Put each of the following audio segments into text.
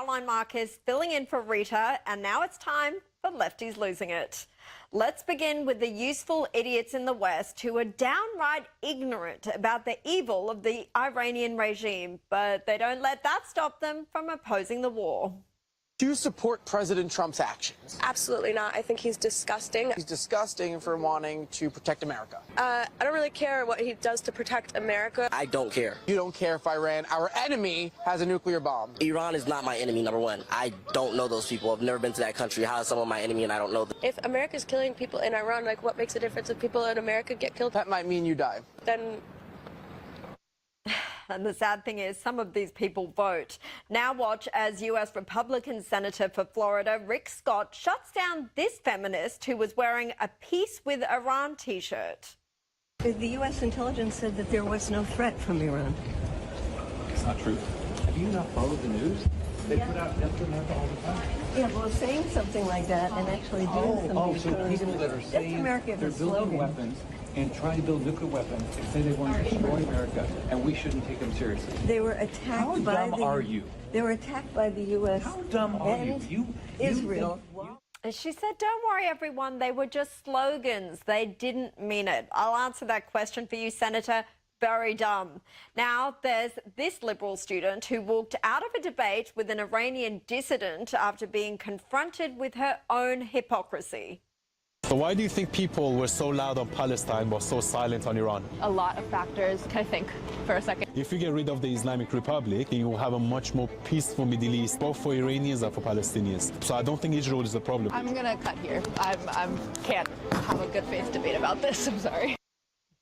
Caroline Marcus filling in for Rita, and now it's time for Lefties Losing It. Let's begin with the useful idiots in the West who are downright ignorant about the evil of the Iranian regime, but they don't let that stop them from opposing the war. Do you support President Trump's actions? Absolutely not. I think he's disgusting. He's disgusting for wanting to protect America. I don't really care what he does to protect America. I don't care. You don't care if Iran, our enemy, has a nuclear bomb. Iran is not my enemy, number one. I don't know those people. I've never been to that country. How is someone my enemy and I don't know them? If America's killing people in Iran, like, what makes a difference if people in America get killed? That might mean you die. Then... And the sad thing is, some of these people vote. Now watch as U.S. Republican Senator for Florida, Rick Scott, shuts down this feminist who was wearing a Peace with Iran T-shirt. The U.S. intelligence said that there was no threat from Iran. It's not true. Have you not followed the news? They put out death to America all the time. Yeah, well, saying something like that and actually doing something. So people that are saying they're building weapons and trying to build nuclear weapons and say they want to destroy America, and we shouldn't take them seriously. They were attacked by How dumb are you? They were attacked by the U.S. How dumb are you? Israel. And she said, don't worry, everyone. They were just slogans. They didn't mean it. I'll answer that question for you, Senator. Very dumb. Now, there's this Liberal student who walked out of a debate with an Iranian dissident after being confronted with her own hypocrisy. So why do you think people were so loud on Palestine but so silent on Iran? A lot of factors. Can I think for a second? If you get rid of the Islamic Republic, you will have a much more peaceful Middle East, both for Iranians and for Palestinians. So I don't think Israel is the problem. I'm going to cut here. I can't have a good faith debate about this. I'm sorry.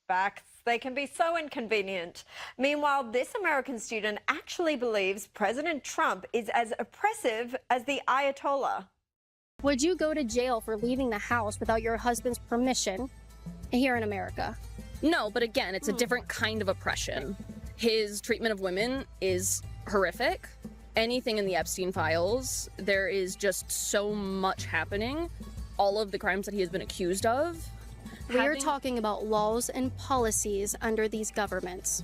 Facts, they can be so inconvenient. Meanwhile, this American student actually believes President Trump is as oppressive as the Ayatollah. Would you go to jail for leaving the house without your husband's permission here in America? No, but again, it's a different kind of oppression. His treatment of women is horrific. Anything in the Epstein files, there is just so much happening. All of the crimes that he has been accused of. We're talking about laws and policies under these governments.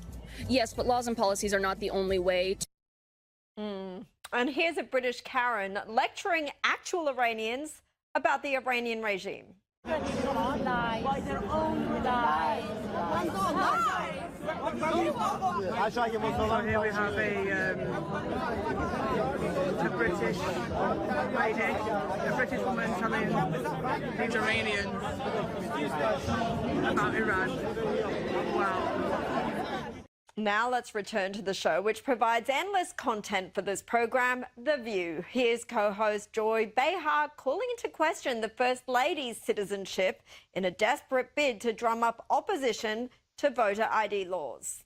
Yes, but laws and policies are not the only way to... And here's a British Karen lecturing actual Iranians about the Iranian regime. By their own lies. So here we have a British lady, a British woman telling these Iranians about Iran. Wow. Now let's return to the show, which provides endless content for this program, The View. Here's co-host Joy Behar calling into question the First Lady's citizenship in a desperate bid to drum up opposition to voter ID laws.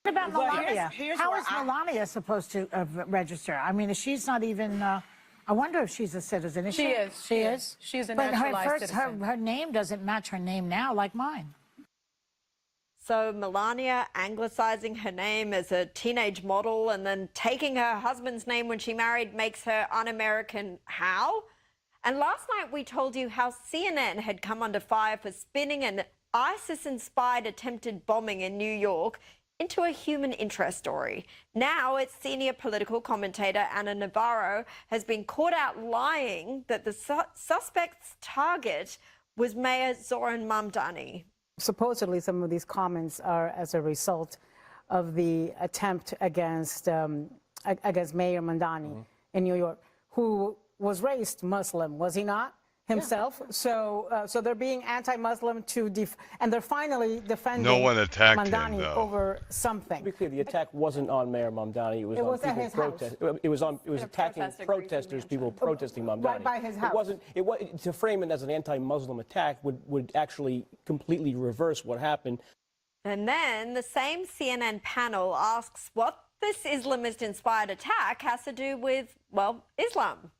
What about Melania? How is Melania supposed to register? I mean, she's not even... I wonder if she's a citizen. Is she? She is? She's a naturalized citizen. Her name doesn't match her name now like mine. So Melania anglicizing her name as a teenage model and then taking her husband's name when she married makes her un-American. How? And last night we told you how CNN had come under fire for spinning an ISIS-inspired attempted bombing in New York into a human interest story. Now its senior political commentator Ana Navarro has been caught out lying that the suspect's target was Mayor Zoran Mamdani. Supposedly, some of these comments are as a result of the attempt against Mayor Mamdani in New York, who was raised Muslim, was he not? Himself. Yeah. So they're being anti-Muslim and they're finally defending no one attacked Mamdani him, over something. To be clear, the attack wasn't on Mayor Mamdani. It was on people protesting. It was attacking protesters, people protesting Mamdani. Right by his house. To frame it as an anti-Muslim attack would actually completely reverse what happened. And then the same CNN panel asks what this Islamist-inspired attack has to do with, well, Islam.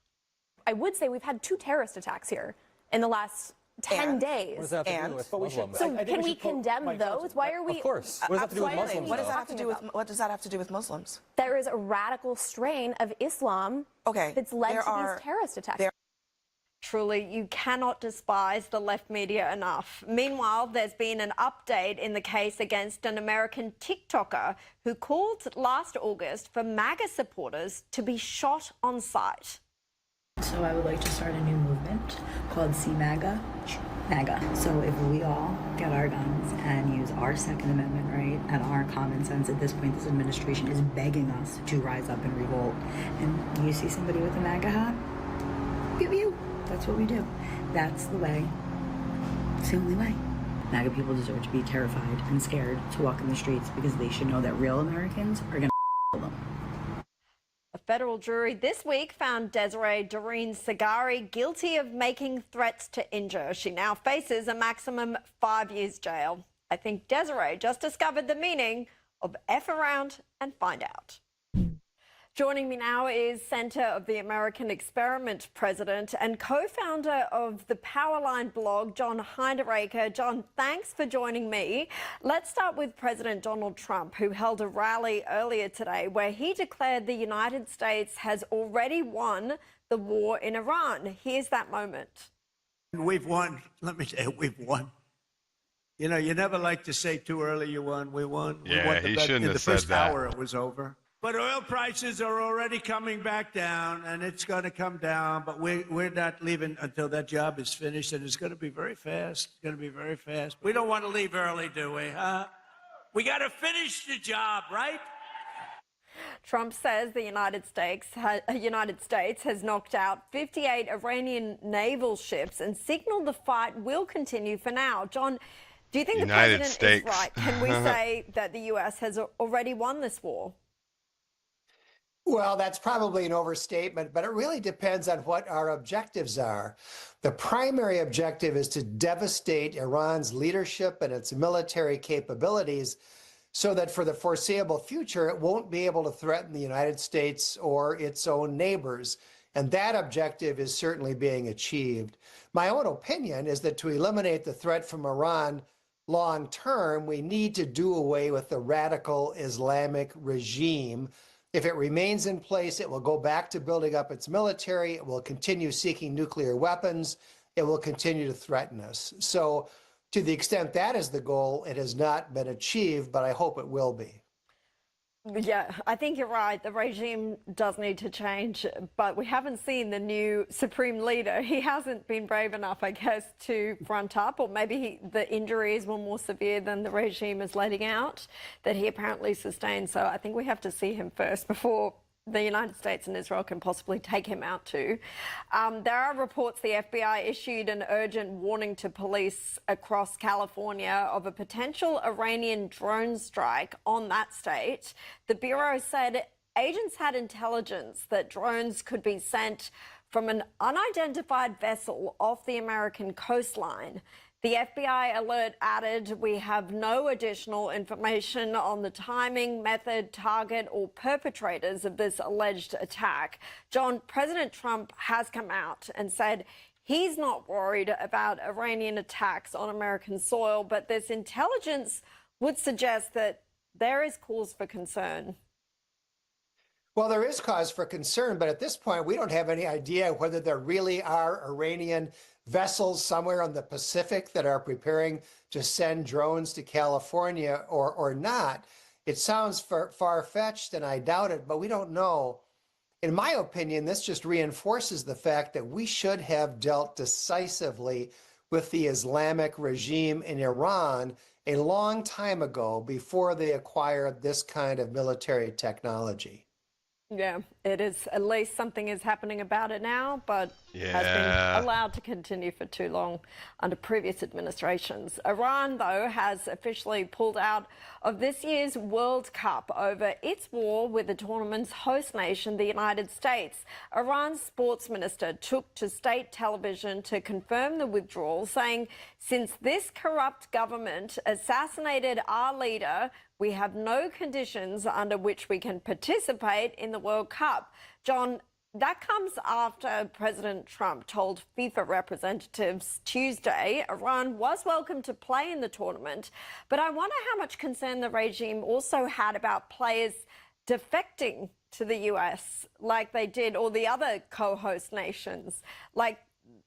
I would say we've had 2 terrorist attacks here in the last 10 days. What does that have to do with Muslims? So can we condemn those? Why are we? Of course. What does that have to do with Muslims? What does that have to do with? What does that have to do with Muslims? There is a radical strain of Islam that's led to these terrorist attacks. Truly, you cannot despise the left media enough. Meanwhile, there's been an update in the case against an American TikToker who called last August for MAGA supporters to be shot on sight. So I would like to start a new movement called See MAGA. MAGA. So if we all get our guns and use our Second Amendment right and our common sense, at this point this administration is begging us to rise up and revolt. And you see somebody with a MAGA hat, pew pew. That's what we do. That's the way. It's the only way. MAGA people deserve to be terrified and scared to walk in the streets because they should know that real Americans are going to kill them. A federal jury this week found Desiree Doreen Sagari guilty of making threats to injure. She now faces a maximum 5 years jail. I think Desiree just discovered the meaning of F around and find out. Joining me now is Center of the American Experiment president and co-founder of the Powerline blog, John Hinderaker. John, thanks for joining me. Let's start with President Donald Trump, who held a rally earlier today where he declared the United States has already won the war in Iran. Here's that moment. We've won. Let me say, we've won. You know, you never like to say too early you won. We won. Yeah, we won he shouldn't have said the first that. hour, it was over. But oil prices are already coming back down, and it's going to come down. But we're not leaving until that job is finished, and it's going to be very fast. It's going to be very fast. We don't want to leave early, do we? We got to finish the job, right? Trump says the United States has knocked out 58 Iranian naval ships and signaled the fight will continue for now. John, do you think the president is right? Can we say that the U.S. has already won this war? Well, that's probably an overstatement, but it really depends on what our objectives are. The primary objective is to devastate Iran's leadership and its military capabilities so that for the foreseeable future, it won't be able to threaten the United States or its own neighbors. And that objective is certainly being achieved. My own opinion is that to eliminate the threat from Iran long term, we need to do away with the radical Islamic regime. If it remains in place, it will go back to building up its military. It will continue seeking nuclear weapons. It will continue to threaten us. So to the extent that is the goal, it has not been achieved, but I hope it will be. Yeah, I think you're right. The regime does need to change, but we haven't seen the new supreme leader. He hasn't been brave enough, I guess, to front up, or maybe the injuries were more severe than the regime is letting out that he apparently sustained. So I think we have to see him first before the United States and Israel can possibly take him out too. There are reports the FBI issued an urgent warning to police across California of a potential Iranian drone strike on that state. The Bureau said agents had intelligence that drones could be sent from an unidentified vessel off the American coastline. The FBI alert added, we have no additional information on the timing, method, target, or perpetrators of this alleged attack. John, President Trump has come out and said he's not worried about Iranian attacks on American soil, but this intelligence would suggest that there is cause for concern. Well, there is cause for concern, but at this point, we don't have any idea whether there really are Iranian vessels somewhere on the Pacific that are preparing to send drones to California or not. It sounds far-fetched, and I doubt it, but we don't know. In my opinion, this just reinforces the fact that we should have dealt decisively with the Islamic regime in Iran a long time ago before they acquired this kind of military technology. Yeah, it is. At least something is happening about it now, but has been allowed to continue for too long under previous administrations. Iran, though, has officially pulled out of this year's World Cup over its war with the tournament's host nation, the United States. Iran's sports minister took to state television to confirm the withdrawal, saying, since this corrupt government assassinated our leader, we have no conditions under which we can participate in the World Cup. John, that comes after President Trump told FIFA representatives Tuesday Iran was welcome to play in the tournament. But I wonder how much concern the regime also had about players defecting to the US like they did, or the other co-host nations. Like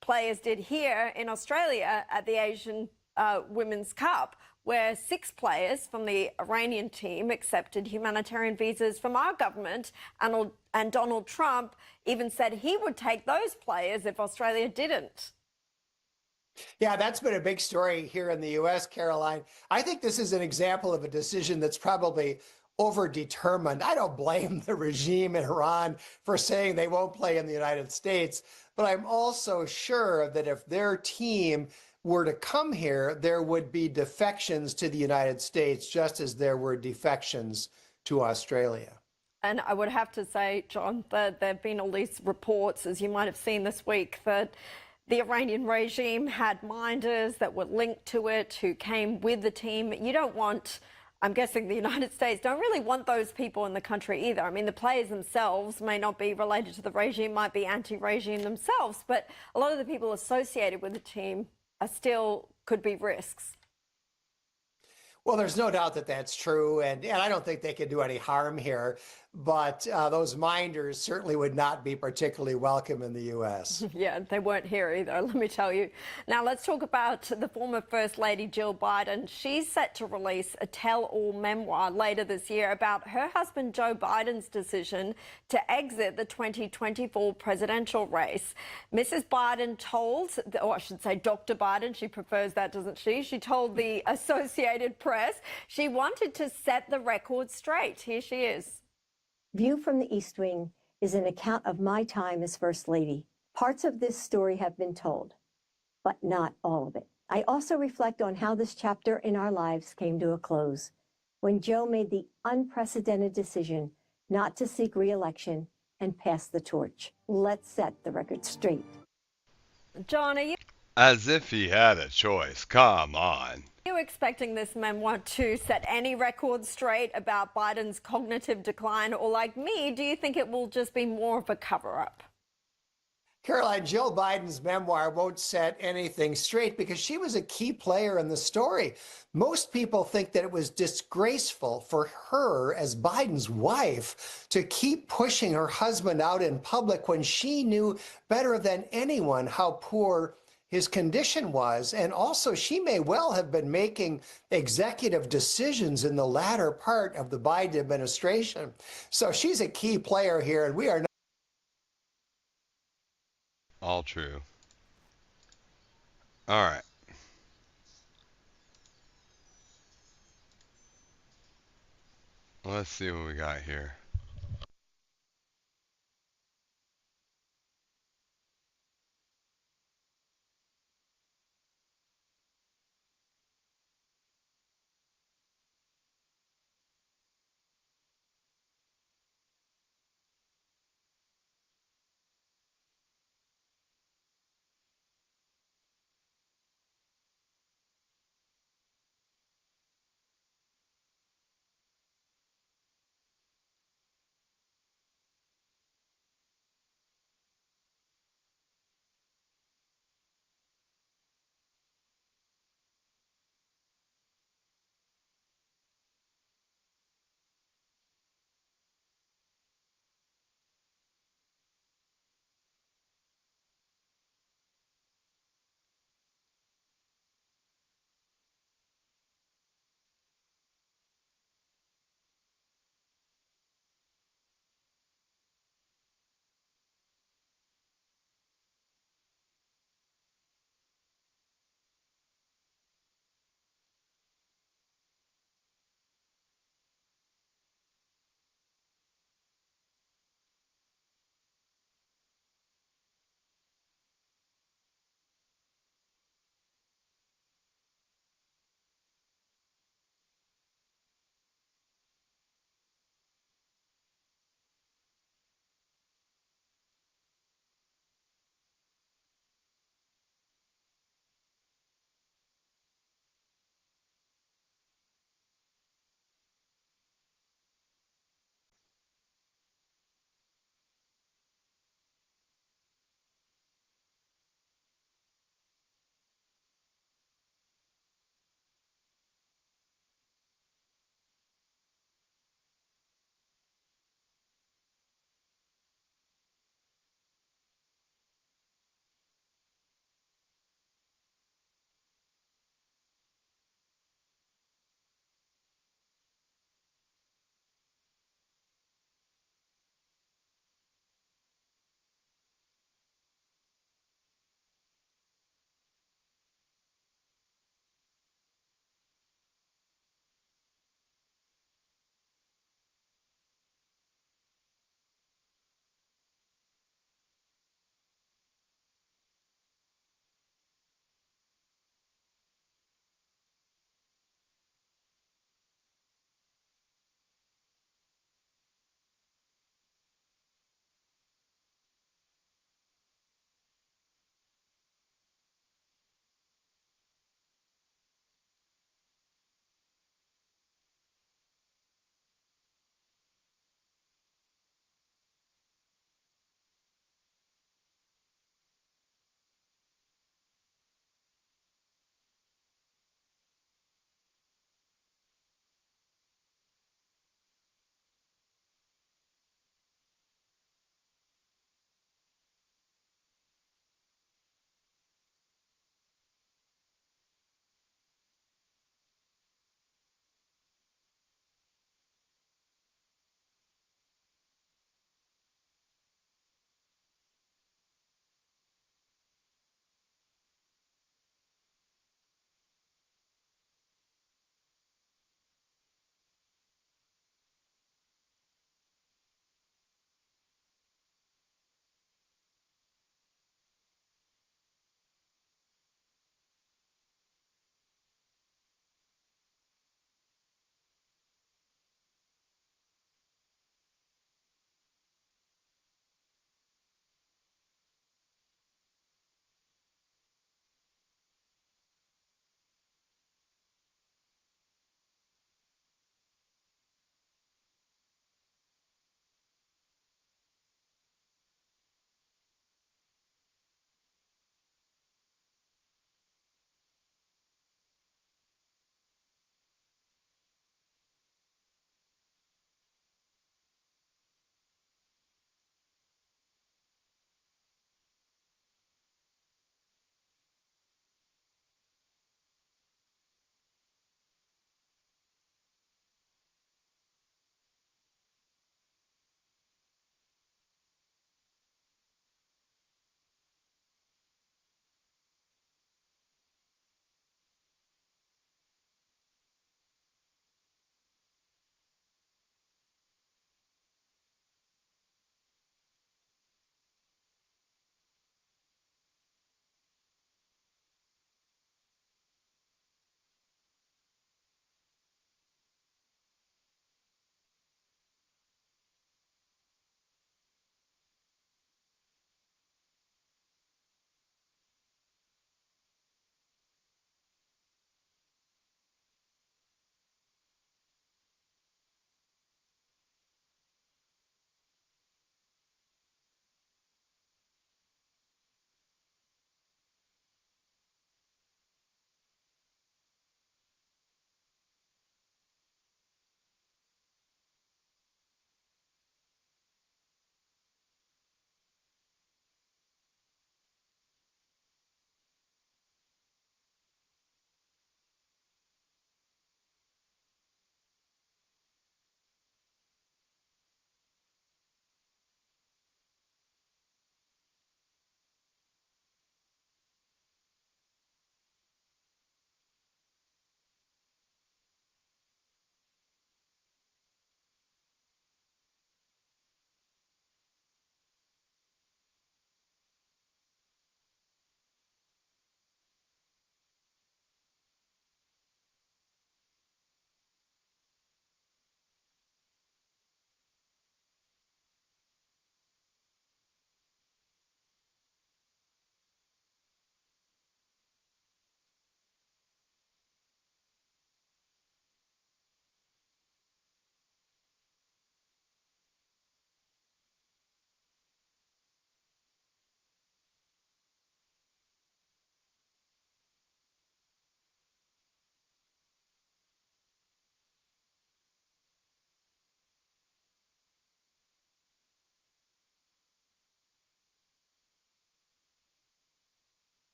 players did here in Australia at the Asian Women's Cup, where 6 players from the Iranian team accepted humanitarian visas from our government, and Donald Trump even said he would take those players if Australia didn't. Yeah, that's been a big story here in the U.S., Caroline. I think this is an example of a decision that's probably overdetermined. I don't blame the regime in Iran for saying they won't play in the United States, but I'm also sure that if their team were to come here, there would be defections to the United States, just as there were defections to Australia. And I would have to say, John, that there have been all these reports, as you might have seen this week, that the Iranian regime had minders that were linked to it who came with the team. You don't want, I'm guessing the United States don't really want those people in the country either. I mean, the players themselves may not be related to the regime, might be anti-regime themselves, but a lot of the people associated with the team are still could be risks. Well, there's no doubt that that's true, and I don't think they could do any harm here. But those minders certainly would not be particularly welcome in the U.S. Yeah, they weren't here either, let me tell you. Now, let's talk about the former First Lady Jill Biden. She's set to release a tell-all memoir later this year about her husband Joe Biden's decision to exit the 2024 presidential race. Mrs. Biden told, or I should say Dr. Biden, she prefers that, doesn't she? She told the Associated Press she wanted to set the record straight. Here she is. View from the East Wing is an account of my time as First Lady. Parts of this story have been told, but not all of it. I also reflect on how this chapter in our lives came to a close when Joe made the unprecedented decision not to seek re-election and pass the torch. Let's set the record straight. John, are you... As if he had a choice. Come on. Are you expecting this memoir to set any records straight about Biden's cognitive decline? Or like me, do you think it will just be more of a cover-up? Caroline, Jill Biden's memoir won't set anything straight because she was a key player in the story. Most people think that it was disgraceful for her as Biden's wife to keep pushing her husband out in public when she knew better than anyone how poor his condition was. And also, she may well have been making executive decisions in the latter part of the Biden administration. So she's a key player here, and we are not. All true. All right. Let's see what we got here.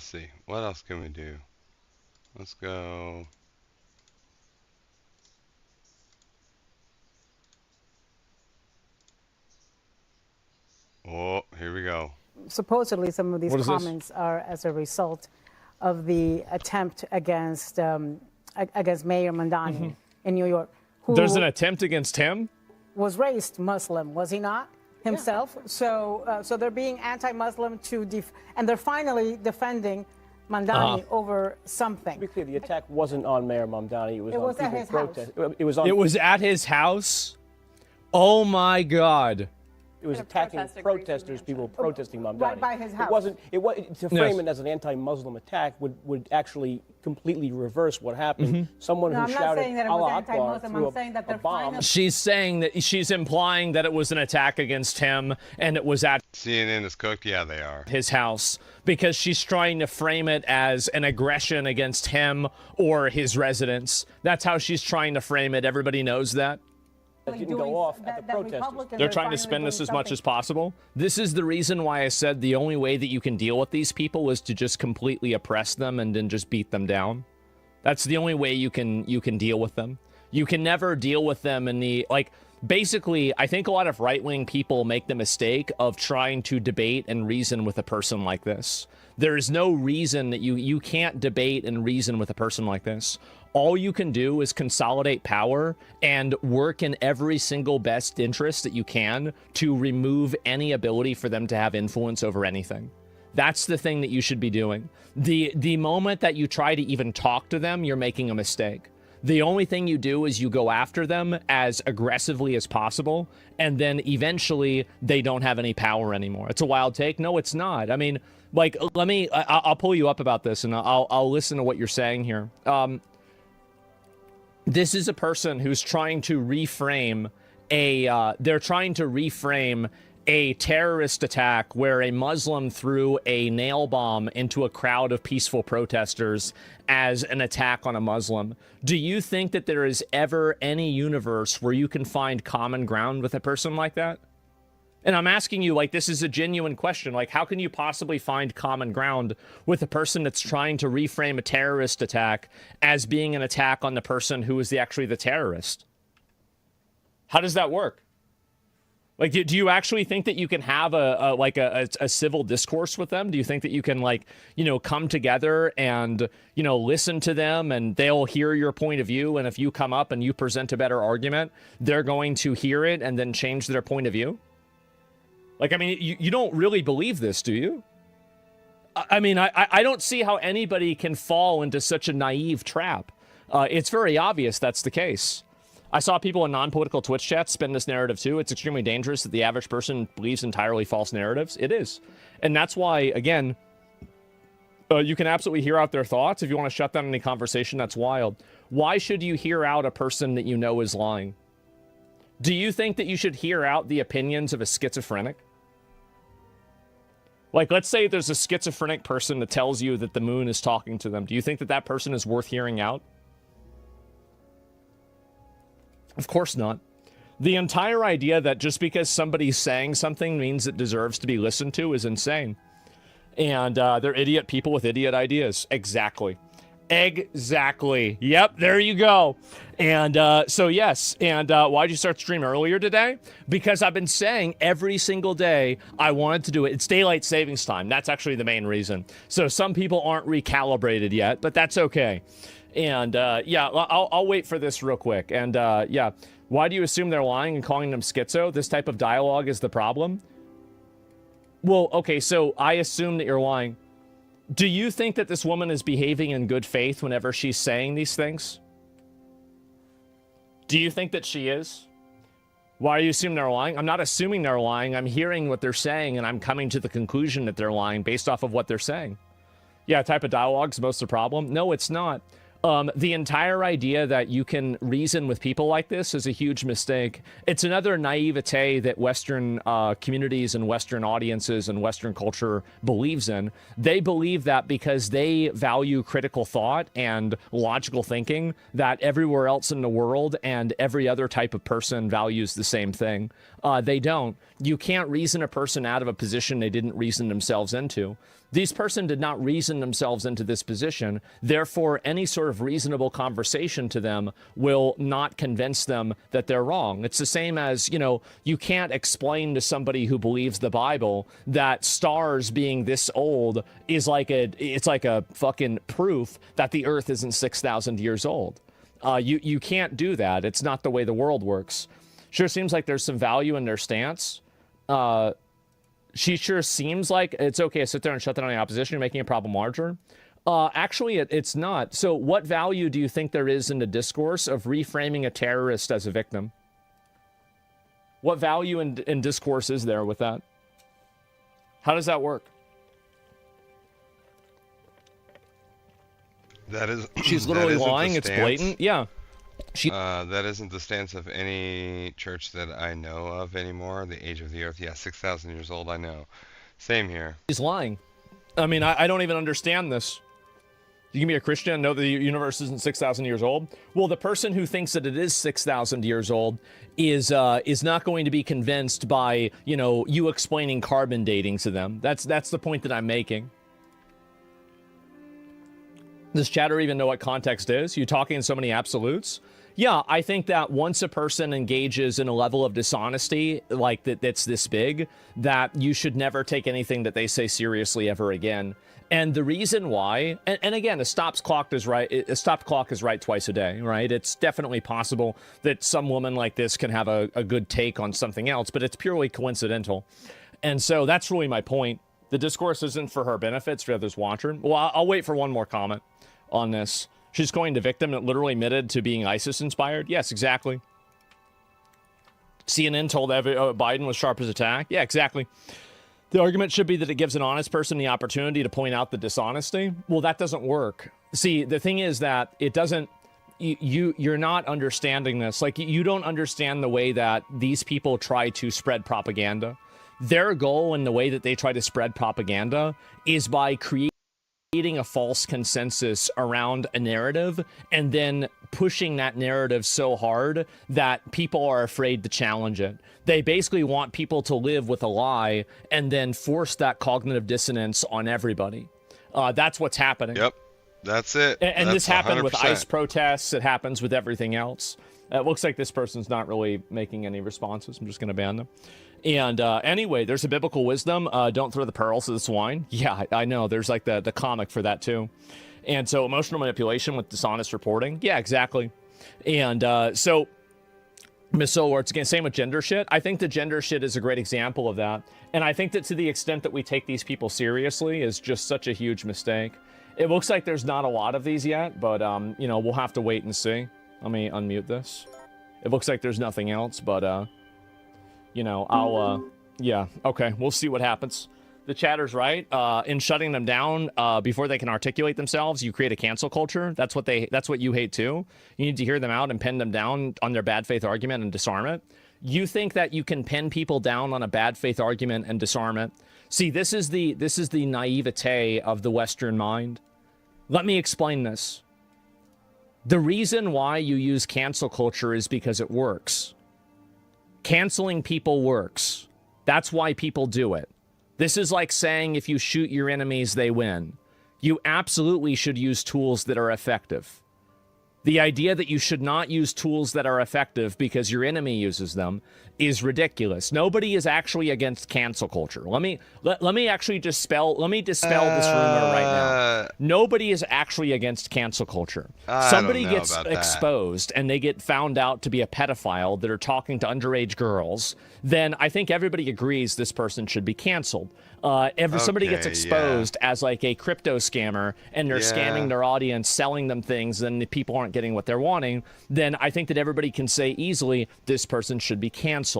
Let's see. What else can we do? Let's go. Oh, here we go. Supposedly, some of these What is this? comments are as a result of the attempt against Mayor Mamdani in New York, who There's an attempt against him? was raised Muslim, was he not? Himself. So they're being anti-Muslim and they're finally defending Mamdani over something. To be clear, the attack wasn't on Mayor Mamdani. It was It on was at people his house. protest. It was on. It was at his house? Oh my God. It was attacking protesters, people protesting Mamdani. Right by his house. It wasn't. To frame Yes. it as an anti-Muslim attack would actually completely reverse what happened. Mhm. Someone No, who I'm not shouted saying that it was Allah Akbar anti-Muslim. threw I'm saying that a they're bomb. finally. She's saying that she's implying that it was an attack against him and it was at CNN is cooked. Yeah, they are. his house because she's trying to frame it as an aggression against him or his residence. That's how she's trying to frame it. Everybody knows that. That didn't go off at the protesters. They're trying to spin this as much as possible. This is the reason why I said the only way that you can deal with these people is to just completely oppress them and then just beat them down. That's the only way you can deal with them. You can never deal with them in the, like, basically, I think a lot of right-wing people make the mistake of trying to debate and reason with a person like this. There is no reason that you can't debate and reason with a person like this. All you can do is consolidate power and work in every single best interest that you can to remove any ability for them to have influence over anything. That's the thing that you should be doing. The moment that you try to even talk to them, you're making a mistake. The only thing you do is you go after them as aggressively as possible, and then eventually they don't have any power anymore. It's a wild take. No, it's not. I mean, like, I'll pull you up about this, and I'll listen to what you're saying here. This is a person who's trying to reframe a terrorist attack where a Muslim threw a nail bomb into a crowd of peaceful protesters as an attack on a Muslim. Do you think that there is ever any universe where you can find common ground with a person like that? And I'm asking you, like, this is a genuine question. Like, how can you possibly find common ground with a person that's trying to reframe a terrorist attack as being an attack on the person who is actually the terrorist? How does that work? Like, do you actually think that you can have a civil discourse with them? Do you think that you can, like, you know, come together and, you know, listen to them and they'll hear your point of view? And if you come up and you present a better argument, they're going to hear it and then change their point of view? Like, I mean, you don't really believe this, do you? I mean, I don't see how anybody can fall into such a naive trap. It's very obvious that's the case. I saw people in non-political Twitch chats spin this narrative too. It's extremely dangerous that the average person believes entirely false narratives. It is. And that's why, again, you can absolutely hear out their thoughts. If you want to shut down any conversation, that's wild. Why should you hear out a person that you know is lying? Do you think that you should hear out the opinions of a schizophrenic? Like, let's say there's a schizophrenic person that tells you that the moon is talking to them. Do you think that that person is worth hearing out? Of course not. The entire idea that just because somebody's saying something means it deserves to be listened to is insane. And they're idiot people with idiot ideas. Exactly. Exactly. Yep, there you go. And so, yes. And why'd you start stream earlier today? Because I've been saying every single day I wanted to do it. It's daylight savings time. That's actually the main reason. So some people aren't recalibrated yet, but that's okay. And yeah, I'll wait for this real quick. And yeah, why do you assume they're lying and calling them schizo? This type of dialogue is the problem? Well, okay, so I assume that you're lying. Do you think that this woman is behaving in good faith whenever she's saying these things? Do you think that she is? Why do you assume they're lying? I'm not assuming they're lying. I'm hearing what they're saying, and I'm coming to the conclusion that they're lying based off of what they're saying. Yeah, type of dialogue is most of the problem. No, it's not. The entire idea that you can reason with people like this is a huge mistake. It's another naivete that Western communities and Western audiences and Western culture believes in. They believe that because they value critical thought and logical thinking, that everywhere else in the world and every other type of person values the same thing. They don't. You can't reason a person out of a position they didn't reason themselves into. These person did not reason themselves into this position. Therefore, any sort of reasonable conversation to them will not convince them that they're wrong. It's the same as, you know, you can't explain to somebody who believes the Bible that stars being this old is like it's like a fucking proof that the earth isn't 6,000 years old. You can't do that. It's not the way the world works. Sure seems like there's some value in their stance. She sure seems like it's okay to sit there and shut down the opposition. You're making a problem larger. Actually, it's not. So what value do you think there is in the discourse of reframing a terrorist as a victim? What value in discourse is there with that? How does that work? That is. She's literally lying. It's blatant. Yeah. That isn't the stance of any church that I know of anymore. The age of the earth, yeah, 6,000 years old, I know. Same here. He's lying. I mean, I don't even understand this. You can be a Christian and know the universe isn't 6,000 years old? Well, the person who thinks that it is 6,000 years old is not going to be convinced by, you know, you explaining carbon dating to them. That's the point that I'm making. Does chatter even know what context is? You talking in so many absolutes? Yeah, I think that once a person engages in a level of dishonesty like that's this big, that you should never take anything that they say seriously ever again. And the reason why, and again, a stopped clock is right twice a day, right? It's definitely possible that some woman like this can have a good take on something else, but it's purely coincidental. And so that's really my point. The discourse isn't for her benefits, for others watching. Well, I'll wait for one more comment on this. She's going to victim that literally admitted to being ISIS-inspired? Yes, exactly. CNN told Biden was sharp as attack? Yeah, exactly. The argument should be that it gives an honest person the opportunity to point out the dishonesty. Well, that doesn't work. See, the thing is that it doesn't... You're not understanding this. Like, you don't understand the way that these people try to spread propaganda. Their goal in the way that they try to spread propaganda is by creating a false consensus around a narrative and then pushing that narrative so hard that people are afraid to challenge it. They basically want people to live with a lie and then force that cognitive dissonance on everybody. That's what's happening. Yep, that's it. And that's this happened 100%. with ICE protests. It happens with everything else. It looks like this person's not really making any responses. I'm just going to ban them. And anyway, there's a biblical wisdom. Don't throw the pearls to the swine. Yeah, I know. There's like the comic for that too. And so emotional manipulation with dishonest reporting. Yeah, exactly. And so Miss Solart's again, same with gender shit. I think the gender shit is a great example of that. And I think that to the extent that we take these people seriously is just such a huge mistake. It looks like there's not a lot of these yet, but you know, we'll have to wait and see. Let me unmute this. It looks like there's nothing else, but you know, I'll, yeah, okay, we'll see what happens. The chatter's right. In shutting them down before they can articulate themselves, you create a cancel culture. That's what you hate too. You need to hear them out and pin them down on their bad faith argument and disarm it. You think that you can pin people down on a bad faith argument and disarm it. See, this is the naivete of the Western mind. Let me explain this. The reason why you use cancel culture is because it works. Canceling people works. That's why people do it. This is like saying if you shoot your enemies, they win. You absolutely should use tools that are effective. The idea that you should not use tools that are effective because your enemy uses them is ridiculous. Nobody is actually against cancel culture. Let me actually dispel this rumor right now. Nobody is actually against cancel culture. Somebody gets exposed and they get found out to be a pedophile that are talking to underage girls, then I think everybody agrees this person should be canceled. If somebody gets exposed as like a crypto scammer and they're scamming their audience, selling them things, then the people aren't getting what they're wanting, then I think that everybody can say easily this person should be canceled.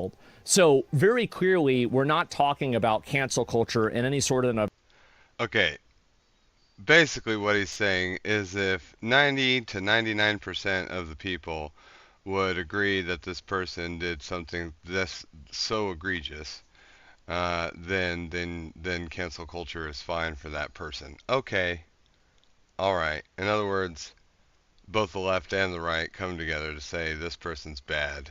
So very clearly, we're not talking about cancel culture in any sort of... Okay. Basically what he's saying is if 90 to 99% of the people would agree that this person did something this so egregious, then cancel culture is fine for that person. Okay. All right. In other words, both the left and the right come together to say this person's bad.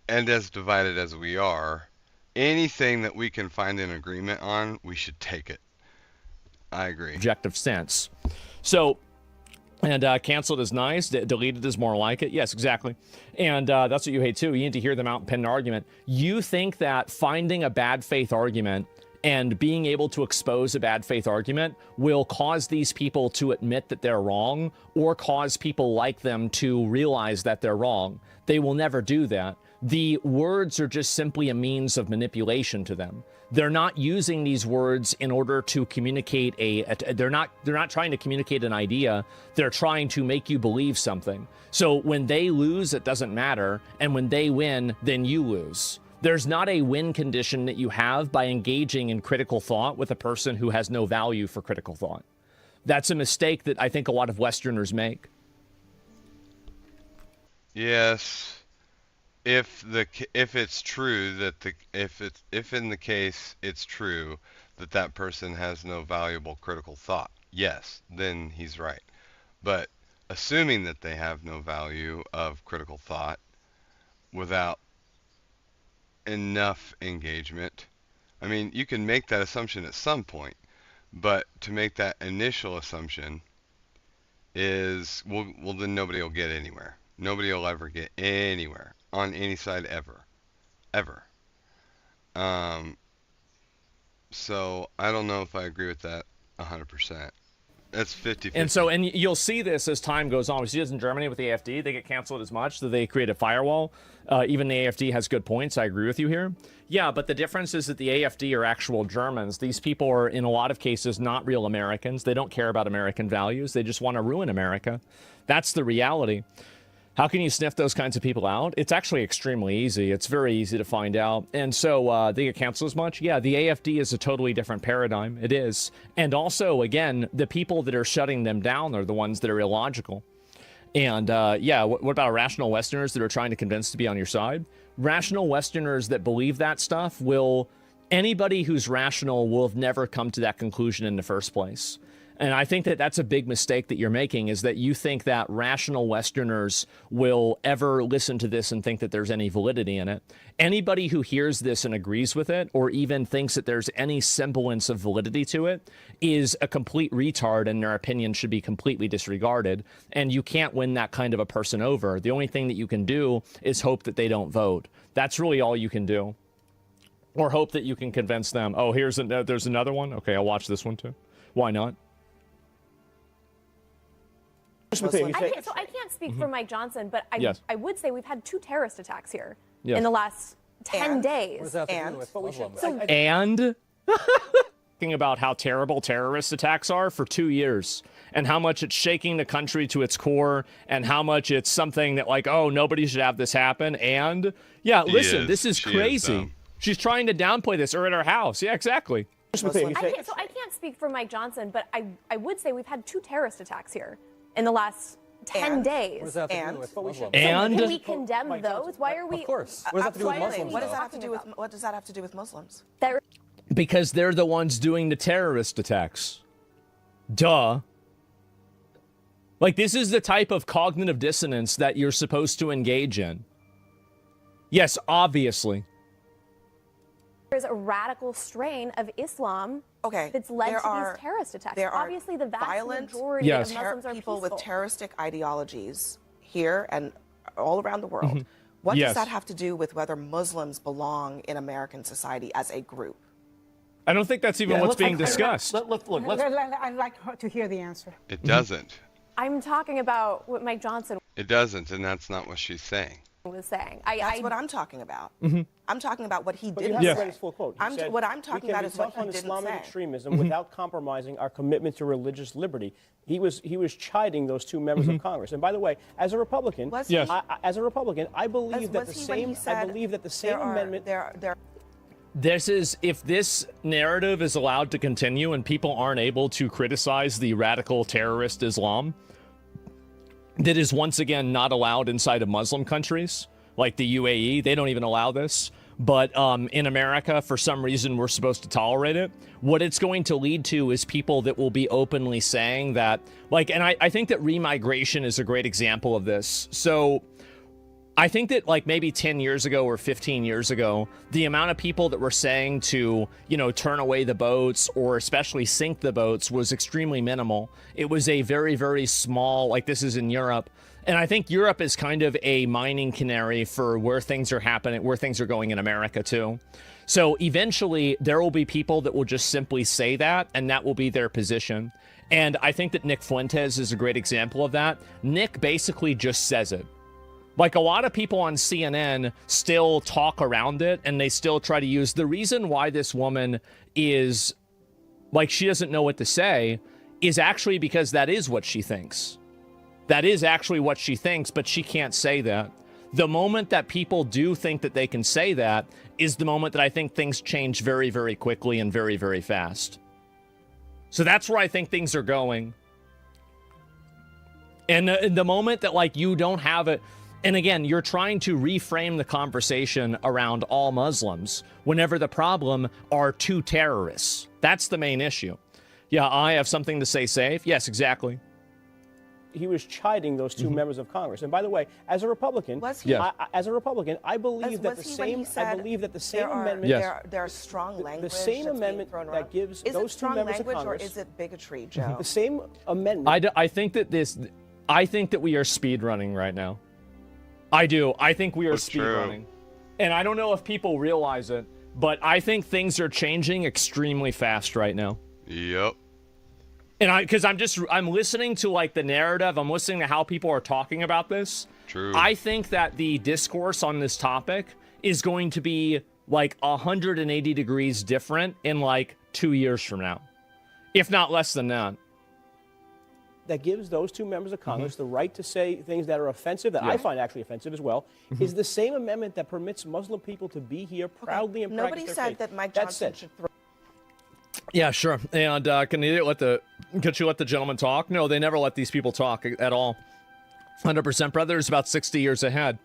And as divided as we are, anything that we can find an agreement on, we should take it. I agree. Objective sense. So, and canceled is nice. Deleted is more like it. Yes, exactly. And that's what you hate too. You need to hear them out and pin an argument. You think that finding a bad faith argument and being able to expose a bad faith argument will cause these people to admit that they're wrong or cause people like them to realize that they're wrong. They will never do that. The words are just simply a means of manipulation to them. They're not using these words in order to communicate they're not trying to communicate an idea. They're trying to make you believe something. So when they lose, it doesn't matter. And when they win, then you lose. There's not a win condition that you have by engaging in critical thought with a person who has no value for critical thought. That's a mistake that I think a lot of Westerners make. Yes. If it's true that if in the case it's true that that person has no valuable critical thought, yes, then he's right. But assuming that they have no value of critical thought without enough engagement, I mean, you can make that assumption at some point, but to make that initial assumption is, well then nobody will get anywhere. Nobody will ever get anywhere on any side ever. So I don't know if I agree with that 100%. That's 50-50. And you'll see this as time goes on. We see this in Germany with the AfD. They get canceled as much that they create a firewall. Even the AfD has good points. I agree with you here. Yeah, but the difference is that the AfD are actual Germans. These people are, in a lot of cases, not real Americans. They don't care about American values. They just want to ruin America. That's the reality. How can you sniff those kinds of people out? It's actually extremely easy. It's very easy to find out. And so they get canceled as much? Yeah, the AfD is a totally different paradigm. It is. And also, again, the people that are shutting them down are the ones that are illogical. And yeah, what about rational Westerners that are trying to convince to be on your side? Rational Westerners that believe that stuff anybody who's rational will have never come to that conclusion in the first place. And I think that that's a big mistake that you're making, is that you think that rational Westerners will ever listen to this and think that there's any validity in it. Anybody who hears this and agrees with it, or even thinks that there's any semblance of validity to it, is a complete retard, and their opinion should be completely disregarded. And you can't win that kind of a person over. The only thing that you can do is hope that they don't vote. That's really all you can do. Or hope that you can convince them. Oh, there's another one? Okay, I'll watch this one too. Why not? I can't speak for Mike Johnson, but I would say we've had 2 terrorist attacks here in the last 10 days. And thinking about how terrible terrorist attacks are for 2 years, and how much it's shaking the country to its core, and how much it's something that, like, oh, nobody should have this happen. And yeah, listen, this is crazy. She's trying to downplay this, or at her house. Yeah, exactly. I can't speak for Mike Johnson, but I would say we've had 2 terrorist attacks here in the last 10 days. And can we condemn those? Why are we? Of course. What does that have to do with Muslims? What does that have to do with Muslims? Because they're the ones doing the terrorist attacks. Duh. Like, this is the type of cognitive dissonance that you're supposed to engage in. Yes, obviously. There's a radical strain of Islam that's led to these terrorist attacks. Obviously, the vast majority of Muslims are people with terroristic ideologies here and all around the world. What does that have to do with whether Muslims belong in American society as a group? I don't think that's even what's being discussed. I'd like to hear the answer. It doesn't. I'm talking about what Mike Johnson It doesn't, and that's not what she's saying. was saying. That's what I'm talking about. I'm talking about what he didn't say. say. Full quote. What I'm talking about is what he didn't Islamic say. extremism without compromising our commitment to religious liberty. He was chiding those 2 members of Congress. And by the way, as a Republican, I believe that the same amendment. If this narrative is allowed to continue and people aren't able to criticize the radical terrorist Islam that is once again not allowed inside of Muslim countries like the UAE, they don't even allow this. But in America, for some reason, we're supposed to tolerate it. What it's going to lead to is people that will be openly saying that, like, and I think that remigration is a great example of this. So I think that like maybe 10 years ago or 15 years ago, the amount of people that were saying to, you know, turn away the boats or especially sink the boats was extremely minimal. It was a very, very small, like this is in Europe. And I think Europe is kind of a mining canary for where things are happening, where things are going in America too. So eventually there will be people that will just simply say that, and that will be their position. And I think that Nick Fuentes is a great example of that. Nick basically just says it. Like a lot of people on CNN still talk around it, and they still try to use the reason why this woman is like she doesn't know what to say is actually because that is what she thinks. That is actually what she thinks, but she can't say that. The moment that people do think that they can say that is the moment that I think things change very, very quickly and very, very fast. So that's where I think things are going. And the moment that like you don't have it, and again, you're trying to reframe the conversation around all Muslims whenever the problem are two terrorists. That's the main issue. Yeah, I have something to say safe. Yes, exactly. He was chiding those two members of Congress. And by the way, as a Republican, as a Republican, I believe that the same. I believe that the same amendment. There are strong language. The same amendment that gives those two members of Congress. Or is it bigotry, Joe? The same amendment. I think that we are speed running right now. I do. I think we are speed running. And I don't know if people realize it, but I think things are changing extremely fast right now. Yep. And because I'm listening to like the narrative, I'm listening to how people are talking about this. True. I think that the discourse on this topic is going to be like 180 degrees different in like 2 years from now, if not less than that. That gives those two members of Congress the right to say things that are offensive, that I find actually offensive as well, is the same amendment that permits Muslim people to be here proudly and practice their faith. Nobody said that Mike Johnson should throw. Yeah, sure. And can you let the gentleman talk? No, they never let these people talk at all. 100%, brother, is about 60 years ahead.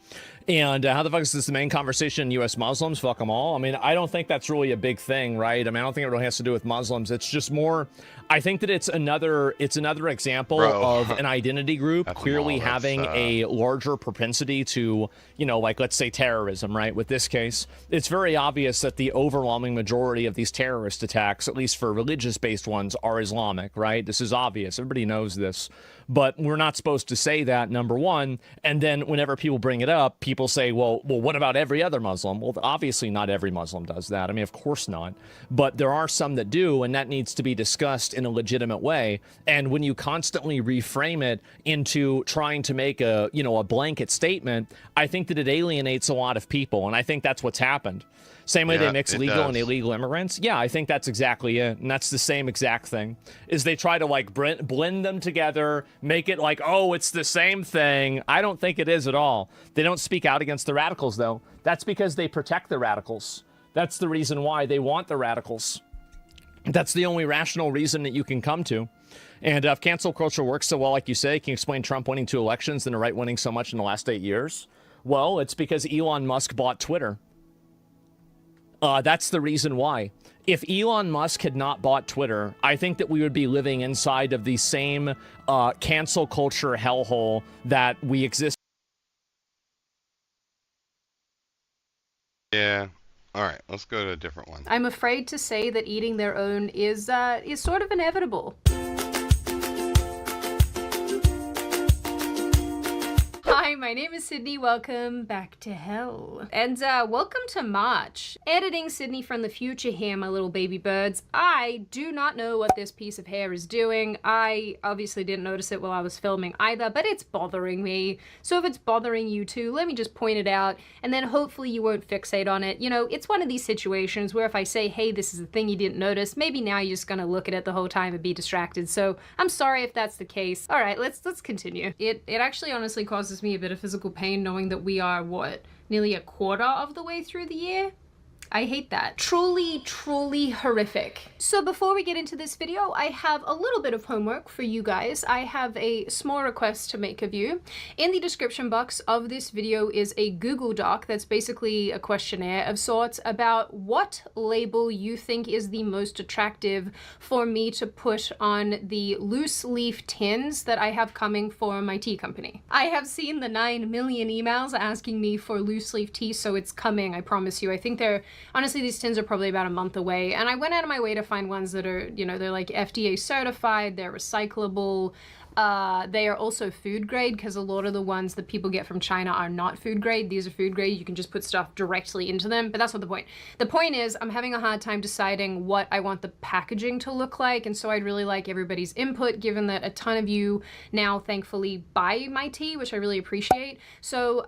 And how the fuck is this the main conversation? U.S. Muslims? Fuck them all. I mean, I don't think that's really a big thing, right? I mean, I don't think it really has to do with Muslims. It's just more, I think that it's another example of an identity group clearly having a larger propensity to, you know, like, let's say terrorism, right? With this case, it's very obvious that the overwhelming majority of these terrorist attacks, at least for religious-based ones, are Islamic, right? This is obvious. Everybody knows this. But we're not supposed to say that, number one. And then whenever people bring it up, people say, well, what about every other Muslim? Well, obviously not every Muslim does that. I mean, of course not. But there are some that do, and that needs to be discussed in a legitimate way. And when you constantly reframe it into trying to make a blanket statement, I think that it alienates a lot of people. And I think that's what's happened. Same way they mix legal and illegal immigrants. Yeah, I think that's exactly it. And that's the same exact thing, is they try to like blend them together, make it like, oh, it's the same thing. I don't think it is at all. They don't speak out against the radicals, though. That's because they protect the radicals. That's the reason why they want the radicals. That's the only rational reason that you can come to. And if cancel culture works so well, like you say, can you explain Trump winning 2 elections and the right winning so much in the last 8 years? Well, it's because Elon Musk bought Twitter. That's the reason why. If Elon Musk had not bought Twitter, I think that we would be living inside of the same cancel culture hellhole that we exist. Yeah. All right, let's go to a different one. I'm afraid to say that eating their own is sort of inevitable. Hi, my name is Sydney. Welcome back to hell. And welcome to March. Editing Sydney from the future here, my little baby birds. I do not know what this piece of hair is doing. I obviously didn't notice it while I was filming either, but it's bothering me. So if it's bothering you too, let me just point it out, and then hopefully you won't fixate on it. You know, it's one of these situations where if I say, hey, this is a thing you didn't notice, maybe now you're just gonna look at it the whole time and be distracted. So I'm sorry if that's the case. All right, let's continue. It actually honestly causes me a bit of physical pain knowing that we are, what, nearly a quarter of the way through the year? I hate that. Truly, truly horrific. So before we get into this video, I have a little bit of homework for you guys. I have a small request to make of you. In the description box of this video is a Google Doc that's basically a questionnaire of sorts about what label you think is the most attractive for me to put on the loose leaf tins that I have coming for my tea company. I have seen the 9 million emails asking me for loose leaf tea, so it's coming, I promise you. I think honestly, these tins are probably about a month away, and I went out of my way to find ones that are, you know, they're like FDA certified, they're recyclable, they are also food grade, because a lot of the ones that people get from China are not food grade. These are food grade. You can just put stuff directly into them, but that's not the point. The point is I'm having a hard time deciding what I want the packaging to look like, and so I'd really like everybody's input, given that a ton of you now thankfully buy my tea, which I really appreciate. So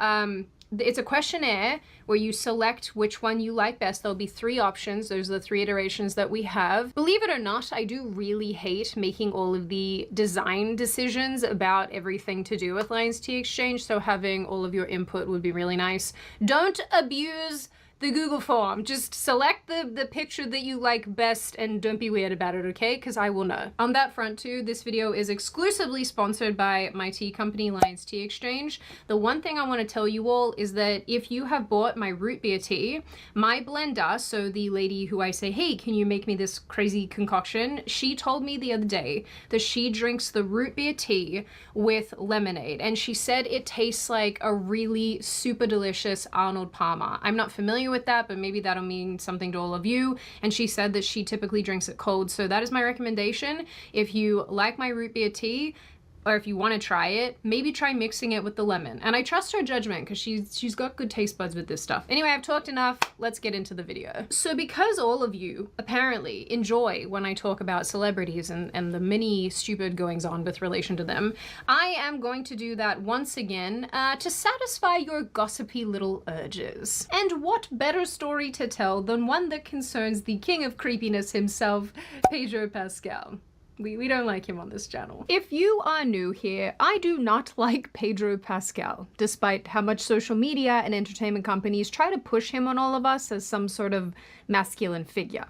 it's a questionnaire where you select which one you like best. There'll be 3 options. Those are the 3 iterations that we have. Believe it or not, I do really hate making all of the design decisions about everything to do with Lions Tea Exchange, so having all of your input would be really nice. Don't abuse the Google form. Just select the picture that you like best and don't be weird about it, okay? Because I will know. On that front too, this video is exclusively sponsored by my tea company, Lions Tea Exchange. The one thing I want to tell you all is that if you have bought my root beer tea, my blender, so the lady who I say, hey, can you make me this crazy concoction? She told me the other day that she drinks the root beer tea with lemonade, and she said it tastes like a really super delicious Arnold Palmer. I'm not familiar with that, but maybe that'll mean something to all of you. And she said that she typically drinks it cold, so that is my recommendation. If you like my root beer tea, or if you want to try it, maybe try mixing it with the lemon. And I trust her judgment because she's got good taste buds with this stuff. Anyway, I've talked enough. Let's get into the video. So because all of you apparently enjoy when I talk about celebrities and the many stupid goings on with relation to them, I am going to do that once again to satisfy your gossipy little urges. And what better story to tell than one that concerns the king of creepiness himself, Pedro Pascal. We don't like him on this channel. If you are new here, I do not like Pedro Pascal, despite how much social media and entertainment companies try to push him on all of us as some sort of masculine figure.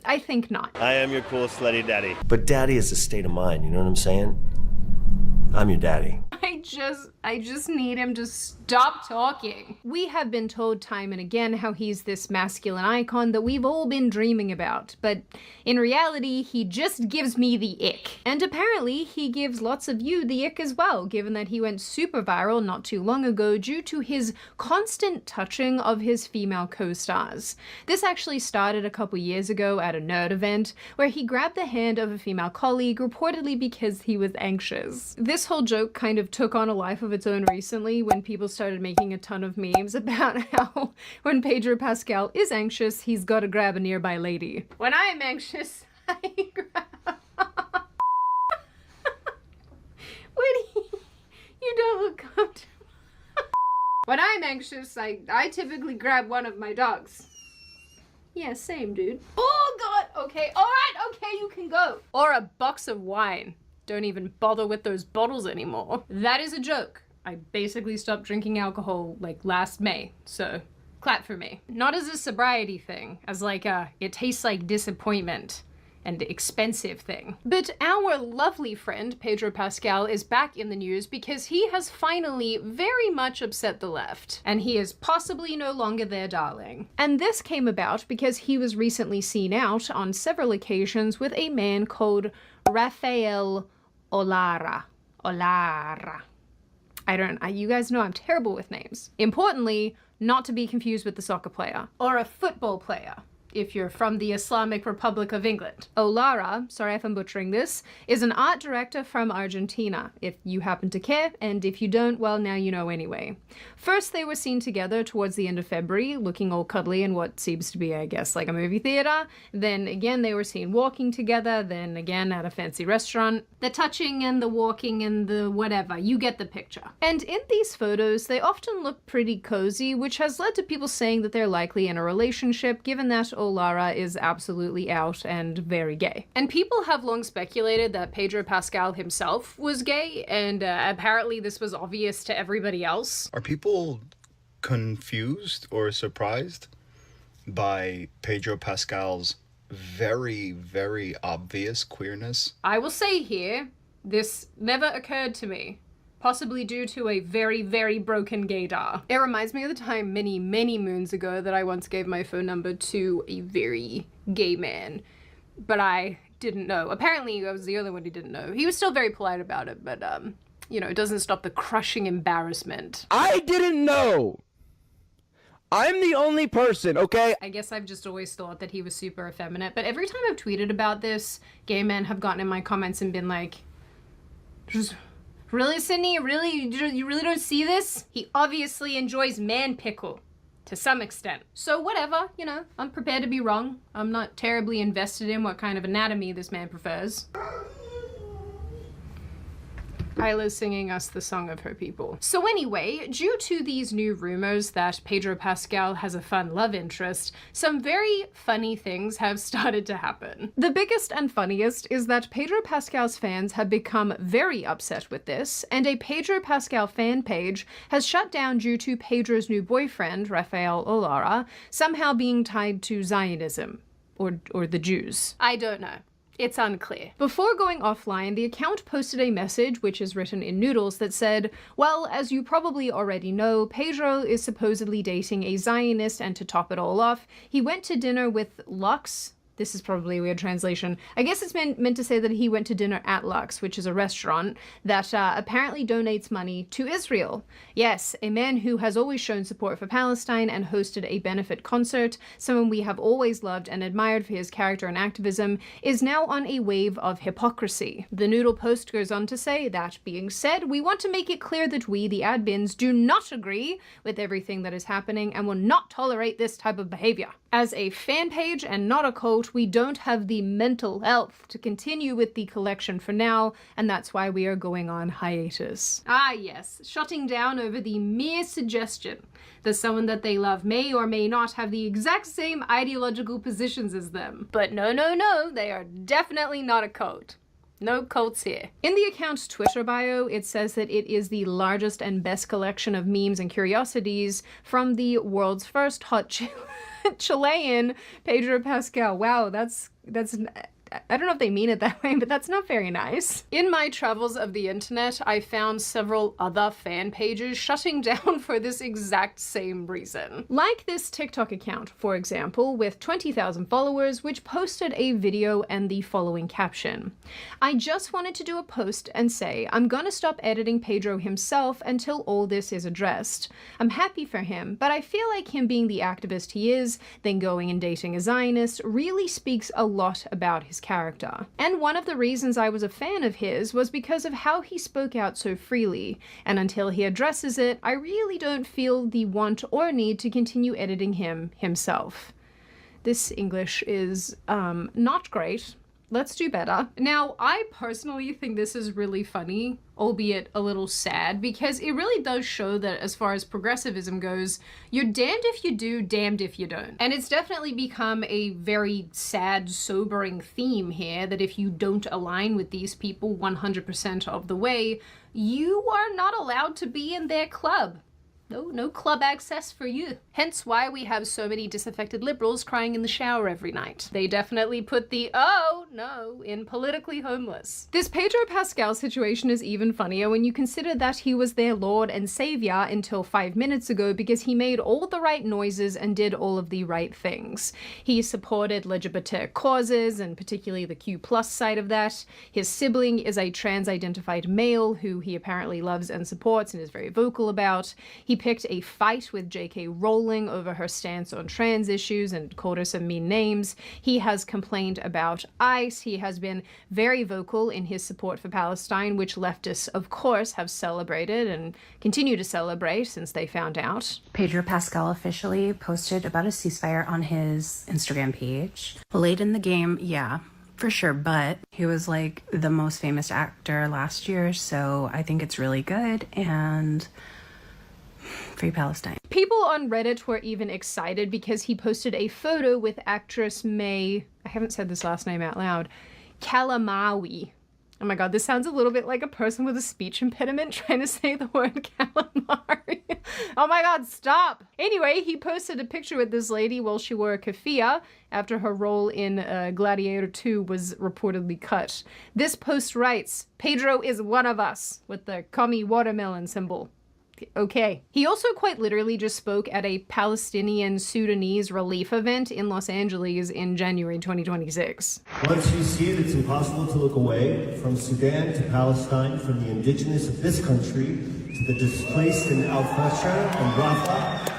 I think not. I am your cool slutty daddy. But daddy is a state of mind, you know what I'm saying? I'm your daddy. I just need him to stop talking. We have been told time and again how he's this masculine icon that we've all been dreaming about, but in reality, he just gives me the ick. And apparently, he gives lots of you the ick as well, given that he went super viral not too long ago due to his constant touching of his female co-stars. This actually started a couple years ago at a nerd event, where he grabbed the hand of a female colleague, reportedly because he was anxious. This whole joke kind of took on a life of its own recently when people started making a ton of memes about how when Pedro Pascal is anxious, he's gotta grab a nearby lady. When I am anxious, I grab... You don't look comfortable. When I'm anxious, I typically grab one of my dogs. Yeah, same, dude. Oh god, okay, alright, okay, you can go. Or a box of wine. Don't even bother with those bottles anymore. That is a joke. I basically stopped drinking alcohol like last May, so clap for me. Not as a sobriety thing, as like a it tastes like disappointment and expensive thing. But our lovely friend Pedro Pascal is back in the news because he has finally very much upset the left, and he is possibly no longer their darling. And this came about because he was recently seen out on several occasions with a man called Rafael Olara. You guys know I'm terrible with names. Importantly, not to be confused with the soccer player or a football player, if you're from the Islamic Republic of England. Olara, sorry if I'm butchering this, is an art director from Argentina, if you happen to care, and if you don't, well, now you know anyway. First, they were seen together towards the end of February, looking all cuddly in what seems to be, I guess, like a movie theater. Then again, they were seen walking together, then again at a fancy restaurant. The touching and the walking and the whatever, you get the picture. And in these photos, they often look pretty cozy, which has led to people saying that they're likely in a relationship, given that Olara is absolutely out and very gay. And people have long speculated that Pedro Pascal himself was gay, and apparently this was obvious to everybody else. Are people confused or surprised by Pedro Pascal's very, very obvious queerness. I will say here, this never occurred to me. Possibly due to a very, very broken gaydar. It reminds me of the time many, many moons ago that I once gave my phone number to a very gay man, but I didn't know. Apparently I was the only one who didn't know. He was still very polite about it, but you know, it doesn't stop the crushing embarrassment. I didn't know. I'm the only person, okay? I guess I've just always thought that he was super effeminate, but every time I've tweeted about this, gay men have gotten in my comments and been like, really, Sydney? Really? You really don't see this? He obviously enjoys man pickle. To some extent. So whatever, you know, I'm prepared to be wrong. I'm not terribly invested in what kind of anatomy this man prefers. Isla's singing us the song of her people. So anyway, due to these new rumors that Pedro Pascal has a fun love interest, some very funny things have started to happen. The biggest and funniest is that Pedro Pascal's fans have become very upset with this, and a Pedro Pascal fan page has shut down due to Pedro's new boyfriend, Rafael Olara, somehow being tied to Zionism. Or the Jews. I don't know. It's unclear. Before going offline, the account posted a message, which is written in noodles, that said, well, as you probably already know, Pedro is supposedly dating a Zionist, and to top it all off, he went to dinner with Lux. This is probably a weird translation. I guess it's meant to say that he went to dinner at Lux, which is a restaurant that apparently donates money to Israel. Yes, a man who has always shown support for Palestine and hosted a benefit concert, someone we have always loved and admired for his character and activism, is now on a wave of hypocrisy. The noodle post goes on to say, that being said, we want to make it clear that we, the admins, do not agree with everything that is happening and will not tolerate this type of behavior. As a fan page and not a cult, we don't have the mental health to continue with the collection for now, and that's why we are going on hiatus. Ah yes, shutting down over the mere suggestion that someone that they love may or may not have the exact same ideological positions as them. But no, they are definitely not a cult. No cults here. In the account's Twitter bio, it says that it is the largest and best collection of memes and curiosities from the world's first hot Chilean, Pedro Pascal. Wow, that's I don't know if they mean it that way, but that's not very nice. In my travels of the internet, I found several other fan pages shutting down for this exact same reason. Like this TikTok account, for example, with 20,000 followers, which posted a video and the following caption. I just wanted to do a post and say, I'm gonna stop editing Pedro himself until all this is addressed. I'm happy for him, but I feel like him being the activist he is, then going and dating a Zionist, really speaks a lot about his character. And one of the reasons I was a fan of his was because of how he spoke out so freely, and until he addresses it, I really don't feel the want or need to continue editing him himself. This English is not great. Let's do better. Now, I personally think this is really funny, albeit a little sad, because it really does show that as far as progressivism goes, you're damned if you do, damned if you don't. And it's definitely become a very sad, sobering theme here, that if you don't align with these people 100% of the way, you are not allowed to be in their club. No club access for you. Hence why we have so many disaffected liberals crying in the shower every night. They definitely put the oh no in politically homeless. This Pedro Pascal situation is even funnier when you consider that he was their lord and savior until 5 minutes ago because he made all the right noises and did all of the right things. He supported LGBT causes, and particularly the Q+ side of that. His sibling is a trans-identified male who he apparently loves and supports and is very vocal about. He picked a fight with J.K. Rowling over her stance on trans issues and called her some mean names. He has complained about ICE. He has been very vocal in his support for Palestine, which leftists, of course, have celebrated and continue to celebrate since they found out. Pedro Pascal officially posted about a ceasefire on his Instagram page. Late in the game, yeah, for sure, but he was like the most famous actor last year, so I think it's really good, and free Palestine. People on Reddit were even excited because he posted a photo with actress May, I haven't said this last name out loud, Calamawy. Oh my god, this sounds a little bit like a person with a speech impediment trying to say the word calamari. Oh my god, stop! Anyway, he posted a picture with this lady while she wore a keffiyeh after her role in Gladiator 2 was reportedly cut. This post writes, "Pedro is one of us," with the commie watermelon symbol. Okay. He also quite literally just spoke at a Palestinian Sudanese relief event in Los Angeles in January 2026. Once you see it, it's impossible to look away. From Sudan to Palestine, from the indigenous of this country to the displaced in Al-Fasha and Rafah,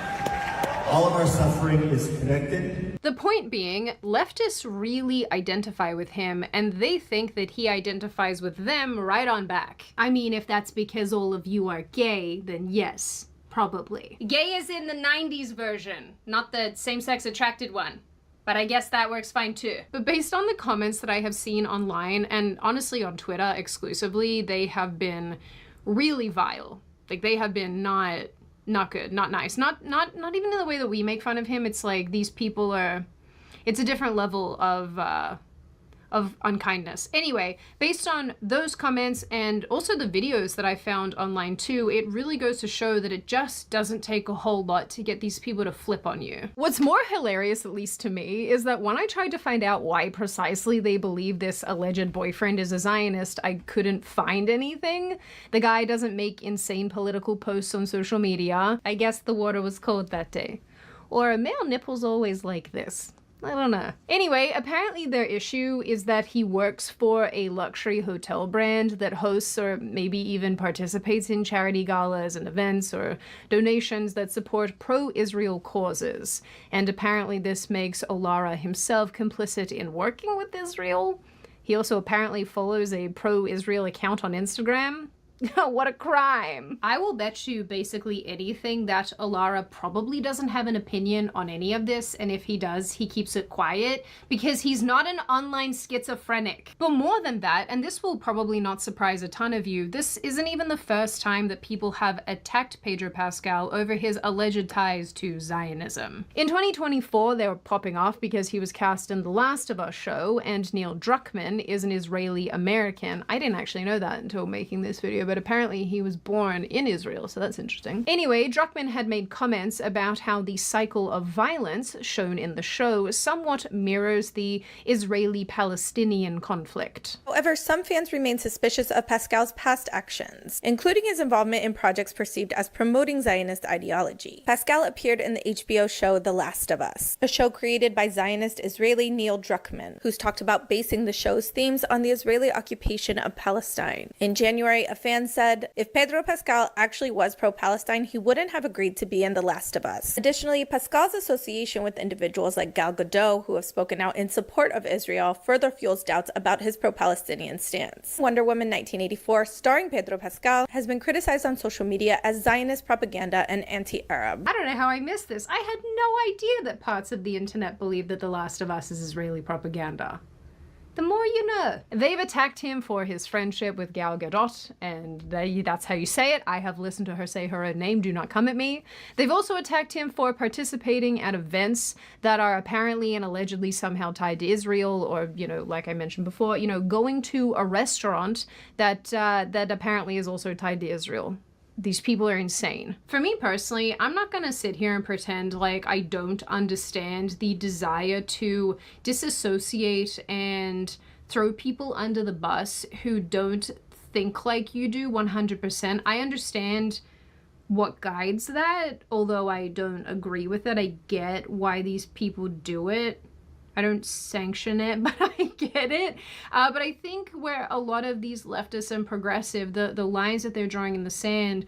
all of our suffering is connected. The point being, leftists really identify with him, and they think that he identifies with them right on back. I mean, if that's because all of you are gay, then yes, probably. Gay is in the 90s version, not the same-sex attracted one. But I guess that works fine too. But based on the comments that I have seen online, and honestly on Twitter exclusively, they have been really vile. Like, they have been not good, not nice, not even in the way that we make fun of him. It's like these people are, it's a different level of unkindness. Anyway, based on those comments and also the videos that I found online too, it really goes to show that it just doesn't take a whole lot to get these people to flip on you. What's more hilarious, at least to me, is that when I tried to find out why precisely they believe this alleged boyfriend is a Zionist, I couldn't find anything. The guy doesn't make insane political posts on social media. I guess the water was cold that day. Or a male nipple's always like this. I don't know. Anyway, apparently their issue is that he works for a luxury hotel brand that hosts or maybe even participates in charity galas and events or donations that support pro-Israel causes. And apparently this makes Olara himself complicit in working with Israel. He also apparently follows a pro-Israel account on Instagram. What a crime. I will bet you basically anything that Olara probably doesn't have an opinion on any of this, and if he does, he keeps it quiet because he's not an online schizophrenic. But more than that, and this will probably not surprise a ton of you, this isn't even the first time that people have attacked Pedro Pascal over his alleged ties to Zionism. In 2024, they were popping off because he was cast in The Last of Us show, and Neil Druckmann is an Israeli American. I didn't actually know that until making this video, but apparently he was born in Israel, so that's interesting. Anyway, Druckmann had made comments about how the cycle of violence shown in the show somewhat mirrors the Israeli-Palestinian conflict. However, some fans remain suspicious of Pascal's past actions, including his involvement in projects perceived as promoting Zionist ideology. Pascal appeared in the HBO show The Last of Us, a show created by Zionist Israeli Neil Druckmann, who's talked about basing the show's themes on the Israeli occupation of Palestine. In January, a fan said, if Pedro Pascal actually was pro-Palestine, he wouldn't have agreed to be in The Last of Us. Additionally, Pascal's association with individuals like Gal Gadot, who have spoken out in support of Israel, further fuels doubts about his pro-Palestinian stance. Wonder Woman 1984, starring Pedro Pascal, has been criticized on social media as Zionist propaganda and anti-Arab. I don't know how I missed this. I had no idea that parts of the internet believe that The Last of Us is Israeli propaganda. The more you know. They've attacked him for his friendship with Gal Gadot, and that's how you say it. I have listened to her say her own name, do not come at me. They've also attacked him for participating at events that are apparently and allegedly somehow tied to Israel, or, you know, like I mentioned before, you know, going to a restaurant that apparently is also tied to Israel. These people are insane. For me personally, I'm not gonna sit here and pretend like I don't understand the desire to disassociate and throw people under the bus who don't think like you do 100%. I understand what guides that, although I don't agree with it. I get why these people do it. I don't sanction it, but I get it. But I think where a lot of these leftists and progressive, the lines that they're drawing in the sand,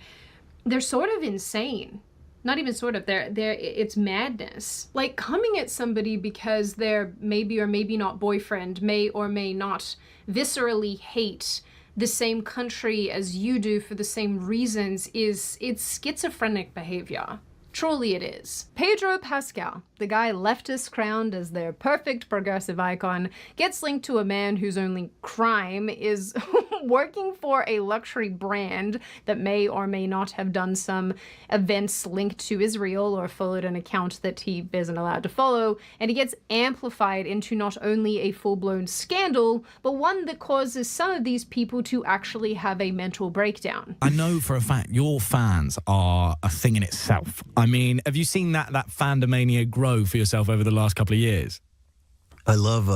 they're sort of insane. Not even sort of, it's madness. Like coming at somebody because their maybe or maybe not boyfriend may or may not viscerally hate the same country as you do for the same reasons it's schizophrenic behavior. Truly it is. Pedro Pascal, the guy leftists crowned as their perfect progressive icon, gets linked to a man whose only crime is working for a luxury brand that may or may not have done some events linked to Israel or followed an account that he isn't allowed to follow, and he gets amplified into not only a full-blown scandal, but one that causes some of these people to actually have a mental breakdown. I know for a fact your fans are a thing in itself. I mean, have you seen that fandomania grow for yourself over the last couple of years? I love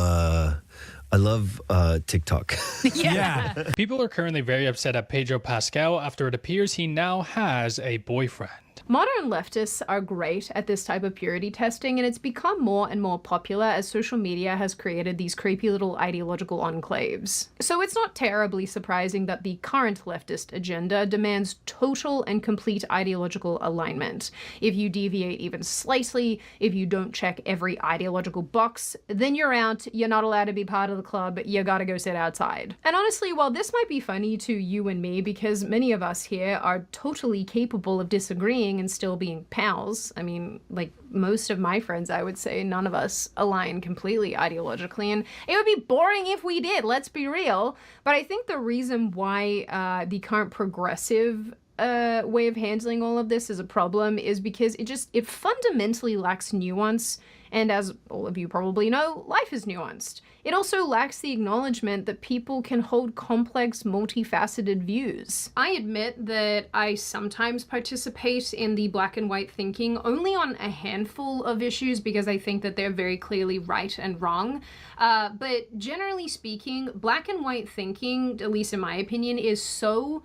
TikTok. Yeah. People are currently very upset at Pedro Pascal after it appears he now has a boyfriend. Modern leftists are great at this type of purity testing, and it's become more and more popular as social media has created these creepy little ideological enclaves. So it's not terribly surprising that the current leftist agenda demands total and complete ideological alignment. If you deviate even slightly, if you don't check every ideological box, then you're out, you're not allowed to be part of the club, you gotta go sit outside. And honestly, while this might be funny to you and me, because many of us here are totally capable of disagreeing and still being pals. I mean, like most of my friends, I would say none of us align completely ideologically, and it would be boring if we did, let's be real. But I think the reason why the current progressive way of handling all of this is a problem is because it fundamentally lacks nuance. And as all of you probably know, life is nuanced. It also lacks the acknowledgement that people can hold complex, multifaceted views. I admit that I sometimes participate in the black and white thinking only on a handful of issues because I think that they're very clearly right and wrong. But generally speaking, black and white thinking, at least in my opinion, is so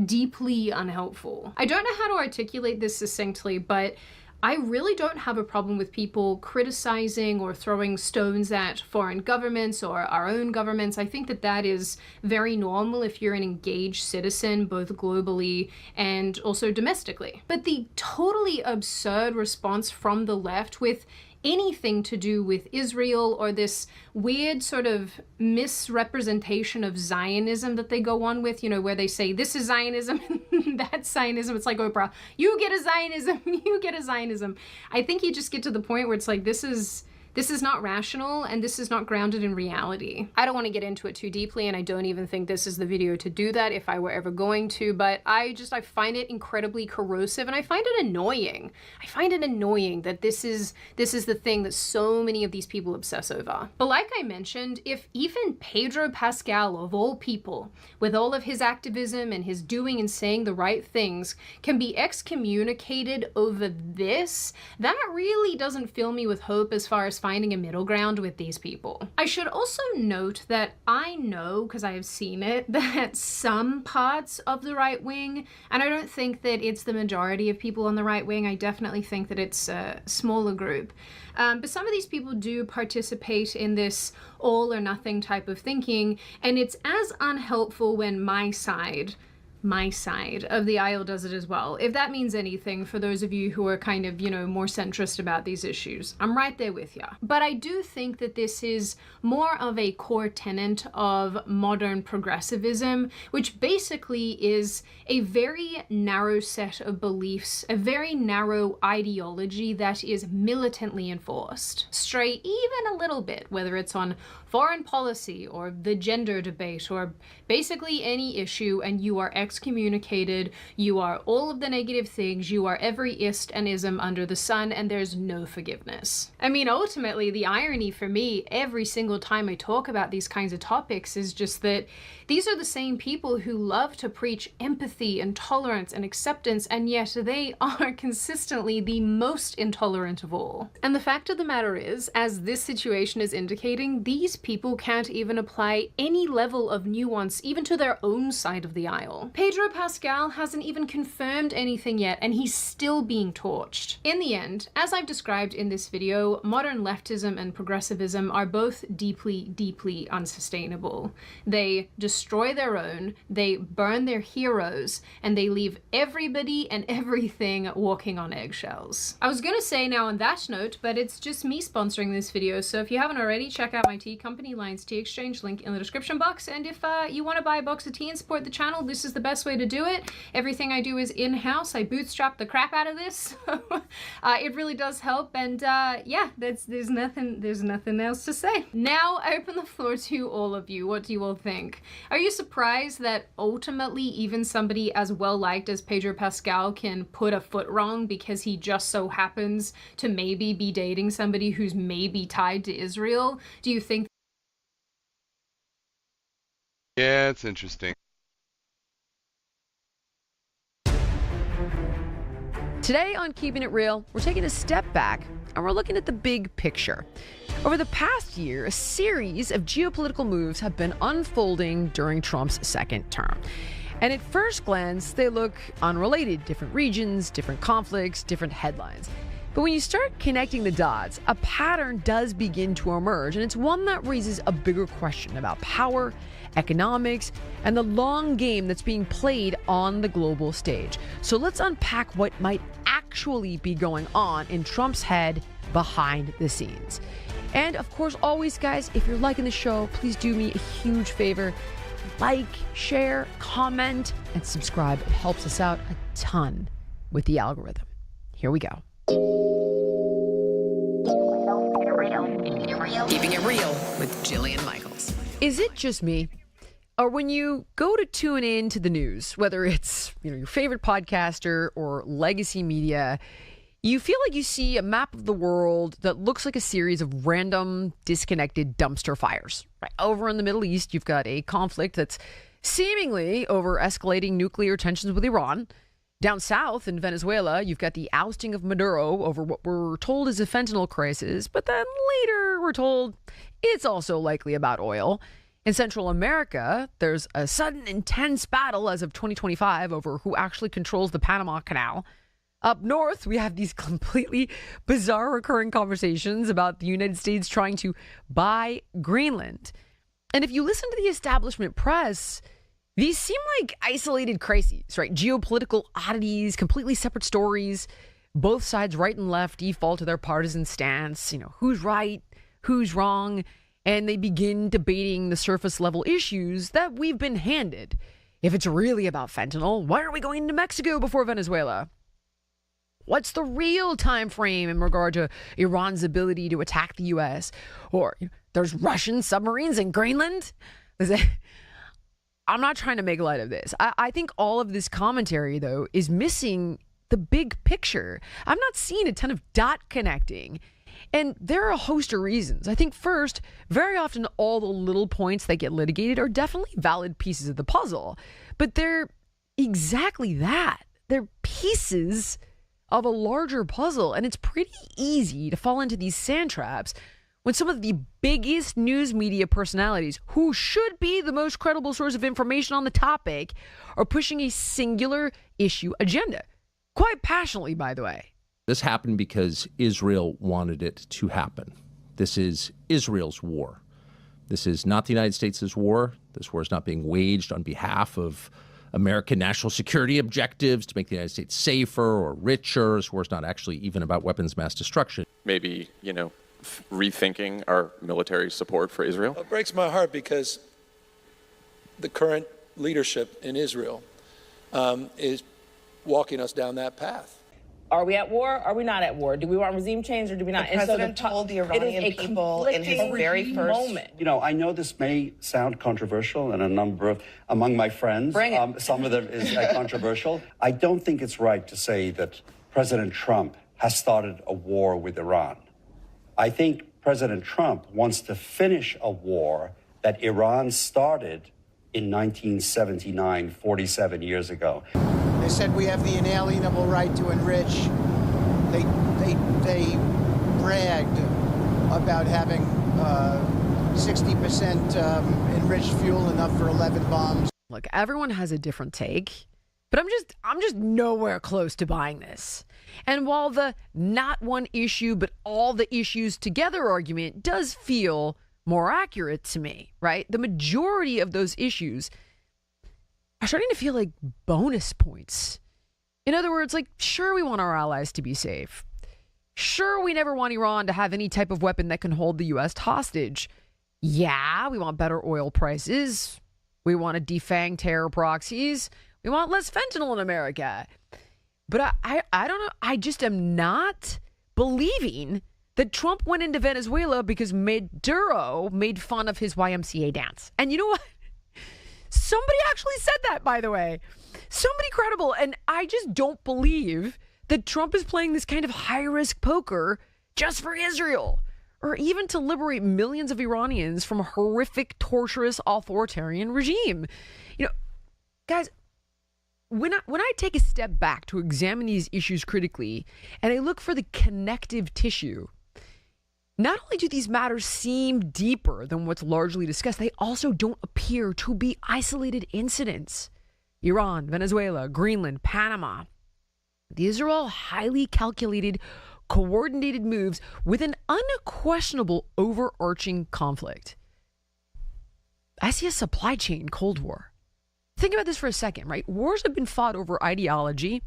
deeply unhelpful. I don't know how to articulate this succinctly, but I really don't have a problem with people criticizing or throwing stones at foreign governments or our own governments. I think that that is very normal if you're an engaged citizen, both globally and also domestically. But the totally absurd response from the left with anything to do with Israel or this weird sort of misrepresentation of Zionism that they go on with, you know, where they say this is Zionism, that's Zionism. It's like Oprah, you get a Zionism, you get a Zionism. I think you just get to the point where it's like, this is not rational and this is not grounded in reality. I don't want to get into it too deeply, and I don't even think this is the video to do that if I were ever going to, but I find it incredibly corrosive and I find it annoying. I find it annoying that this is the thing that so many of these people obsess over. But like I mentioned, if even Pedro Pascal, of all people, with all of his activism and his doing and saying the right things, can be excommunicated over this, that really doesn't fill me with hope as far as finding a middle ground with these people. I should also note that I know, because I have seen it, that some parts of the right wing, and I don't think that it's the majority of people on the right wing, I definitely think that it's a smaller group, but some of these people do participate in this all or nothing type of thinking, and it's as unhelpful when my side of the aisle does it as well. If that means anything for those of you who are kind of, you know, more centrist about these issues, I'm right there with ya. But I do think that this is more of a core tenet of modern progressivism, which basically is a very narrow set of beliefs, a very narrow ideology that is militantly enforced. Stray even a little bit, whether it's on foreign policy or the gender debate or basically any issue, and you are excommunicated, you are all of the negative things, you are every ist and ism under the sun, and there's no forgiveness. I mean, ultimately, the irony for me every single time I talk about these kinds of topics is just that these are the same people who love to preach empathy and tolerance and acceptance, and yet they are consistently the most intolerant of all. And the fact of the matter is, as this situation is indicating, these people can't even apply any level of nuance even to their own side of the aisle. Pedro Pascal hasn't even confirmed anything yet, and he's still being torched. In the end, as I've described in this video, modern leftism and progressivism are both deeply, deeply unsustainable. They destroy their own, they burn their heroes, and they leave everybody and everything walking on eggshells. I was gonna say now on that note, but it's just me sponsoring this video, so if you haven't already, check out my tea company, Lions Tea Exchange, link in the description box, and if you want to buy a box of tea and support the channel, this is the best way to do it. Everything I do is in-house. I bootstrap the crap out of this. It really does help. And yeah, there's nothing else to say. Now I open the floor to all of you. What do you all think? Are you surprised that ultimately even somebody as well-liked as Pedro Pascal can put a foot wrong because he just so happens to maybe be dating somebody who's maybe tied to Israel? Do you think? Yeah, it's interesting. Today on Keeping It Real, we're taking a step back and we're looking at the big picture. Over the past year, a series of geopolitical moves have been unfolding during Trump's second term. And at first glance, they look unrelated, different regions, different conflicts, different headlines. But when you start connecting the dots, a pattern does begin to emerge, and it's one that raises a bigger question about power, economics, and the long game that's being played on the global stage. So let's unpack what might actually be going on in Trump's head behind the scenes. And of course, always, guys, if you're liking the show, please do me a huge favor. Like, share, comment, and subscribe. It helps us out a ton with the algorithm. Here we go. Keeping It Real with Jillian Michaels. Is it just me? Or when you go to tune in to the news, whether it's your favorite podcaster or legacy media, you feel like you see a map of the world that looks like a series of random, disconnected dumpster fires. Right over in the Middle East, you've got a conflict that's seemingly over escalating nuclear tensions with Iran. Down south in Venezuela, you've got the ousting of Maduro over what we're told is a fentanyl crisis, but then later we're told it's also likely about oil. In Central America, there's a sudden intense battle as of 2025 over who actually controls the Panama Canal. Up north, we have these completely bizarre recurring conversations about the United States trying to buy Greenland. And if you listen to the establishment press, these seem like isolated crises, right? Geopolitical oddities, completely separate stories. Both sides, right and left, default to their partisan stance. Who's right, who's wrong, and they begin debating the surface level issues that we've been handed. If it's really about fentanyl, why aren't we going to Mexico before Venezuela? What's the real time frame in regard to Iran's ability to attack the U.S.? Or there's Russian submarines in Greenland? I'm not trying to make light of this. I think all of this commentary, though, is missing the big picture. I'm not seeing a ton of dot connecting. And there are a host of reasons. I think first, very often all the little points that get litigated are definitely valid pieces of the puzzle. But they're exactly that. They're pieces of a larger puzzle. And it's pretty easy to fall into these sand traps when some of the biggest news media personalities, who should be the most credible source of information on the topic, are pushing a singular issue agenda. Quite passionately, by the way. This happened because Israel wanted it to happen. This is Israel's war. This is not the United States' war. This war is not being waged on behalf of American national security objectives to make the United States safer or richer. This war is not actually even about weapons mass destruction. Maybe, rethinking our military support for Israel? It breaks my heart because the current leadership in Israel is walking us down that path. Are we at war? Are we not at war? Do we want regime change or do we not? The president told the Iranian people in his very first moment. I know this may sound controversial, and among my friends, some of them is controversial. I don't think it's right to say that President Trump has started a war with Iran. I think President Trump wants to finish a war that Iran started in 1979, 47 years ago. They said we have the inalienable right to enrich. They bragged about having 60% enriched fuel, enough for 11 bombs. Look, everyone has a different take, but I'm just nowhere close to buying this. And while the not one issue, but all the issues together argument does feel more accurate to me, right? The majority of those issues are starting to feel like bonus points. In other words, sure, we want our allies to be safe. Sure, we never want Iran to have any type of weapon that can hold the U.S. hostage. Yeah, we want better oil prices. We want to defang terror proxies. We want less fentanyl in America. But I don't know. I just am not believing that Trump went into Venezuela because Maduro made fun of his YMCA dance. And you know what? Somebody actually said that, by the way. Somebody credible. And I just don't believe that Trump is playing this kind of high-risk poker just for Israel, or even to liberate millions of Iranians from a horrific, torturous, authoritarian regime. You know, guys, when I take a step back to examine these issues critically, and I look for the connective tissue, not only do these matters seem deeper than what's largely discussed, they also don't appear to be isolated incidents. Iran, Venezuela, Greenland, Panama. These are all highly calculated, coordinated moves with an unquestionable overarching conflict. I see a supply chain Cold War. Think about this for a second, right? Wars have been fought over ideology,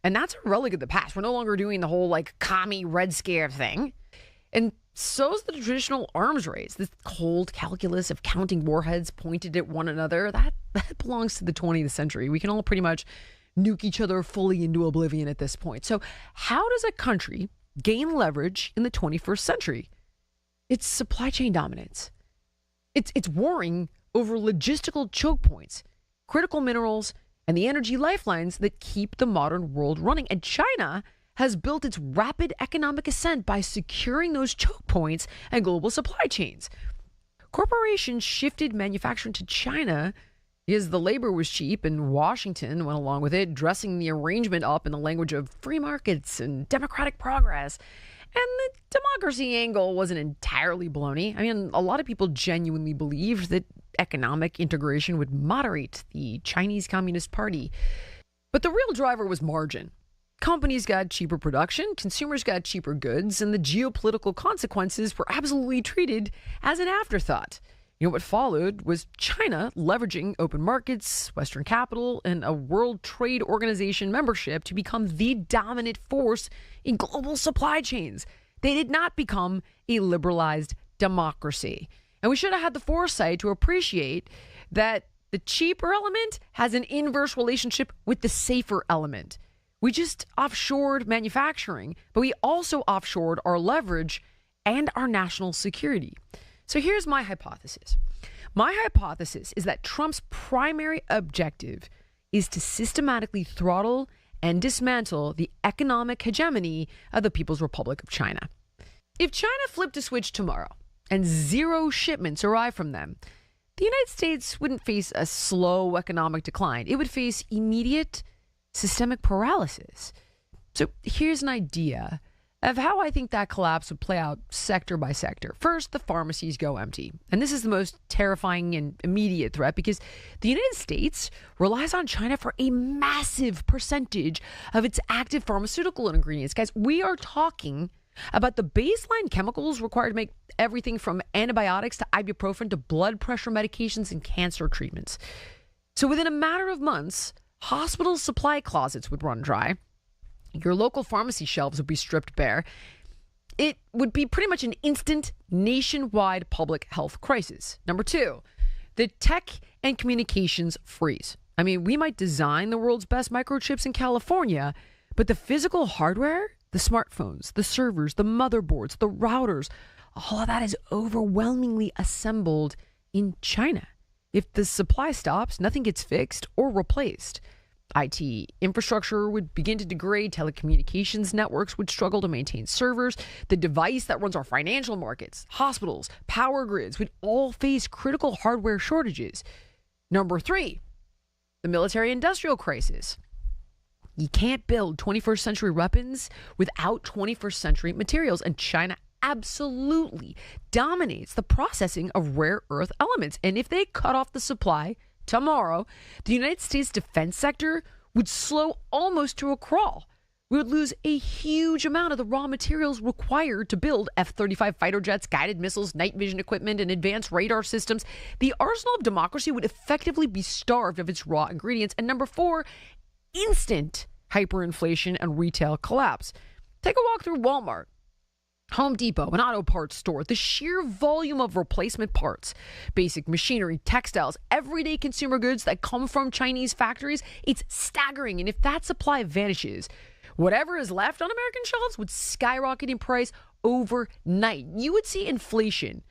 and that's a relic of the past. We're no longer doing the whole like commie Red Scare thing. And so's the traditional arms race, this cold calculus of counting warheads pointed at one another. That belongs to the 20th century. We can all pretty much nuke each other fully into oblivion at this point. So how does a country gain leverage in the 21st century? It's supply chain dominance. It's warring over logistical choke points, critical minerals, and the energy lifelines that keep the modern world running. And China has built its rapid economic ascent by securing those choke points and global supply chains. Corporations shifted manufacturing to China because the labor was cheap, and Washington went along with it, dressing the arrangement up in the language of free markets and democratic progress. And the democracy angle wasn't entirely baloney. I mean, a lot of people genuinely believed that economic integration would moderate the Chinese Communist Party. But the real driver was margin. Companies got cheaper production, consumers got cheaper goods, and the geopolitical consequences were absolutely treated as an afterthought. You know, what followed was China leveraging open markets, Western capital, and a World Trade Organization membership to become the dominant force in global supply chains. They did not become a liberalized democracy. And we should have had the foresight to appreciate that the cheaper element has an inverse relationship with the safer element. We just offshored manufacturing, but we also offshored our leverage and our national security. So here's my hypothesis. My hypothesis is that Trump's primary objective is to systematically throttle and dismantle the economic hegemony of the People's Republic of China. If China flipped a switch tomorrow and zero shipments arrive from them, the United States wouldn't face a slow economic decline. It would face immediate systemic paralysis. So here's an idea of how I think that collapse would play out sector by sector. First, the pharmacies go empty. And this is the most terrifying and immediate threat because the United States relies on China for a massive percentage of its active pharmaceutical ingredients. Guys, we are talking about the baseline chemicals required to make everything from antibiotics to ibuprofen to blood pressure medications and cancer treatments. So within a matter of months, hospital supply closets would run dry. Your local pharmacy shelves would be stripped bare. It would be pretty much an instant nationwide public health crisis. Number two, the tech and communications freeze. I mean, we might design the world's best microchips in California, but the physical hardware, the smartphones, the servers, the motherboards, the routers, all of that is overwhelmingly assembled in China. If the supply stops, nothing gets fixed or replaced. IT infrastructure would begin to degrade. Telecommunications networks would struggle to maintain servers. The device that runs our financial markets, hospitals, power grids would all face critical hardware shortages. Number three, the military-industrial crisis. You can't build 21st century weapons without 21st century materials, and China absolutely dominates the processing of rare earth elements. And if they cut off the supply tomorrow, the United States defense sector would slow almost to a crawl. We would lose a huge amount of the raw materials required to build F-35 fighter jets, guided missiles, night vision equipment, and advanced radar systems. The arsenal of democracy would effectively be starved of its raw ingredients. And number four, instant hyperinflation and retail collapse. Take a walk through Walmart. Home Depot, an auto parts store, the sheer volume of replacement parts, basic machinery, textiles, everyday consumer goods that come from Chinese factories, it's staggering. And if that supply vanishes, whatever is left on American shelves would skyrocket in price overnight. You would see inflation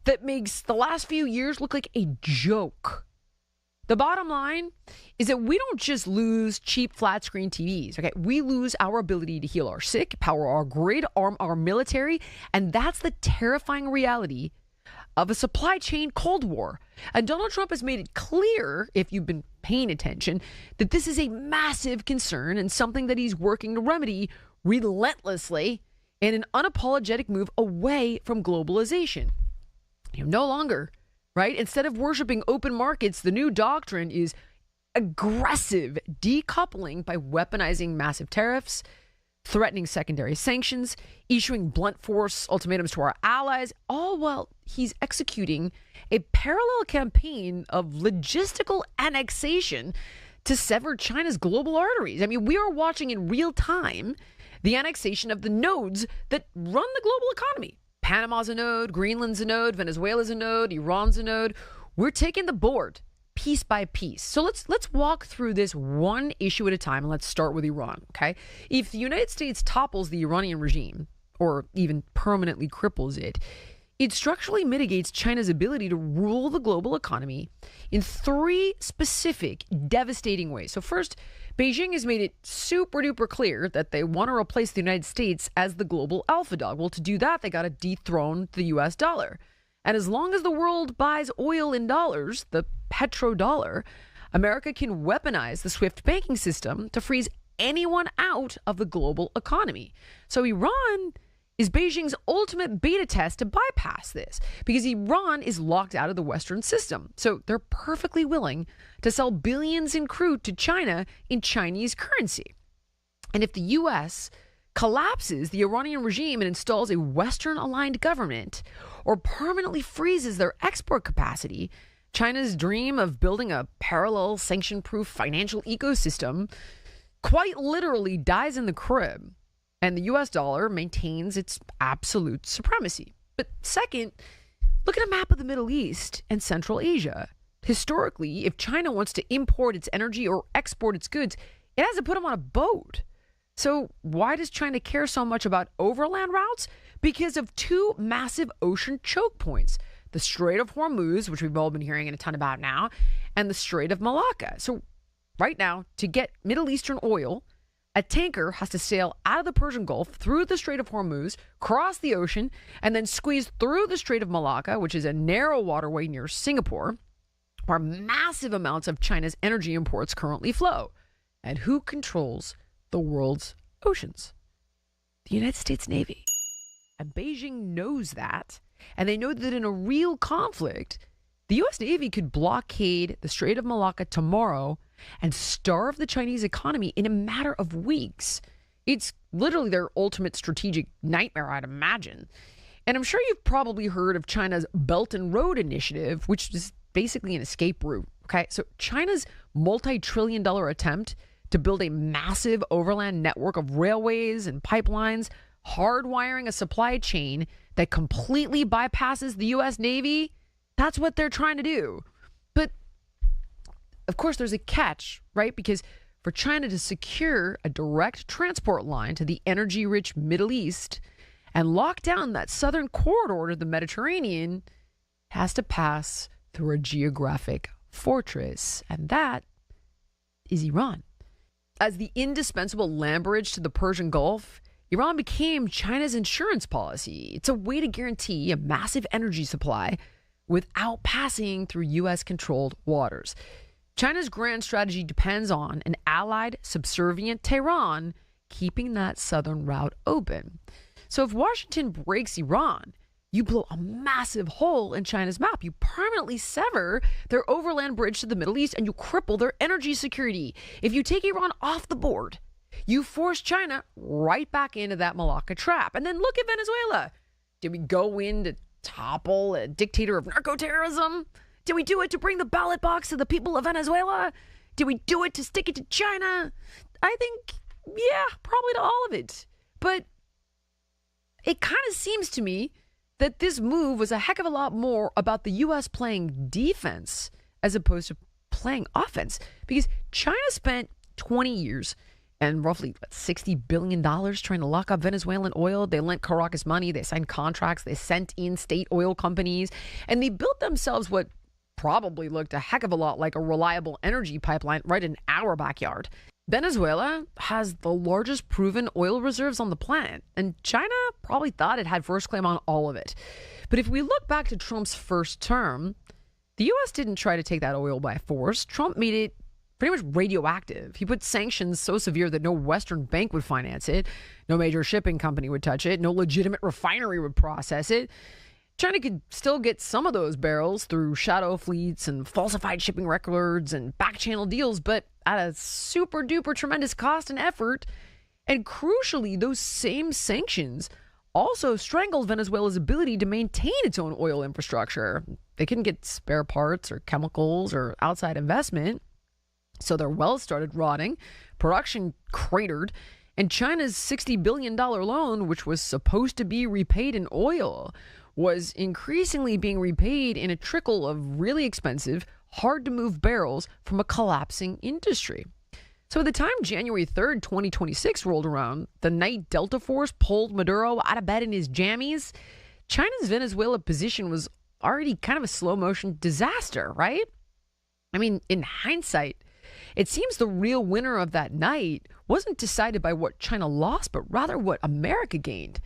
that makes the last few years look like a joke. The bottom line is that we don't just lose cheap flat screen TVs, okay? We lose our ability to heal our sick, power our grid, arm our military, and that's the terrifying reality of a supply chain Cold War. And Donald Trump has made it clear, if you've been paying attention, that this is a massive concern and something that he's working to remedy relentlessly in an unapologetic move away from globalization. No longer, right? Instead of worshiping open markets, the new doctrine is aggressive decoupling by weaponizing massive tariffs, threatening secondary sanctions, issuing blunt force ultimatums to our allies, all while he's executing a parallel campaign of logistical annexation to sever China's global arteries. I mean, we are watching in real time the annexation of the nodes that run the global economy. Panama's a node, Greenland's a node, Venezuela's a node, Iran's a node. We're taking the board piece by piece. So let's walk through this one issue at a time, and let's start with Iran, okay? If the United States topples the Iranian regime, or even permanently cripples it, it structurally mitigates China's ability to rule the global economy in three specific devastating ways. So first, Beijing has made it super duper clear that they want to replace the United States as the global alpha dog. Well, to do that, they got to dethrone the US dollar. And as long as the world buys oil in dollars, the petrodollar, America can weaponize the SWIFT banking system to freeze anyone out of the global economy. So Iran is Beijing's ultimate beta test to bypass this, because Iran is locked out of the Western system. So they're perfectly willing to sell billions in crude to China in Chinese currency. And if the U.S. collapses the Iranian regime and installs a Western-aligned government, or permanently freezes their export capacity, China's dream of building a parallel sanction-proof financial ecosystem quite literally dies in the crib. And the US dollar maintains its absolute supremacy. But second, look at a map of the Middle East and Central Asia. Historically, if China wants to import its energy or export its goods, it has to put them on a boat. So why does China care so much about overland routes? Because of two massive ocean choke points. The Strait of Hormuz, which we've all been hearing a ton about now, and the Strait of Malacca. So right now, to get Middle Eastern oil, a tanker has to sail out of the Persian Gulf through the Strait of Hormuz, cross the ocean, and then squeeze through the Strait of Malacca, which is a narrow waterway near Singapore, where massive amounts of China's energy imports currently flow. And who controls the world's oceans? The United States Navy. And Beijing knows that, and they know that in a real conflict, the U.S. Navy could blockade the Strait of Malacca tomorrow and starve the Chinese economy in a matter of weeks. It's literally their ultimate strategic nightmare, I'd imagine. And I'm sure you've probably heard of China's Belt and Road Initiative, which is basically an escape route. Okay, so China's multi-trillion-dollar attempt to build a massive overland network of railways and pipelines, hardwiring a supply chain that completely bypasses the U.S. Navy, that's what they're trying to do. But of course, there's a catch, right? Because for China to secure a direct transport line to the energy-rich Middle East and lock down that southern corridor to the Mediterranean, it has to pass through a geographic fortress, and that is Iran. As the indispensable land bridge to the Persian Gulf, Iran became China's insurance policy. It's a way to guarantee a massive energy supply without passing through U.S.-controlled waters. China's grand strategy depends on an allied, subservient Tehran keeping that southern route open. So if Washington breaks Iran, you blow a massive hole in China's map. You permanently sever their overland bridge to the Middle East, and you cripple their energy security. If you take Iran off the board, you force China right back into that Malacca trap. And then look at Venezuela. Did we go in to topple a dictator of narco-terrorism? Did we do it to bring the ballot box to the people of Venezuela? Did we do it to stick it to China? I think, yeah, probably to all of it. But it kind of seems to me that this move was a heck of a lot more about the U.S. playing defense as opposed to playing offense, because China spent 20 years and roughly $60 billion trying to lock up Venezuelan oil. They lent Caracas money, they signed contracts, they sent in state oil companies, and they built themselves what probably looked a heck of a lot like a reliable energy pipeline right in our backyard. Venezuela has the largest proven oil reserves on the planet, and China probably thought it had first claim on all of it. But if we look back to Trump's first term, the U.S. didn't try to take that oil by force. Trump made it pretty much radioactive. He put sanctions so severe that no Western bank would finance it, no major shipping company would touch it, no legitimate refinery would process it. China could still get some of those barrels through shadow fleets and falsified shipping records and back-channel deals, but at a super-duper tremendous cost and effort. And crucially, those same sanctions also strangled Venezuela's ability to maintain its own oil infrastructure. They couldn't get spare parts or chemicals or outside investment, so their wells started rotting, production cratered, and China's $60 billion loan, which was supposed to be repaid in oil, was increasingly being repaid in a trickle of really expensive, hard-to-move barrels from a collapsing industry. So by the time January 3rd, 2026 rolled around, the night Delta Force pulled Maduro out of bed in his jammies, China's Venezuela position was already kind of a slow-motion disaster, right? I mean, in hindsight, it seems the real winner of that night wasn't decided by what China lost, but rather what America gained.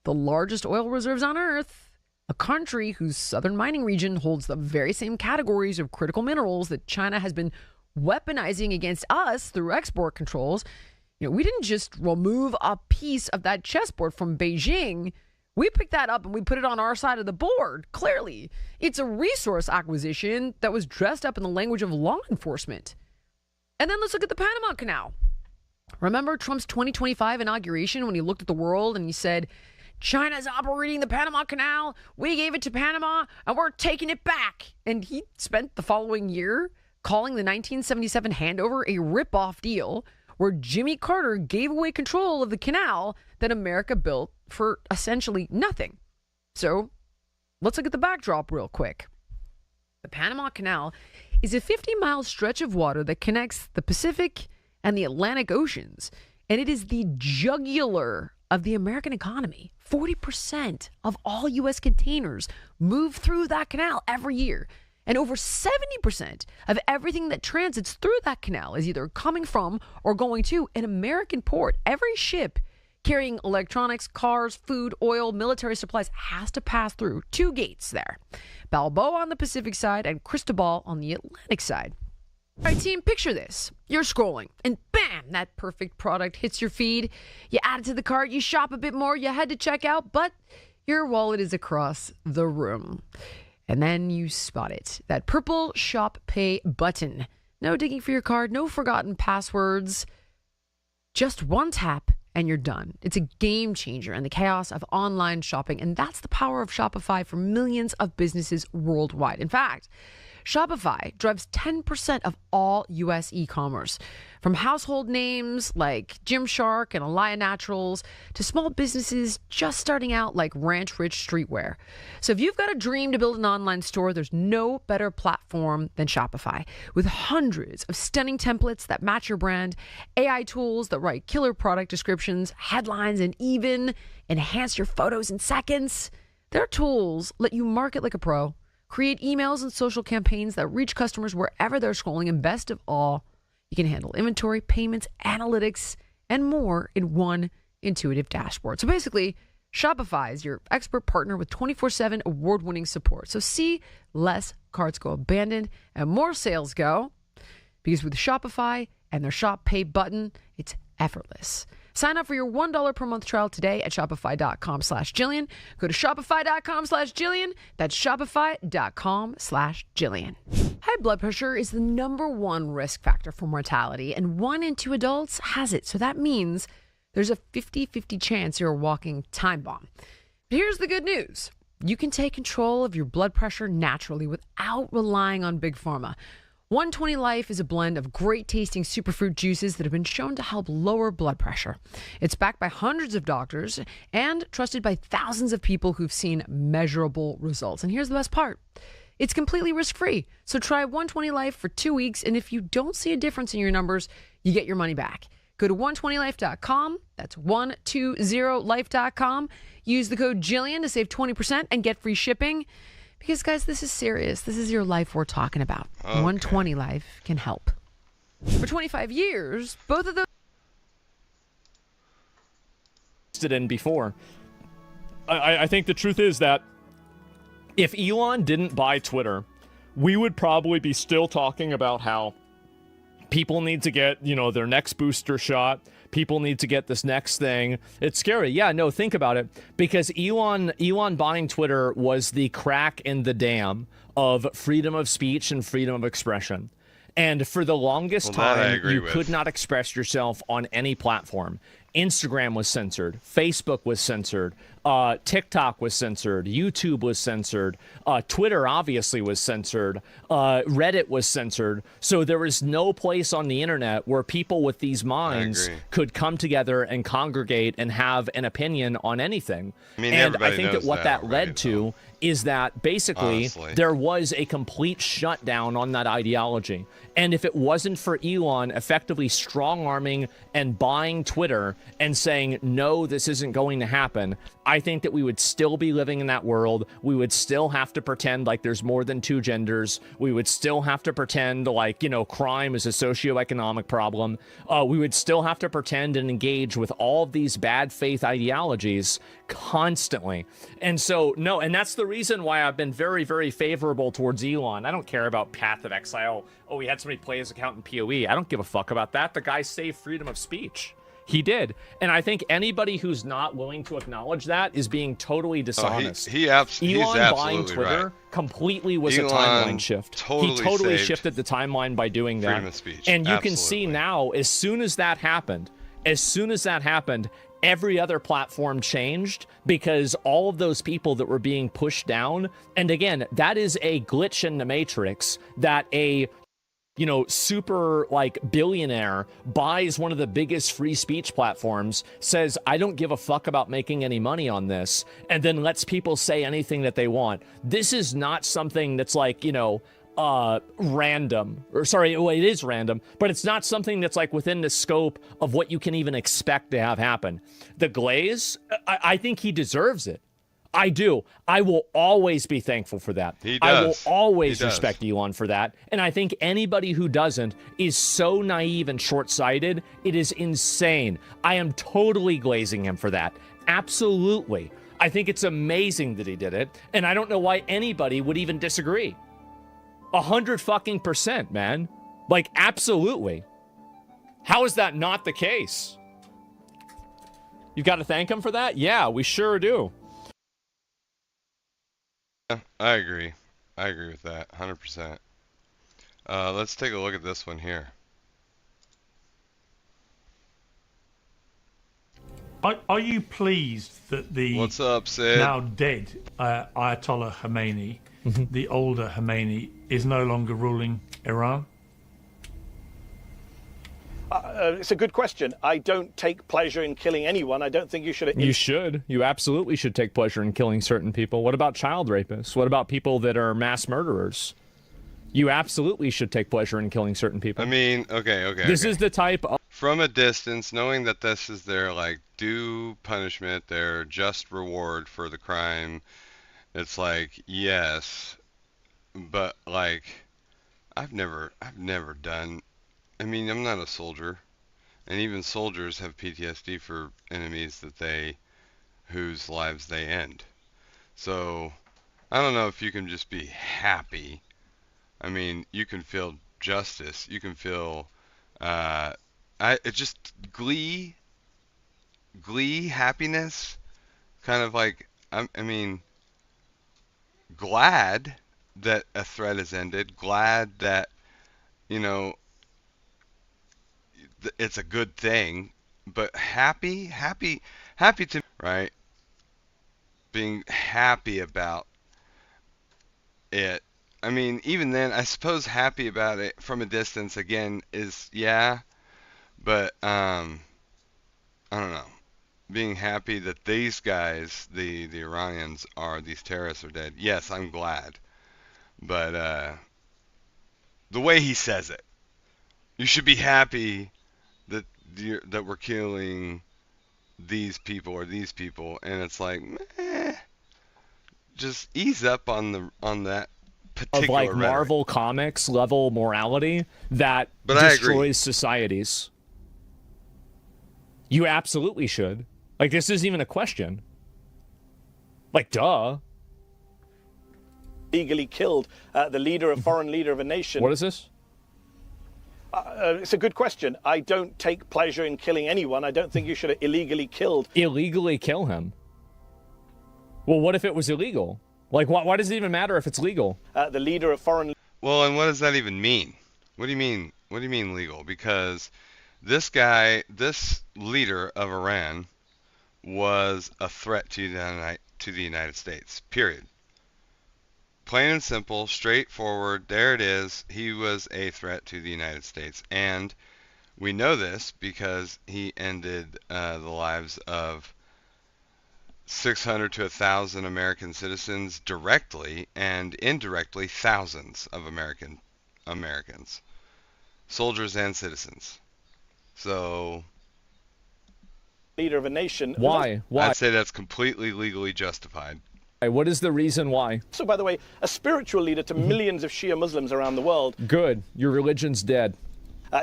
The largest oil reserves on Earth, a country whose southern mining region holds the very same categories of critical minerals that China has been weaponizing against us through export controls. We didn't just remove a piece of that chessboard from Beijing. We picked that up and we put it on our side of the board. Clearly, it's a resource acquisition that was dressed up in the language of law enforcement. And then let's look at the Panama Canal. Remember Trump's 2025 inauguration when he looked at the world and he said, China's operating the Panama Canal. We gave it to Panama and we're taking it back. And he spent the following year calling the 1977 handover a rip-off deal where Jimmy Carter gave away control of the canal that America built for essentially nothing. So let's look at the backdrop real quick. The Panama Canal is a 50-mile stretch of water that connects the Pacific and the Atlantic Oceans, and it is the jugular of the American economy. 40% of all U.S. containers move through that canal every year, and over 70% of everything that transits through that canal is either coming from or going to an American port. Every ship carrying electronics, cars, food, oil, military supplies has to pass through two gates there. Balboa on the Pacific side and Cristobal on the Atlantic side. All right, team, picture this. You're scrolling, and bam, that perfect product hits your feed. You add it to the cart, you shop a bit more, you head to checkout, but your wallet is across the room. And then you spot it, that purple Shop Pay button. No digging for your card, no forgotten passwords. Just one tap, and you're done. It's a game changer in the chaos of online shopping, and that's the power of Shopify for millions of businesses worldwide. In fact, Shopify drives 10% of all U.S. e-commerce, from household names like Gymshark and Alaya Naturals to small businesses just starting out like Ranch Rich Streetwear. So if you've got a dream to build an online store, there's no better platform than Shopify. With hundreds of stunning templates that match your brand, AI tools that write killer product descriptions, headlines, and even enhance your photos in seconds, their tools let you market like a pro, create emails and social campaigns that reach customers wherever they're scrolling, and best of all, you can handle inventory, payments, analytics, and more in one intuitive dashboard. So basically, Shopify is your expert partner with 24/7 award-winning support. So see less carts go abandoned and more sales go, because with Shopify and their Shop Pay button, it's effortless. Sign up for your $1 per month trial today at shopify.com/Jillian. Go to shopify.com/Jillian. That's shopify.com/Jillian. High blood pressure is the #1 risk factor for mortality, and 1 in 2 adults has it. So that means there's a 50-50 chance you're a walking time bomb. But here's the good news. You can take control of your blood pressure naturally without relying on Big Pharma. 120 Life is a blend of great tasting superfruit juices that have been shown to help lower blood pressure. It's backed by hundreds of doctors and trusted by thousands of people who've seen measurable results. And here's the best part. It's completely risk-free. So try 120 Life for 2 weeks, and if you don't see a difference in your numbers, you get your money back. Go to 120life.com. That's 120life.com. Use the code Jillian to save 20% and get free shipping. Because, guys, this is serious. This is your life we're talking about. Okay. 120 Life can help. For 25 years, both of those... In before. I think the truth is that if Elon didn't buy Twitter, we would probably be still talking about how people need to get, their next booster shot. People need to get this next thing. It's scary. Yeah, no, think about it. Because Elon buying Twitter was the crack in the dam of freedom of speech and freedom of expression. And for the longest time, you could not express yourself on any platform. Instagram was censored. Facebook was censored. TikTok was censored. YouTube was censored. Twitter obviously was censored. Reddit was censored. So there was no place on the internet where people with these minds could come together and congregate and have an opinion on anything. And I think that what that led to is that basically there was a complete shutdown on that ideology. And if it wasn't for Elon effectively strong-arming and buying Twitter and saying, no, this isn't going to happen, I think that we would still be living in that world. We would still have to pretend like there's more than two genders. We would still have to pretend like, crime is a socioeconomic problem. We would still have to pretend and engage with all of these bad faith ideologies constantly. And so, no, and that's the reason why I've been very, very favorable towards Elon. I don't care about Path of Exile. Oh, we had somebody play his account in PoE. I don't give a fuck about that. The guy saved freedom of speech. He did. And I think anybody who's not willing to acknowledge that is being totally dishonest. He's Elon buying Twitter right. completely was Elon a timeline shift. Totally he totally saved shifted the timeline by doing that. freedom of speech. And you Absolutely. can see now, as soon as that happened, every other platform changed because all of those people that were being pushed down, and again, that is a glitch in the matrix that a super billionaire buys one of the biggest free speech platforms, says, I don't give a fuck about making any money on this, and then lets people say anything that they want. This is not something that's random, or sorry, well, it is random, but it's not something that's within the scope of what you can even expect to have happen. The Glaze, I think he deserves it. I do. I will always be thankful for that. He I will does. always He does. respect Elon for that. And I think anybody who doesn't is so naive and short-sighted, it is insane. I am totally glazing him for that. Absolutely. I think it's amazing that he did it, and I don't know why anybody would even disagree. 100%, man. Absolutely. How is that not the case? You've got to thank him for that? Yeah, we sure do. I agree. I agree with that, 100%. Let's take a look at this one here. Are you pleased that the What's up, Sid? now dead Ayatollah Khomeini, the older Khomeini, is no longer ruling Iran? It's a good question. I don't take pleasure in killing anyone. I don't think you should. You should. You absolutely should take pleasure in killing certain people. What about child rapists? What about people that are mass murderers? You absolutely should take pleasure in killing certain people. I mean, okay. This is the type of... From a distance, knowing that this is their, due punishment, their just reward for the crime, it's yes, but, I've never done... I mean, I'm not a soldier, and even soldiers have PTSD for enemies whose lives they end. So, I don't know if you can just be happy. I mean, you can feel justice. You can feel, it's just glee, happiness, kind of glad that a threat has ended, glad that, it's a good thing, but happy to, right? Being happy about it I mean, even then, I suppose happy about it from a distance again is, yeah, but I don't know. Being happy that these guys, the Iranians, these terrorists are dead. Yes, I'm glad. But the way he says it, you should be happy that that we're killing these people or these people, and it's like, meh, just ease up on that particular of like rhetoric. Marvel Comics level morality that But I agree. destroys societies. You absolutely should. Like, this isn't even a question. Like, duh. Legally killed the leader, a foreign leader of a nation. What is this? It's a good question. I don't take pleasure in killing anyone. I don't think you should have illegally killed. Illegally kill him? Well, what if it was illegal? Like, why does it even matter if it's legal? The leader of foreign... Well, and what does that even mean? What do you mean? What do you mean legal? Because this guy, this leader of Iran, was a threat to the United States, period. Plain and simple, straightforward, there it is. He was a threat to the United States. And we know this because he ended the lives of 600 to 1,000 American citizens directly, and indirectly thousands of Americans, soldiers and citizens. So... leader of a nation. Why? I'd say that's completely legally justified. What is the reason why? So, by the way, a spiritual leader to millions of Shia Muslims around the world. Good. Your religion's dead.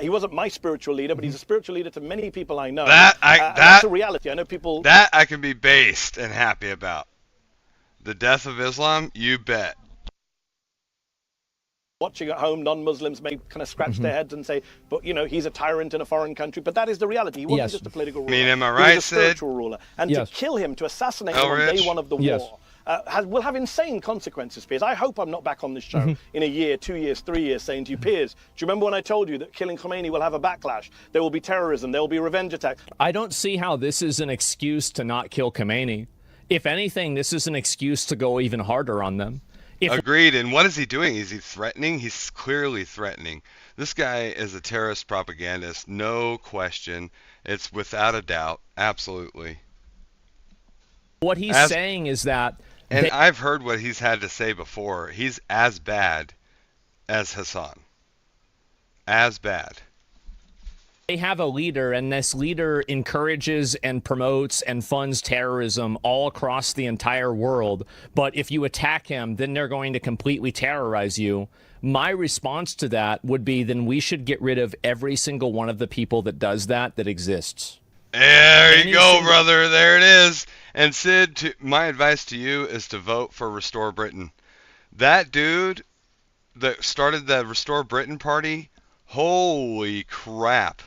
He wasn't my spiritual leader, but he's a spiritual leader to many people I know. That's a reality. I know people... That I can be based and happy about. The death of Islam, you bet. Watching at home, non-Muslims may kind of scratch their heads and say, but, you know, he's a tyrant in a foreign country. But that is the reality. He wasn't just a political ruler. I mean, am I he right, was a spiritual ruler. And to kill him, to assassinate him on day one of the war, will have insane consequences, Piers. I hope I'm not back on this show in a year, 2 years, 3 years saying to you, Piers, do you remember when I told you that killing Khomeini will have a backlash? There will be terrorism. There will be revenge attacks. I don't see how this is an excuse to not kill Khomeini. If anything, this is an excuse to go even harder on them. Agreed. And what is he doing? Is he threatening? He's clearly threatening. This guy is a terrorist propagandist, no question. It's without a doubt. Absolutely. What he's saying is that... And I've heard what he's had to say before. He's as bad as Hassan. As bad. They have a leader, and this leader encourages and promotes and funds terrorism all across the entire world. But if you attack him, then they're going to completely terrorize you. My response to that would be, then we should get rid of every single one of the people that does that exists. There you go, brother. There it is. And Sid, my advice to you is to vote for Restore Britain. That dude that started the Restore Britain party, holy crap.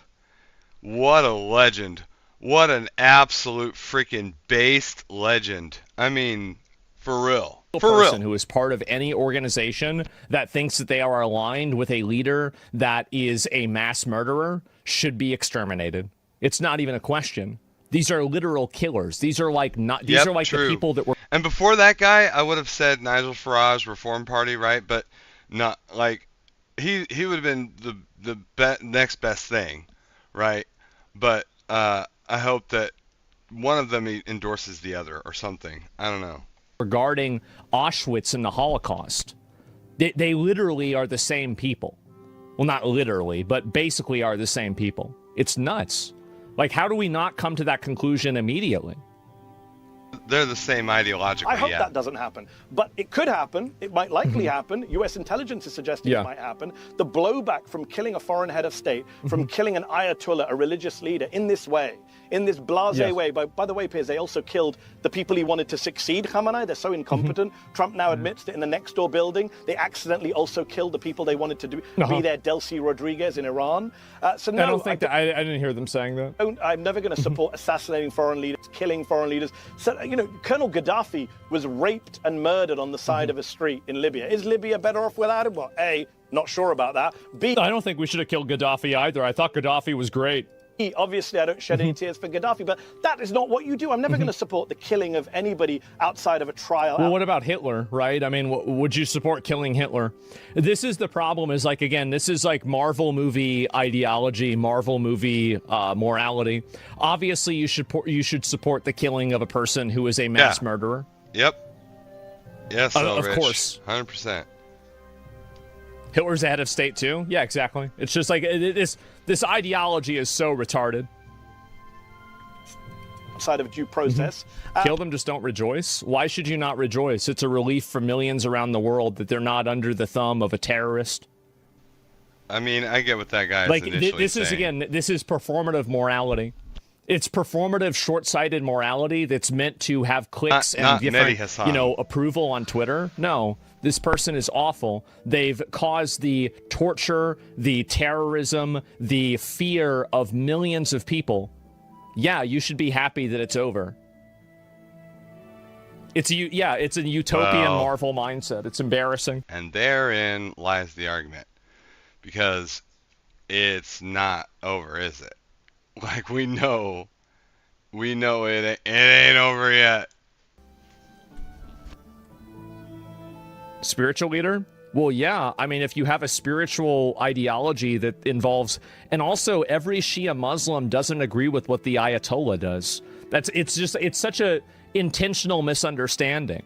What a legend. What an absolute freaking based legend. I mean, for real. For real. Who is part of any organization that thinks that they are aligned with a leader that is a mass murderer should be exterminated. It's not even a question. These are literal killers. These are like the people that were. And before that guy, I would have said Nigel Farage, Reform Party, right? But not like he would have been the next best thing, right? But I hope that one of them endorses the other or something. I don't know. Regarding Auschwitz and the Holocaust, they literally are the same people. Well, not literally, but basically are the same people. It's nuts. Like, how do we not come to that conclusion immediately? They're the same ideologically. I hope that doesn't happen. But it could happen. It might likely happen. U.S. intelligence is suggesting it might happen. The blowback from killing a foreign head of state, from killing an ayatollah, a religious leader, in this way, in this blasé way. By the way, Piers, they also killed the people he wanted to succeed Khamenei. They're so incompetent. Trump now admits that in the next door building, they accidentally also killed the people they wanted to be their Delcy Rodriguez in Iran. So no, I don't think I didn't hear them saying that. I'm never going to support assassinating foreign leaders, killing foreign leaders. So, you know, Colonel Gaddafi was raped and murdered on the side of a street in Libya. Is Libya better off without him? Well, A, not sure about that. B, I don't think we should have killed Gaddafi either. I thought Gaddafi was great. Obviously, I don't shed any tears for Gaddafi, but that is not what you do. I'm never going to support the killing of anybody outside of a trial. Well, what about Hitler, right? I mean, would you support killing Hitler? This is the problem is, like, again, this is like Marvel movie ideology, Marvel movie morality. Obviously, you should support the killing of a person who is a mass murderer. Yep. Yes, of course. 100%. Hitler's the head of state, too? Yeah, exactly. It's just like, this ideology is so retarded. Outside of due process. Kill them, just don't rejoice? Why should you not rejoice? It's a relief for millions around the world that they're not under the thumb of a terrorist. I mean, I get what that guy is Like, initially this saying. is, again, this is performative morality. It's performative, short-sighted morality that's meant to have clicks Not and Mehdi different, Hassan. approval on Twitter. No, this person is awful. They've caused the torture, the terrorism, the fear of millions of people. Yeah, you should be happy that it's over. It's a utopian Marvel mindset. It's embarrassing. And therein lies the argument. Because it's not over, is it? Like, we know it ain't over yet. Spiritual leader? Well, yeah. I mean, if you have a spiritual ideology that involves, and also every Shia Muslim doesn't agree with what the Ayatollah does. It's such a intentional misunderstanding.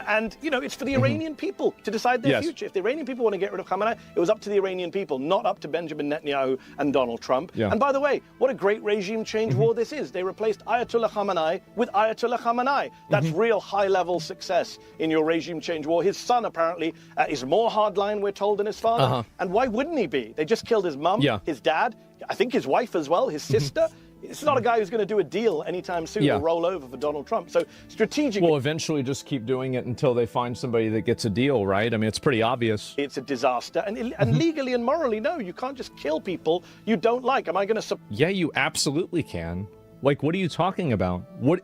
And, it's for the Iranian people to decide their future. If the Iranian people want to get rid of Khamenei, it was up to the Iranian people, not up to Benjamin Netanyahu and Donald Trump. Yeah. And by the way, what a great regime change war this is. They replaced Ayatollah Khamenei with Ayatollah Khamenei. That's real high-level success in your regime change war. His son, apparently, is more hardline, we're told, than his father. And why wouldn't he be? They just killed his mum, his dad, I think his wife as well, his sister. It's not a guy who's going to do a deal anytime soon or roll over for Donald Trump. So strategically... Well, eventually just keep doing it until they find somebody that gets a deal, right? I mean, it's pretty obvious. It's a disaster. And legally and morally, no, you can't just kill people you don't like. Am I going to... Yeah, you absolutely can. Like, what are you talking about? What?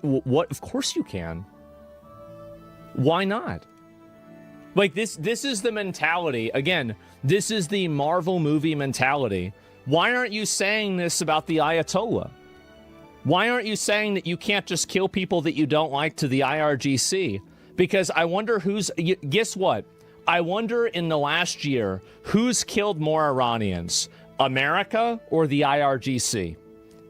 Of course you can. Why not? Like, this is the mentality. Again, this is the Marvel movie mentality. Why aren't you saying this about the Ayatollah? Why aren't you saying that you can't just kill people that you don't like to the IRGC? Because I wonder guess what? I wonder in the last year, who's killed more Iranians? America or the IRGC?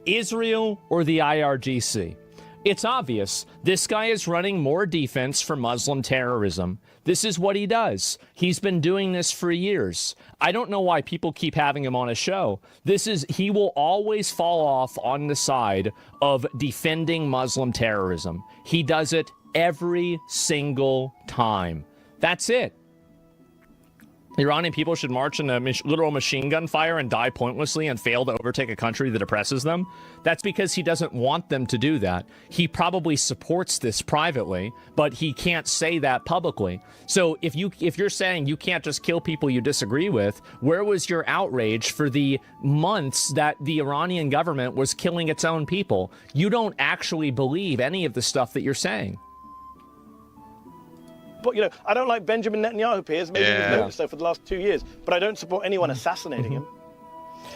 Israel or the IRGC? It's obvious. This guy is running more defense for Muslim terrorism. This is what he does. He's been doing this for years. I don't know why people keep having him on a show. He will always fall off on the side of defending Muslim terrorism. He does it every single time. That's it. Iranian people should march in a literal machine gun fire and die pointlessly and fail to overtake a country that oppresses them. That's because he doesn't want them to do that. He probably supports this privately, but he can't say that publicly. So if you're saying you can't just kill people you disagree with, where was your outrage for the months that the Iranian government was killing its own people? You don't actually believe any of the stuff that you're saying. But, I don't like Benjamin Netanyahu, Piers. Maybe you've noticed so for the last 2 years. But I don't support anyone assassinating him.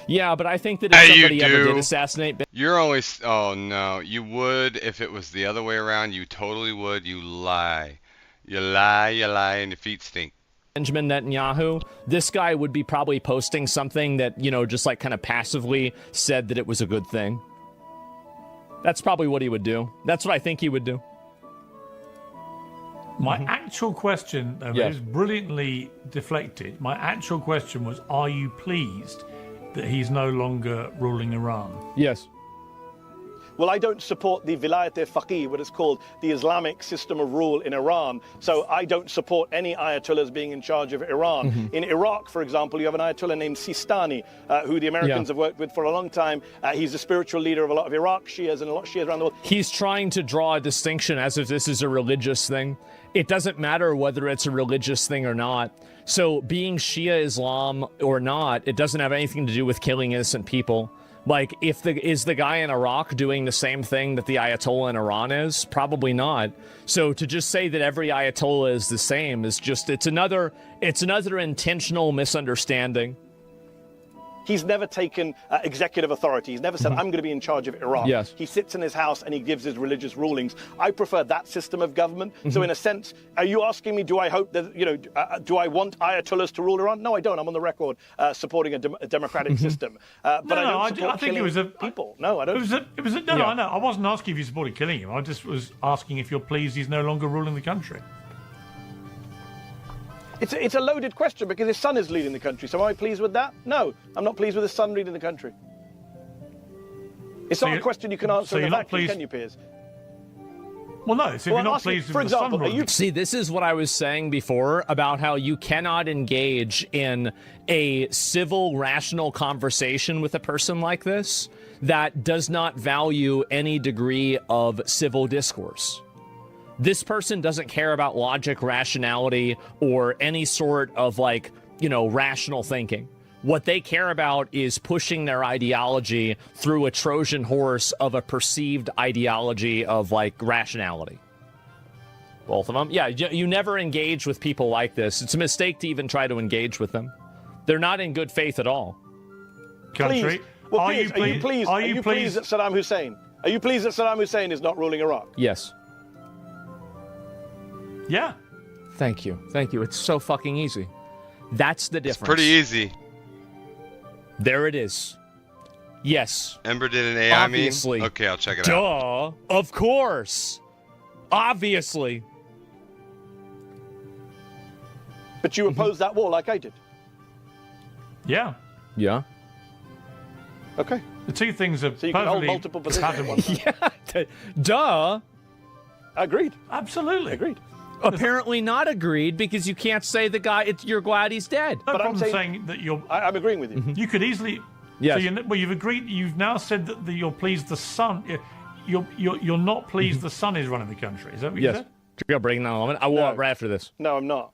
Yeah, but I think that if somebody ever did assassinate... You're only... Oh, no. You would if it was the other way around. You totally would. You lie. You lie, and your feet stink. Benjamin Netanyahu, this guy would be probably posting something that, just like kind of passively said that it was a good thing. That's probably what he would do. That's what I think he would do. My actual question, though, is brilliantly deflected. My actual question was, are you pleased that he's no longer ruling Iran? Yes. Well, I don't support the Vilayat-e-Faqih, what is called the Islamic system of rule in Iran. So I don't support any ayatollahs being in charge of Iran. In Iraq, for example, you have an ayatollah named Sistani, who the Americans have worked with for a long time. He's the spiritual leader of a lot of Iraq Shias and a lot of Shias around the world. He's trying to draw a distinction as if this is a religious thing. It doesn't matter whether it's a religious thing or not. So being Shia Islam or not, it doesn't have anything to do with killing innocent people. Like, is the guy in Iraq doing the same thing that the Ayatollah in Iran is? Probably not. So to just say that every Ayatollah is the same is just, it's another intentional misunderstanding. He's never taken executive authority. He's never said, I'm going to be in charge of Iraq. Yes. He sits in his house and he gives his religious rulings. I prefer that system of government. So in a sense, are you asking me, do I hope that, do I want Ayatollahs to rule Iran? No, I don't. I'm on the record supporting a democratic system. But I don't think it was people. No, I don't. No, I know. I wasn't asking if you supported killing him. I just was asking if you're pleased he's no longer ruling the country. It's a loaded question because his son is leading the country. So am I pleased with that? No, I'm not pleased with his son leading the country. It's not a question you can answer in a vacuum, can you, Piers? Well, no. So if you're not pleased with the son ruling... See, this is what I was saying before about how you cannot engage in a civil, rational conversation with a person like this that does not value any degree of civil discourse. This person doesn't care about logic, rationality, or any sort of rational thinking. What they care about is pushing their ideology through a Trojan horse of a perceived ideology of rationality. Both of them. Yeah, you never engage with people like this. It's a mistake to even try to engage with them. They're not in good faith at all. Country. Are you pleased that Saddam Hussein? Are you pleased that Saddam Hussein is not ruling Iraq? Yes. Yeah. Thank you. It's so fucking easy. That's the difference. It's pretty easy. There it is. Yes. Ember did an AI Obviously. meme? Okay, I'll check it out. Duh. Of course. Obviously. But you opposed that war like I did. Yeah. Yeah. Okay. The two things are so you can hold multiple positions. Yeah. Duh. Agreed. Absolutely. Agreed. Apparently not agreed because you can't say the guy. You're glad he's dead. No, but I'm saying that you're. I'm agreeing with you. You could easily. Yes. So you've agreed. You've now said that you're pleased the son. You're not pleased the son is running the country. Is that what you said? You're breaking down a moment. I will right after this. No, I'm not.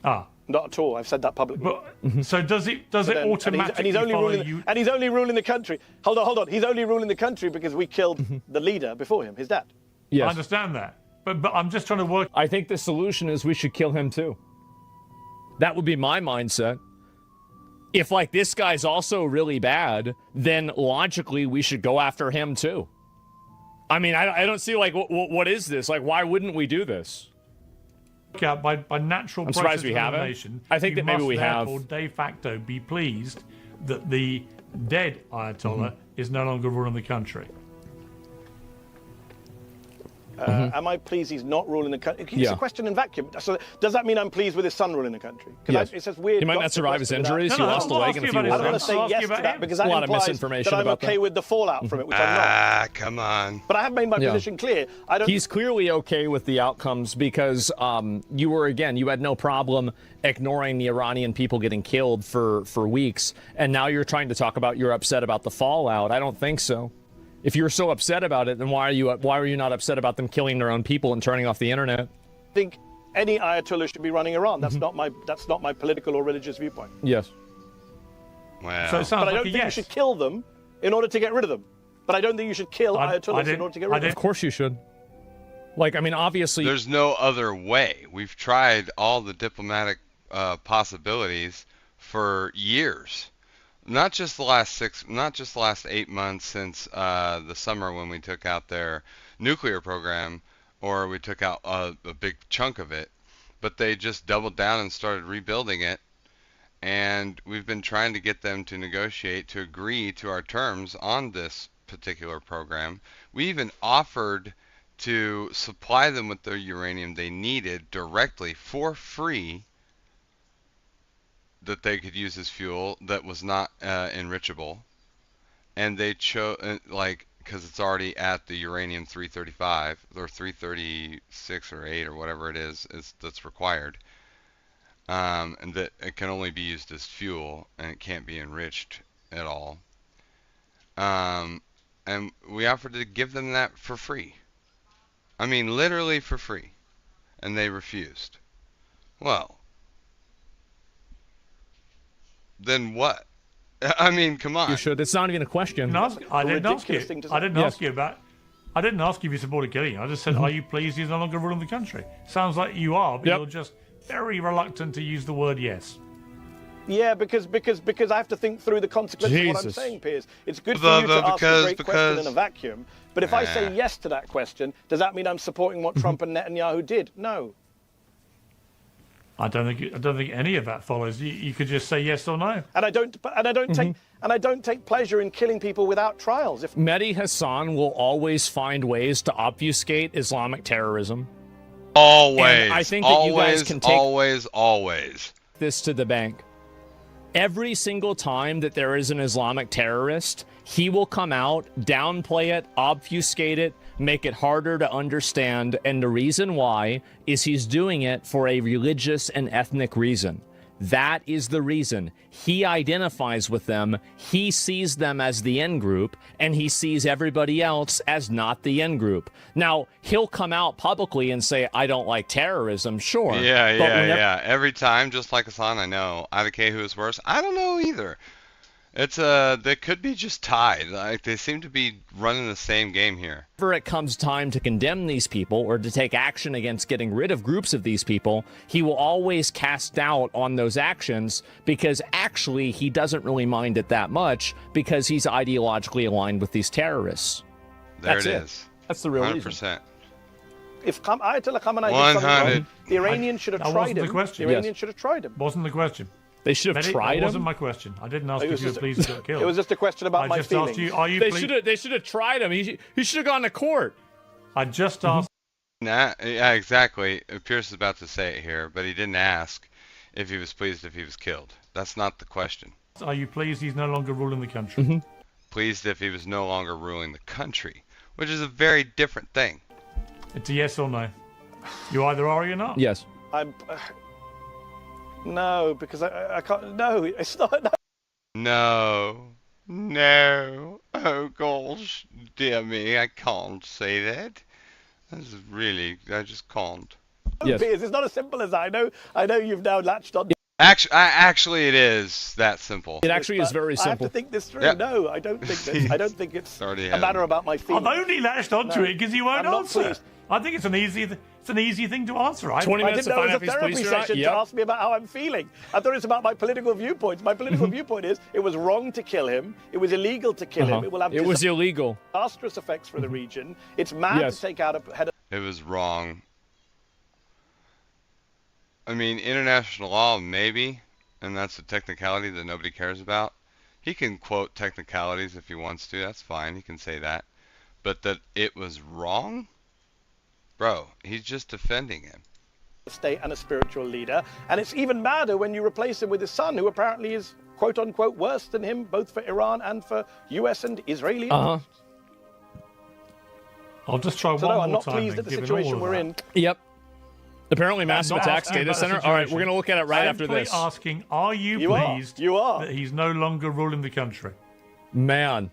Ah. Not at all. I've said that publicly. But, so does it automatically follow you? And he's only ruling the country. Hold on. He's only ruling the country because we killed the leader before him, his dad. Yes. I understand that. But I'm just trying to work... I think the solution is we should kill him too. That would be my mindset. If, this guy's also really bad, then logically we should go after him too. I mean, I don't see, what is this? Why wouldn't we do this? By natural I'm process surprised we of haven't. elimination, I think that maybe we have. You must therefore de facto be pleased that the dead Ayatollah is no longer ruling the country. Am I pleased he's not ruling the country? It's a question in vacuum. So does that mean I'm pleased with his son ruling the country? Yes. It's just weird. He might not survive his injuries. He lost a leg in a few I don't want to say yes to that because that implies that I'm okay with the fallout from it, which I'm not. Come on. But I have made my position clear. He's clearly okay with the outcomes because you had no problem ignoring the Iranian people getting killed for weeks, and now you're trying to talk about you're upset about the fallout. I don't think so. If you're so upset about it, then why are you not upset about them killing their own people and turning off the internet? I think any Ayatollah should be running Iran. That's not my political or religious viewpoint. Yes. Wow. So it sounds but I don't think you should kill them in order to get rid of them. But I don't think you should kill Ayatollahs in order to get rid of them. Of course you should. Obviously... There's no other way. We've tried all the diplomatic possibilities for years. Not just the last 8 months since the summer when we took out their nuclear program, or we took out a big chunk of it, but they just doubled down and started rebuilding it. And we've been trying to get them to negotiate, to agree to our terms on this particular program. We even offered to supply them with the uranium they needed directly for free, that they could use as fuel that was not enrichable, and they chose because it's already at the uranium 335 or 336 or 8 or whatever it is that's required, and that it can only be used as fuel and it can't be enriched at all. And we offered to give them that for free. I mean, literally for free, and they refused. Well, then what? I mean, come on. You should. It's not even a question. I didn't ask you. I didn't ask you if you supported killing. I just said, are you pleased he's no longer ruling the country? Sounds like you are, but you're just very reluctant to use the word yes. Yeah, because I have to think through the consequences of what I'm saying, Piers. It's good for you to ask a great question in a vacuum, but if I say yes to that question, does that mean I'm supporting what Trump and Netanyahu did? No. I don't think any of that follows. You could just say yes or no. And I don't take pleasure in killing people without trials. If Mehdi Hassan will always find ways to obfuscate Islamic terrorism. Always. And I think that you guys can take always this to the bank. Every single time that there is an Islamic terrorist, he will come out, downplay it, obfuscate it, make it harder to understand, and the reason why is he's doing it for a religious and ethnic reason. That is the reason. He identifies with them, he sees them as the end group, and he sees everybody else as not the end group. Now, he'll come out publicly and say, I don't like terrorism, sure. Yeah. Every time, just like Hassan, I know. I don't care who is worse. I don't know either. It's they could be just tied. Like they seem to be running the same game here. Whenever it comes time to condemn these people or to take action against getting rid of groups of these people, he will always cast doubt on those actions because actually he doesn't really mind it that much because he's ideologically aligned with these terrorists. That's it. That's the real 100%. reason. If Ayatollah Khamenei did something wrong, the Iranians should have tried him. The Iranians should have tried him. Wasn't the question. They should have tried him. That wasn't my question. I didn't ask if you were pleased to get killed. It was just a question about my feelings. Asked you, are you pleased? They should have tried him. He should have gone to court. I just asked. Yeah, exactly. Pierce is about to say it here, but he didn't ask if he was pleased if he was killed. That's not the question. Are you pleased he's no longer ruling the country? Pleased if he was no longer ruling the country, which is a very different thing. It's a yes or no. You either are or you're not. Yes. I'm. No, because I can't. No, it's not. No. Oh gosh, dear me, I can't say that. This is really, I just can't. Yes. It's not as simple as that. I know you've now latched on. Actually, it is that simple. It actually is very simple. I have to think this through. Yep. No, I don't think this. I don't think it's a matter about my feelings. I've only latched onto it because you won't answer. I think it's an easy thing to answer. 20 minutes I didn't know it was a therapy session to ask me about how I'm feeling. I thought it was about my political viewpoints. My political viewpoint is it was wrong to kill him. It was illegal to kill him. It will have illegal. Disastrous effects for the region. It's mad to take out a head of... It was wrong. I mean, international law, maybe, and that's a technicality that nobody cares about. He can quote technicalities if he wants to. That's fine. He can say that. But that it was wrong? Bro, he's just defending him. State and a spiritual leader, and it's even madder when you replace him with his son, who apparently is quote unquote worse than him, both for Iran and for US and Israeli. I'll just try one more time. I'm not pleased at the situation we're in. Yep. Apparently, massive attacks data center. All right, we're going to look at it right after this. Asking, are you pleased that he's no longer ruling the country? Man.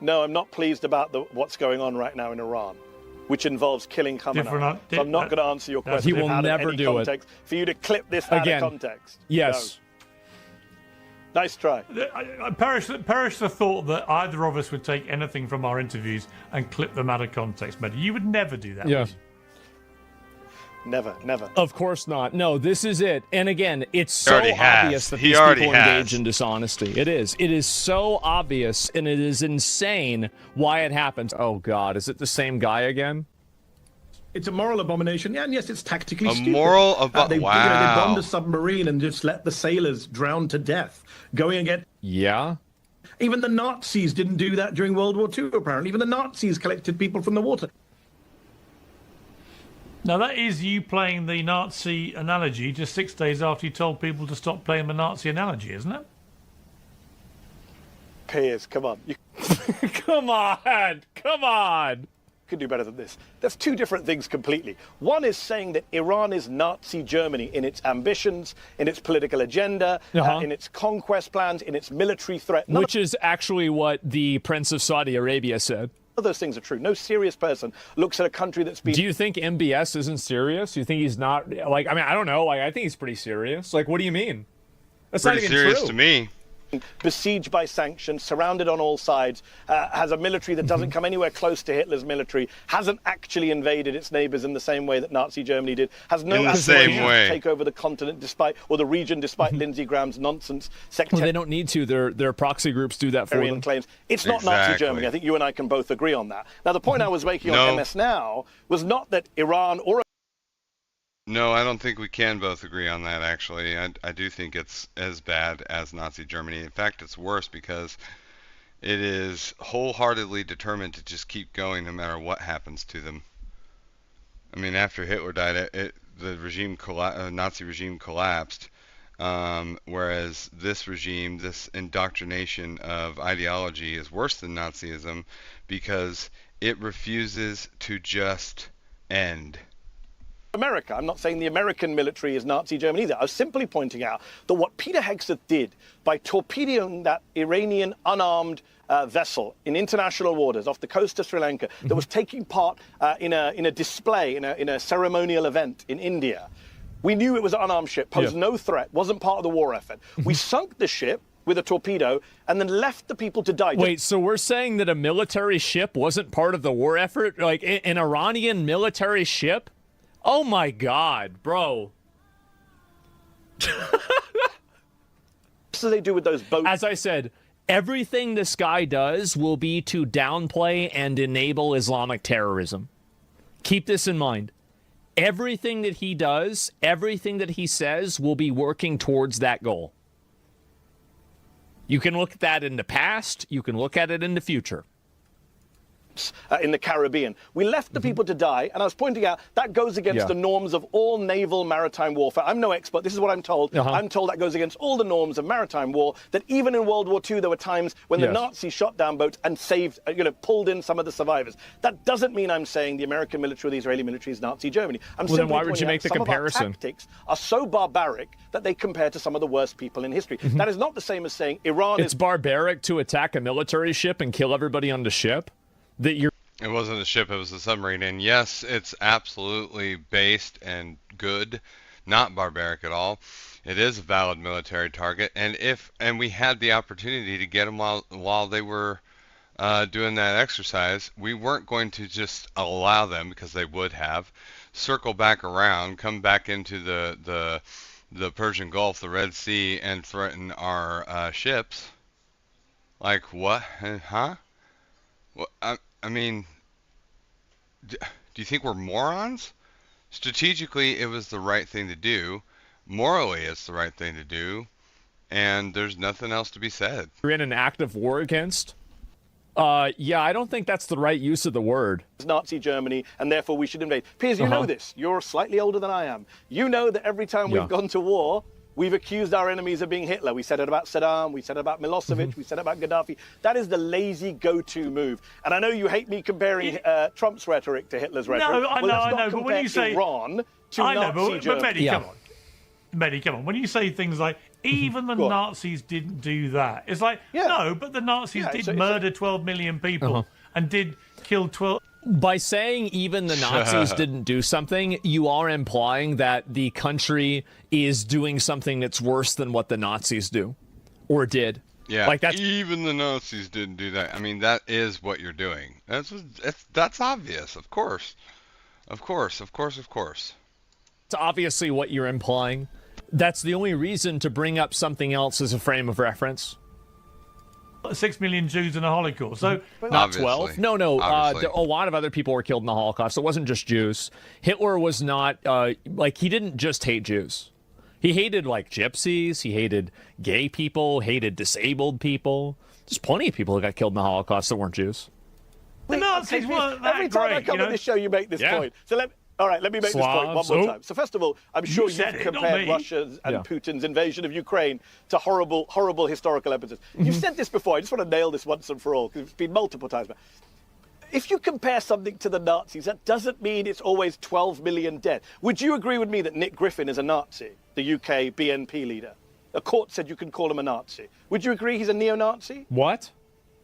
No, I'm not pleased about what's going on right now in Iran, which involves killing Khamenei. So I'm not going to answer your question. He will never do it. For you to clip this out of context. Yes. No. Nice try. I perish the thought that either of us would take anything from our interviews and clip them out of context. But you would never do that. Yes. Never. Of course not. No, this is it. And again, it's so obvious that these people engage in dishonesty. It is. It is so obvious, and it is insane why it happens. Oh, God. Is it the same guy again? It's a moral abomination. Yeah, and yes, it's tactically stupid. Moral abomination. Wow. They bombed a submarine and just let the sailors drown to death. Going again. Yeah. Even the Nazis didn't do that during World War II, apparently. Even the Nazis collected people from the water. Now, that is you playing the Nazi analogy just 6 days after you told people to stop playing the Nazi analogy, isn't it? Piers, come on. Come on. You can do better than this. That's two different things completely. One is saying that Iran is Nazi Germany in its ambitions, in its political agenda, in its conquest plans, in its military threat. Which is actually what the Prince of Saudi Arabia said. Of those things are true. No serious person looks at a country that's been... Do you think MBS isn't serious? You think he's not... I don't know. I think he's pretty serious. What do you mean? That's pretty not even serious true. To me. besieged by sanctions, surrounded on all sides, has a military that doesn't come anywhere close to Hitler's military, hasn't actually invaded its neighbors in the same way that Nazi Germany did, has no aspiration to take over the continent or the region despite Lindsey Graham's nonsense. Well, they don't need to. Their proxy groups do that for them. Claims. It's not Nazi Germany. I think you and I can both agree on that. Now, the point I was making on MS Now was not that Iran or... No, I don't think we can both agree on that, actually. I do think it's as bad as Nazi Germany. In fact, it's worse because it is wholeheartedly determined to just keep going no matter what happens to them. I mean, after Hitler died, the Nazi regime collapsed, whereas this regime, this indoctrination of ideology is worse than Nazism because it refuses to just end. America. I'm not saying the American military is Nazi Germany either. I was simply pointing out that what Peter Hegseth did by torpedoing that Iranian unarmed vessel in international waters off the coast of Sri Lanka that was taking part in a display, in a ceremonial event in India. We knew it was an unarmed ship, posed no threat, wasn't part of the war effort. We sunk the ship with a torpedo and then left the people to die. Wait, so we're saying that a military ship wasn't part of the war effort? Like an Iranian military ship? Oh my God, bro. So they do with those boats. As I said, everything this guy does will be to downplay and enable Islamic terrorism. Keep this in mind. Everything that he does, everything that he says will be working towards that goal. You can look at that in the past. You can look at it in the future. In the Caribbean. We left the people to die, and I was pointing out that goes against the norms of all naval maritime warfare. I'm no expert. This is what I'm told. I'm told that goes against all the norms of maritime war, that even in World War II, there were times when the Nazis shot down boats and saved, pulled in some of the survivors. That doesn't mean I'm saying the American military or the Israeli military is Nazi Germany. I'm simply then why would you make the comparison? Some of our tactics are so barbaric that they compare to some of the worst people in history. That is not the same as saying Iran is... It's barbaric to attack a military ship and kill everybody on the ship? It wasn't a ship, it was a submarine. And yes, it's absolutely based and good, not barbaric at all. It is a valid military target. And we had the opportunity to get them while they were doing that exercise, we weren't going to just allow them, because they would have, circle back around, come back into the Persian Gulf, the Red Sea, and threaten our ships. Like what? Huh? Well, I mean, do you think we're morons? Strategically, it was the right thing to do. Morally, it's the right thing to do. And there's nothing else to be said. You're in an act of war against? Yeah, I don't think that's the right use of the word. It's Nazi Germany, and therefore we should invade. Piers, you know this. You're slightly older than I am. You know that every time we've gone to war, we've accused our enemies of being Hitler. We said it about Saddam. We said it about Milosevic. We said it about Gaddafi. That is the lazy go-to move. And I know you hate me comparing Trump's rhetoric to Hitler's rhetoric. No, I know. But when you say Iran to Nazi Germany, but Mehdi, come on. Mehdi, come on. When you say things like, even the Nazis didn't do that, it's like, no, but the Nazis did murder 12 million people and did kill 12... By saying even the Nazis didn't do something, you are implying that the country is doing something that's worse than what the Nazis do or did. Yeah, like that's even the Nazis didn't do that. I mean, that is what you're doing. That's obvious, of course. Of course. It's obviously what you're implying. That's the only reason to bring up something else as a frame of reference. 6 million Jews in the Holocaust. So not 12. No. A lot of other people were killed in the Holocaust. It wasn't just Jews. Hitler was not he didn't just hate Jews. He hated like gypsies. He hated gay people. Hated disabled people. There's plenty of people who got killed in the Holocaust that weren't Jews. The Nazis weren't that every time great, I come on this show, you make this point. So let me make this point one more time. So first of all, I'm sure you've compared Russia's and Putin's invasion of Ukraine to horrible, horrible historical episodes. You've said this before. I just want to nail this once and for all, because it's been multiple times. But if you compare something to the Nazis, that doesn't mean it's always 12 million dead. Would you agree with me that Nick Griffin is a Nazi, the UK BNP leader? A court said you can call him a Nazi. Would you agree he's a neo-Nazi? What?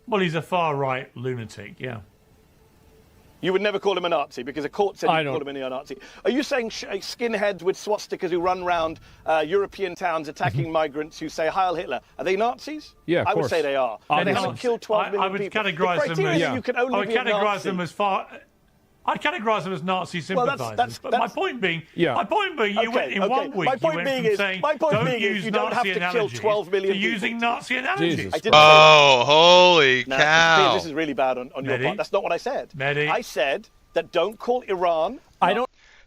Well, he's a far-right lunatic, yeah. You would never call him a Nazi because a court said you called him a neo-Nazi. Are you saying skinheads with swastikas who run around European towns attacking migrants who say Heil Hitler, are they Nazis? Yeah, of I would course. say they are. And they haven't killed 12 million people. I would categorise them as. You can only be a Nazi. I'd categorise them as Nazi sympathisers. But my point being, you went in 1 week. My point being is, don't use you don't have Nazi to kill 12 million people. Using Nazi analogies. Oh, holy cow! This is really bad on your part. That's not what I said. I said that don't call Iran.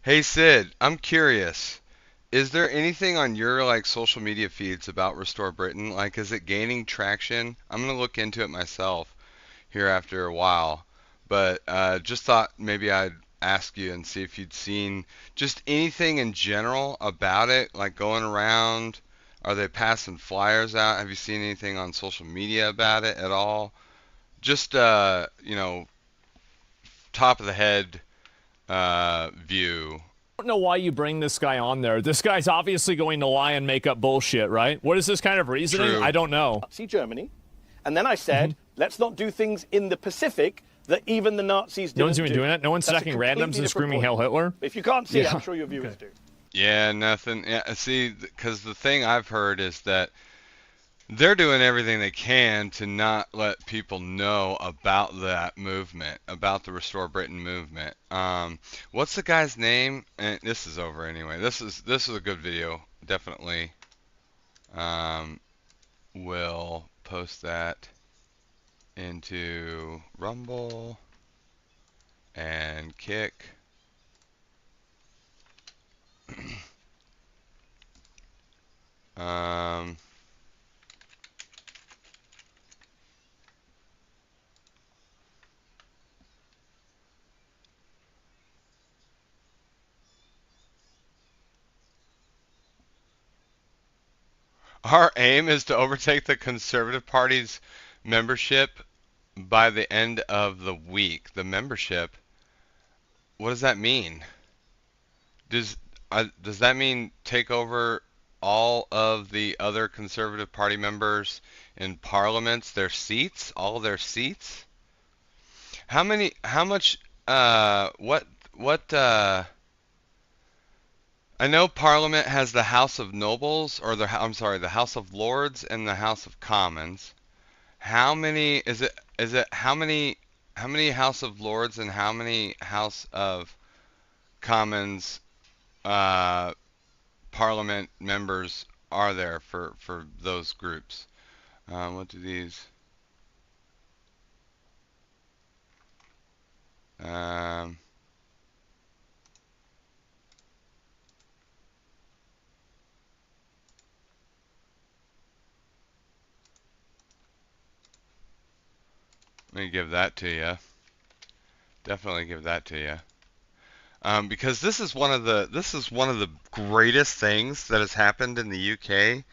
Hey Sid, I'm curious. Is there anything on your social media feeds about Restore Britain? Like, is it gaining traction? I'm gonna look into it myself here after a while. But just thought maybe I'd ask you and see if you'd seen just anything in general about it, like going around. Are they passing flyers out? Have you seen anything on social media about it at all? Just top of the head view. I don't know why you bring this guy on there. This guy's obviously going to lie and make up bullshit, right? What is this kind of reasoning? True. I don't know. See Germany, and then I said, let's not do things in the Pacific that even the Nazis didn't do. No one's even doing it? No one's stacking randoms and screaming Hail Hitler? If you can't see it, I'm sure your viewers do. Yeah, nothing. Yeah, see, because the thing I've heard is that they're doing everything they can to not let people know about that movement, about the Restore Britain movement. What's the guy's name? And this is over anyway. This is a good video. Definitely will post that into Rumble and Kick. Our aim is to overtake the Conservative Party's membership by the end of the week. The membership, what does that mean? Does that mean take over all of the other Conservative Party members in parliaments, their seats, all their seats? I know Parliament has the House of Nobles, or the House of Lords and the House of Commons. How many how many House of Lords and how many House of Commons Parliament members are there for those groups? What do these? Let me give that to you. Definitely give that to you. Because this is one of the greatest things that has happened in the UK.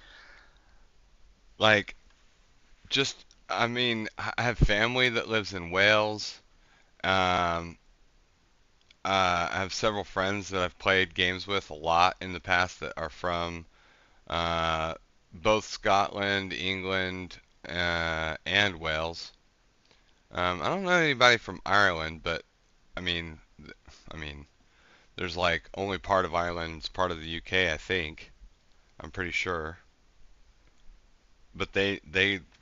Like, I mean, I have family that lives in Wales. I have several friends that I've played games with a lot in the past that are from both Scotland, England, and Wales. I don't know anybody from Ireland, but I mean, there's like only part of Ireland's part of the UK, I think. I'm pretty sure. But they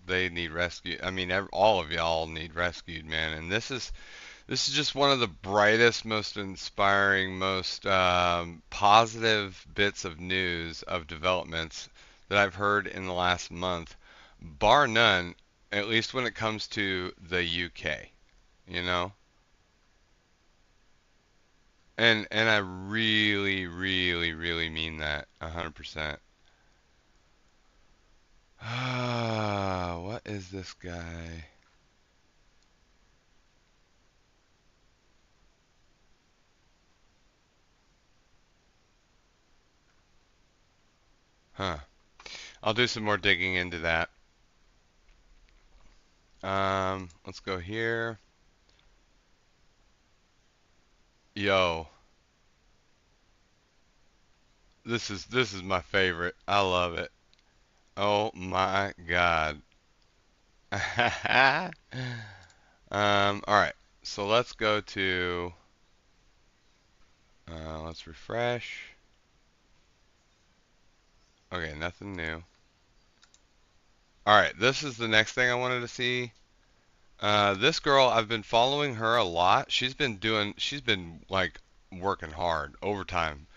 need rescue. I mean, all of y'all need rescued, man. And this is just one of the brightest, most inspiring, most positive bits of news of developments that I've heard in the last month, bar none. At least when it comes to the UK, you know? And I really, really, really mean that 100%. What is this guy? Huh. I'll do some more digging into that. Let's go here. Yo. This is my favorite. I love it. Oh my God. All right. So let's go to, let's refresh. Okay, nothing new. Alright, this is the next thing I wanted to see. This girl, I've been following her a lot. She's been like working hard, overtime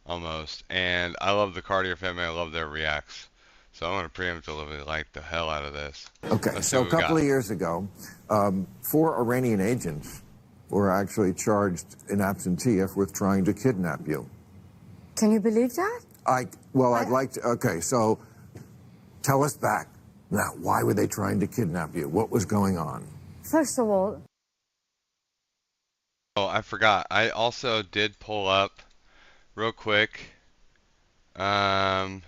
almost. And I love the Cartier family. I love their reacts. So I'm going to preemptively like the hell out of this. Okay, so a couple of years ago, 4 Iranian agents were actually charged in absentia with trying to kidnap you. Can you believe that? I'd like to, okay, so tell us back. Now, why were they trying to kidnap you? What was going on? First of all... Oh, I forgot. I also did pull up real quick. So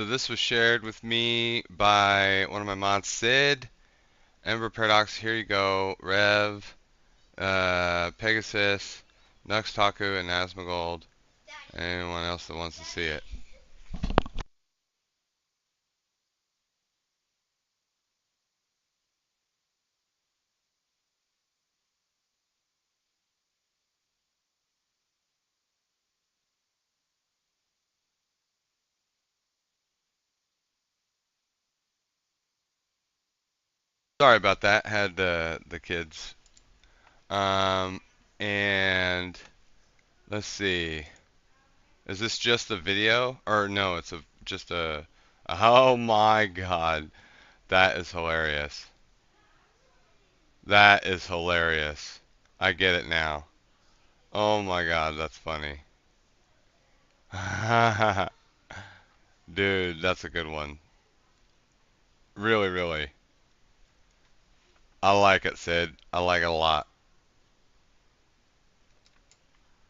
this was shared with me by one of my mods, Sid, Ember Paradox, here you go, Rev, Pegasus, Nux Taku, and Asmongold. Anyone else that wants to see it. Sorry about that. Had the kids. And let's see. Is this just a video? Or no, it's just a. Oh my God, that is hilarious. That is hilarious. I get it now. Oh my God, that's funny. Dude, that's a good one. Really, really. I like it, Sid. I like it a lot.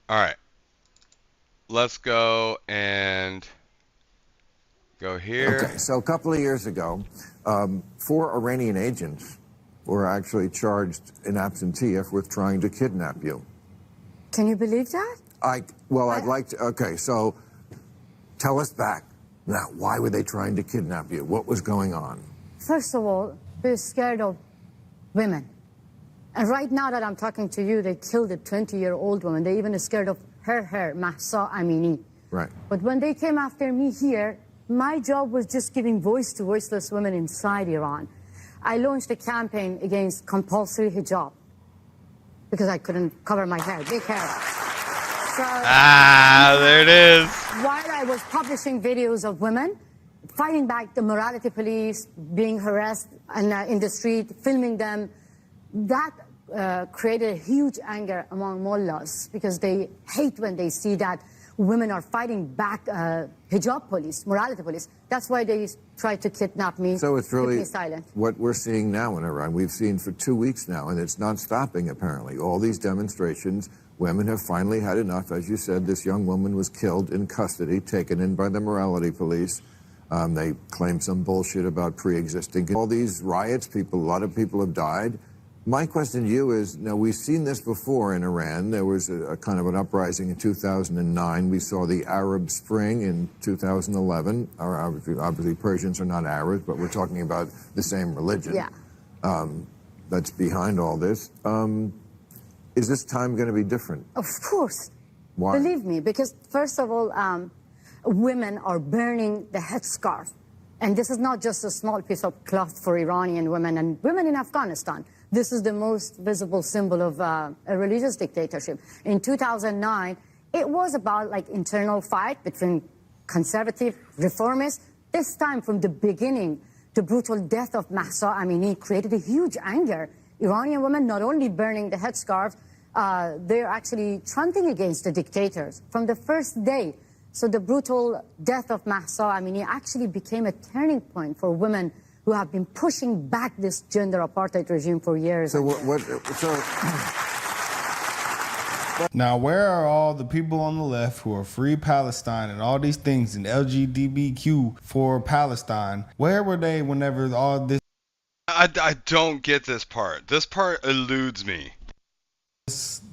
Alright. Let's go and go here. Okay, so a couple of years ago, 4 Iranian agents were actually charged in absentia with trying to kidnap you. Can you believe that? I'd like to, okay, so tell us back. Now, why were they trying to kidnap you? What was going on? First of all, they're scared of women. And right now that I'm talking to you, they killed a 20-year-old woman. They even scared of her, Mahsa Amini. Right. But when they came after me here, my job was just giving voice to voiceless women inside Iran. I launched a campaign against compulsory hijab because I couldn't cover my hair, big hair. So, there it is. While I was publishing videos of women fighting back the morality police, being harassed and, in the street, filming them, that created a huge anger among mullahs because they hate when they see that women are fighting back hijab police, morality police. That's why they try to kidnap me. So it's really silent. what we're seeing now in Iran. We've seen for 2 weeks now, and it's not stopping, apparently. All these demonstrations, women have finally had enough. As you said, this young woman was killed in custody, taken in by the morality police. They claim some bullshit about pre-existing. All these riots, a lot of people have died. My question to you is, now we've seen this before in Iran. There was a kind of an uprising in 2009. We saw the Arab Spring in 2011. Obviously, Persians are not Arabs, but we're talking about the same religion. Yeah. That's behind all this. Is this time going to be different? Of course. Why? Believe me, because first of all, women are burning the headscarf. And this is not just a small piece of cloth for Iranian women and women in Afghanistan. This is the most visible symbol of a religious dictatorship. In 2009, it was about like internal fight between conservative reformists. This time, from the beginning, the brutal death of Mahsa Amini created a huge anger. Iranian women not only burning the headscarves, they're actually chanting against the dictators from the first day. So the brutal death of Mahsa Amini actually became a turning point for women who have been pushing back this gender apartheid regime for years. So Now, where are all the people on the left who are free Palestine and all these things and LGBTQ for Palestine? Where were they whenever all this? I don't get this part. This part eludes me.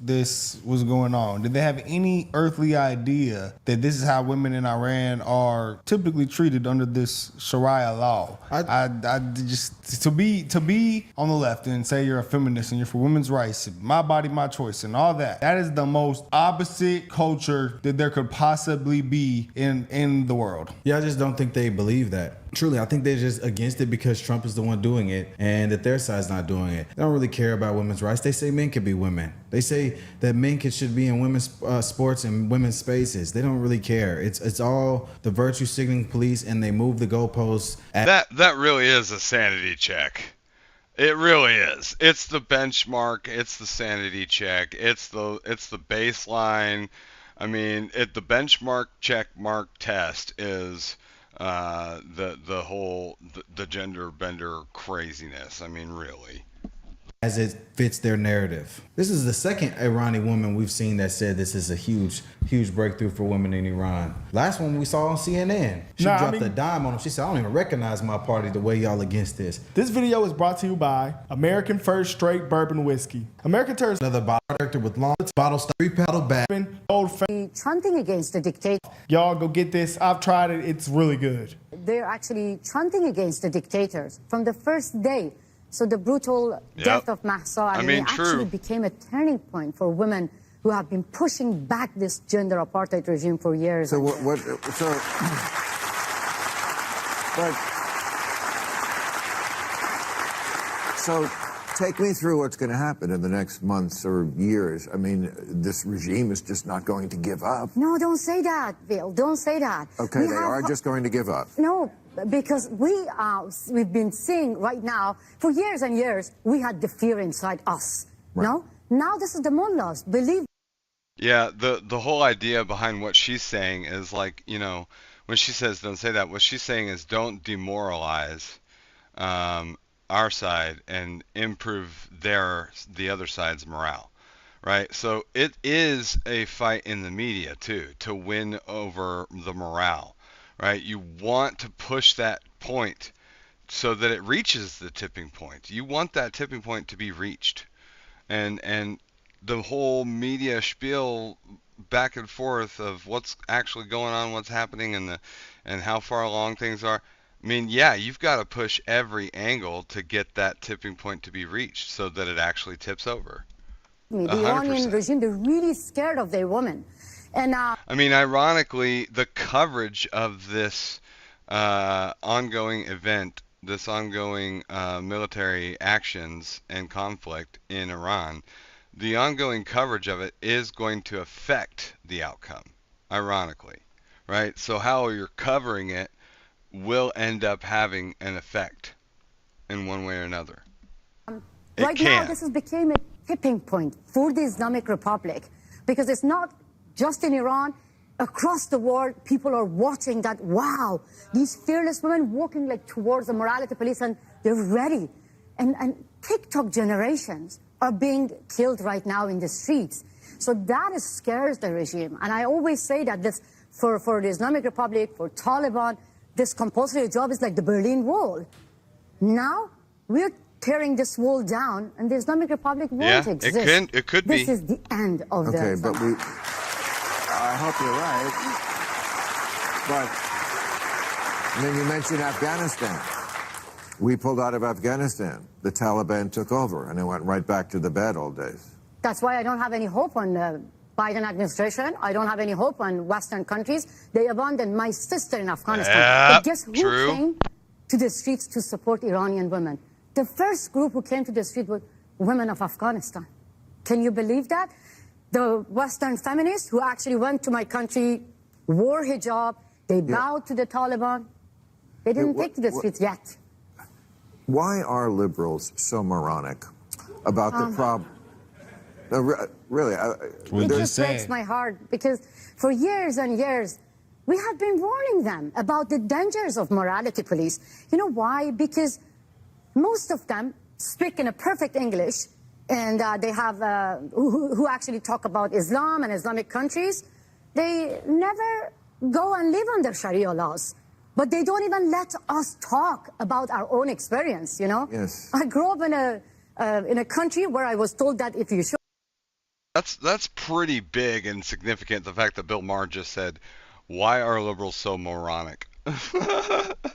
this was going on, did they have any earthly idea that this is how women in Iran are typically treated under this Sharia law? I just to be on the left and say you're a feminist and you're for women's rights, my body, my choice, and all that. That is the most opposite culture that there could possibly be in the world. Yeah, I just don't think they believe that. Truly, I think they're just against it because Trump is the one doing it and that their side's not doing it. They don't really care about women's rights. They say men can be women. They say that men should be in women's sports and women's spaces. They don't really care. It's all the virtue signaling police, and they move the goalposts. That really is a sanity check. It really is. It's the benchmark. It's the sanity check. It's the baseline. I mean, the benchmark check mark test is the whole gender bender craziness. I mean, really. As it fits their narrative. This is the second Iranian woman we've seen that said this is a huge breakthrough for women in Iran. Last one we saw on CNN. She dropped a dime on them. She said, I don't even recognize my party the way y'all against this. This video is brought to you by American First Straight Bourbon Whiskey. American Turns. Another bottle director with long bottle, 3-paddle bag. Chanting against the dictator. Y'all go get this. I've tried it. It's really good. They're actually chanting against the dictators from the first day. So the brutal death of Mahsa actually became a turning point for women who have been pushing back this gender apartheid regime for years. So So take me through what's going to happen in the next months or years. I mean, this regime is just not going to give up. No, don't say that, Bill. Don't say that. Okay, they are just going to give up. No, because we've been seeing right now, for years and years, we had the fear inside us. Right. No? Now this is the mullahs. Believe. Yeah, the whole idea behind what she's saying is like, you know, when she says don't say that, what she's saying is don't demoralize our side and improve the other side's morale, right? So it is a fight in the media too, to win over the morale, right? You want to push that point so that it reaches the tipping point. You want that tipping point to be reached, and the whole media spiel back and forth of what's actually going on, what's happening, and how far along things are. I mean, yeah, you've got to push every angle to get that tipping point to be reached so that it actually tips over. The Iranian regime, they're really scared of their women. And I mean, ironically, the coverage of this ongoing event, this ongoing military actions and conflict in Iran, the ongoing coverage of it is going to affect the outcome, ironically, right? So how you're covering it will end up having an effect in one way or another. Right now, this has become a tipping point for the Islamic Republic, because it's not just in Iran. Across the world, people are watching that, wow, these fearless women walking like towards the morality police, and they're ready. And TikTok generations are being killed right now in the streets. So that scares the regime. And I always say that this, for the Islamic Republic, for Taliban, this compulsory job is like the Berlin Wall. Now, we're tearing this wall down, and the Islamic Republic won't exist. It could be. This is the end of the... Okay, but I hope you're right. But then you mentioned Afghanistan. We pulled out of Afghanistan. The Taliban took over, and it went right back to the bad old days. That's why I don't have any hope on the Biden administration. I don't have any hope on Western countries. They abandoned my sister in Afghanistan. But guess who came to the streets to support Iranian women? The first group who came to the street were women of Afghanistan. Can you believe that? The Western feminists who actually went to my country, wore hijab, they bowed to the Taliban. They didn't take to the streets yet. Why are liberals so moronic about the problem? Really, it just breaks my heart, because for years and years, we have been warning them about the dangers of morality police. You know why? Because most of them speak in a perfect English, and they have, who actually talk about Islam and Islamic countries. They never go and live under Sharia laws. But they don't even let us talk about our own experience, you know? Yes. I grew up in a country where I was told that if you show That's pretty big and significant. The fact that Bill Maher just said, "Why are liberals so moronic?"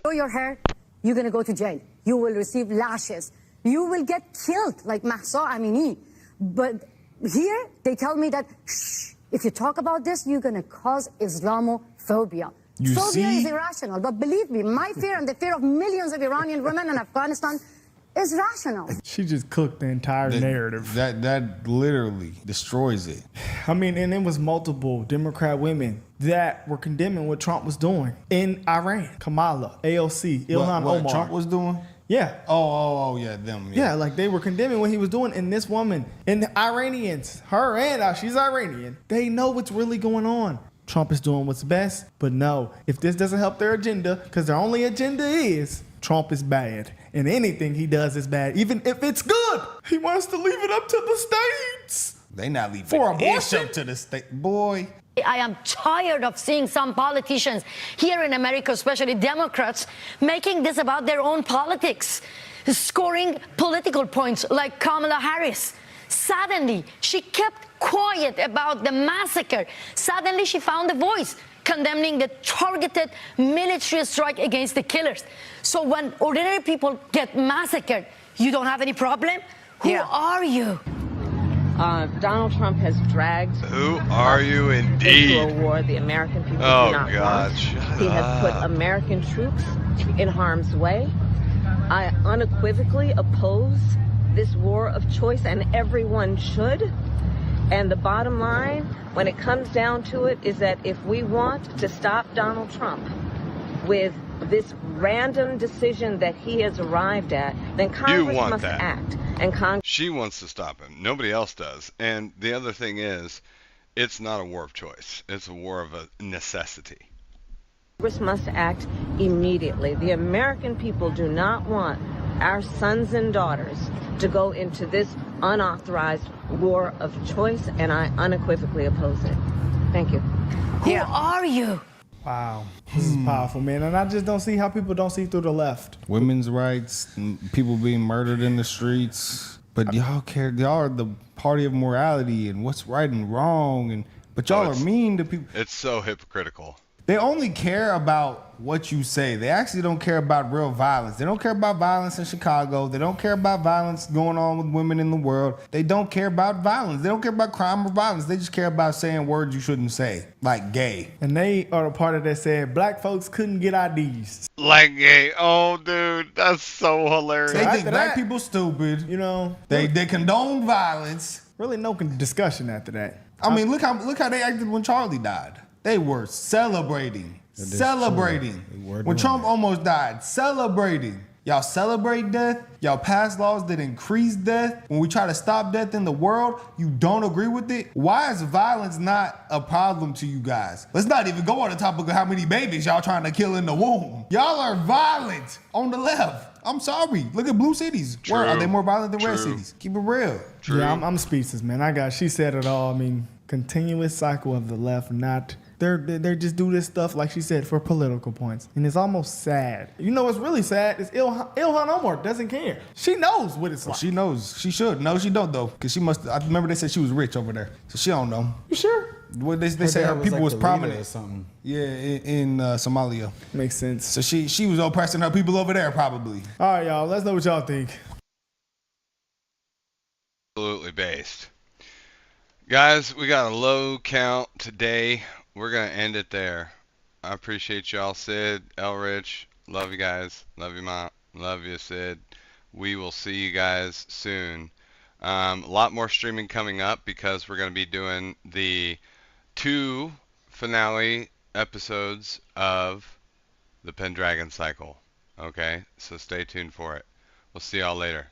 Grow your hair, you're gonna go to jail. You will receive lashes. You will get killed like Mahsa Amini. But here they tell me that if you talk about this, you're gonna cause Islamophobia. Phobia is irrational, but believe me, my fear and the fear of millions of Iranian women in Afghanistan is rational. She just cooked the entire narrative. That literally destroys it. I mean, and it was multiple Democrat women that were condemning what Trump was doing in Iran. Kamala, AOC, Ilhan what Omar. Trump was doing? Yeah. Oh, yeah, them. Yeah, like they were condemning what he was doing. And this woman, and the Iranians, her and she's Iranian, they know what's really going on. Trump is doing what's best, but no, if this doesn't help their agenda, because their only agenda is Trump is bad. And anything he does is bad, even if it's good. He wants to leave it up to the states. They not leaving for abortion up to the state, boy. I am tired of seeing some politicians here in America, especially Democrats, making this about their own politics, scoring political points like Kamala Harris. Suddenly, she kept quiet about the massacre. Suddenly, she found a voice condemning the targeted military strike against the killers. So when ordinary people get massacred, you don't have any problem? Who are you? Donald Trump has dragged Who are you indeed? into a war the American people Oh, do not God, want. shut He has up. put American troops in harm's way. I unequivocally oppose this war of choice, and everyone should. And the bottom line, when it comes down to it, is that if we want to stop Donald Trump with this random decision that he has arrived at, then Congress must act. And She wants to stop him. Nobody else does. And the other thing is, it's not a war of choice. It's a war of a necessity. Congress must act immediately. The American people do not want our sons and daughters to go into this unauthorized war of choice, and I unequivocally oppose it. Thank you. Who are you? Wow. This is powerful, man. And I just don't see how people don't see through the left. Women's rights, people being murdered in the streets. But y'all care. Y'all are the party of morality and what's right and wrong. But y'all are mean to people. It's so hypocritical. They only care about what you say. They actually don't care about real violence. They don't care about violence in Chicago. They don't care about violence going on with women in the world. They don't care about violence. They don't care about crime or violence. They just care about saying words you shouldn't say, like gay. And they are the party that said black folks couldn't get IDs. Like gay. Oh, dude, that's so hilarious. They think black people stupid. You know, they condone violence. Really no discussion after that. I mean, look how they acted when Charlie died. They were celebrating. When Trump almost died, celebrating. Y'all celebrate death. Y'all pass laws that increase death. When we try to stop death in the world, you don't agree with it. Why is violence not a problem to you guys? Let's not even go on the topic of how many babies y'all trying to kill in the womb. Y'all are violent on the left. I'm sorry. Look at blue cities. Where are they more violent than red cities? Keep it real. Yeah, I'm speechless, man. She said it all. I mean, continuous cycle of the left, not... They just do this stuff, like she said, for political points. And it's almost sad. You know what's really sad is Ilhan Omar doesn't care. She knows what it's like. She knows. She should. No, she don't, though. Because she must... I remember they said she was rich over there. So she don't know. You sure? Well, they say her people was prominent. Or something. Yeah, in Somalia. Makes sense. So she was oppressing her people over there, probably. All right, y'all. Let's know what y'all think. Absolutely based. Guys, we got a low count today. We're going to end it there. I appreciate y'all, Sid, Elrich. Love you guys. Love you, Mom. Love you, Sid. We will see you guys soon. A lot more streaming coming up because we're going to be doing the 2 finale episodes of the Pendragon Cycle. Okay? So stay tuned for it. We'll see y'all later.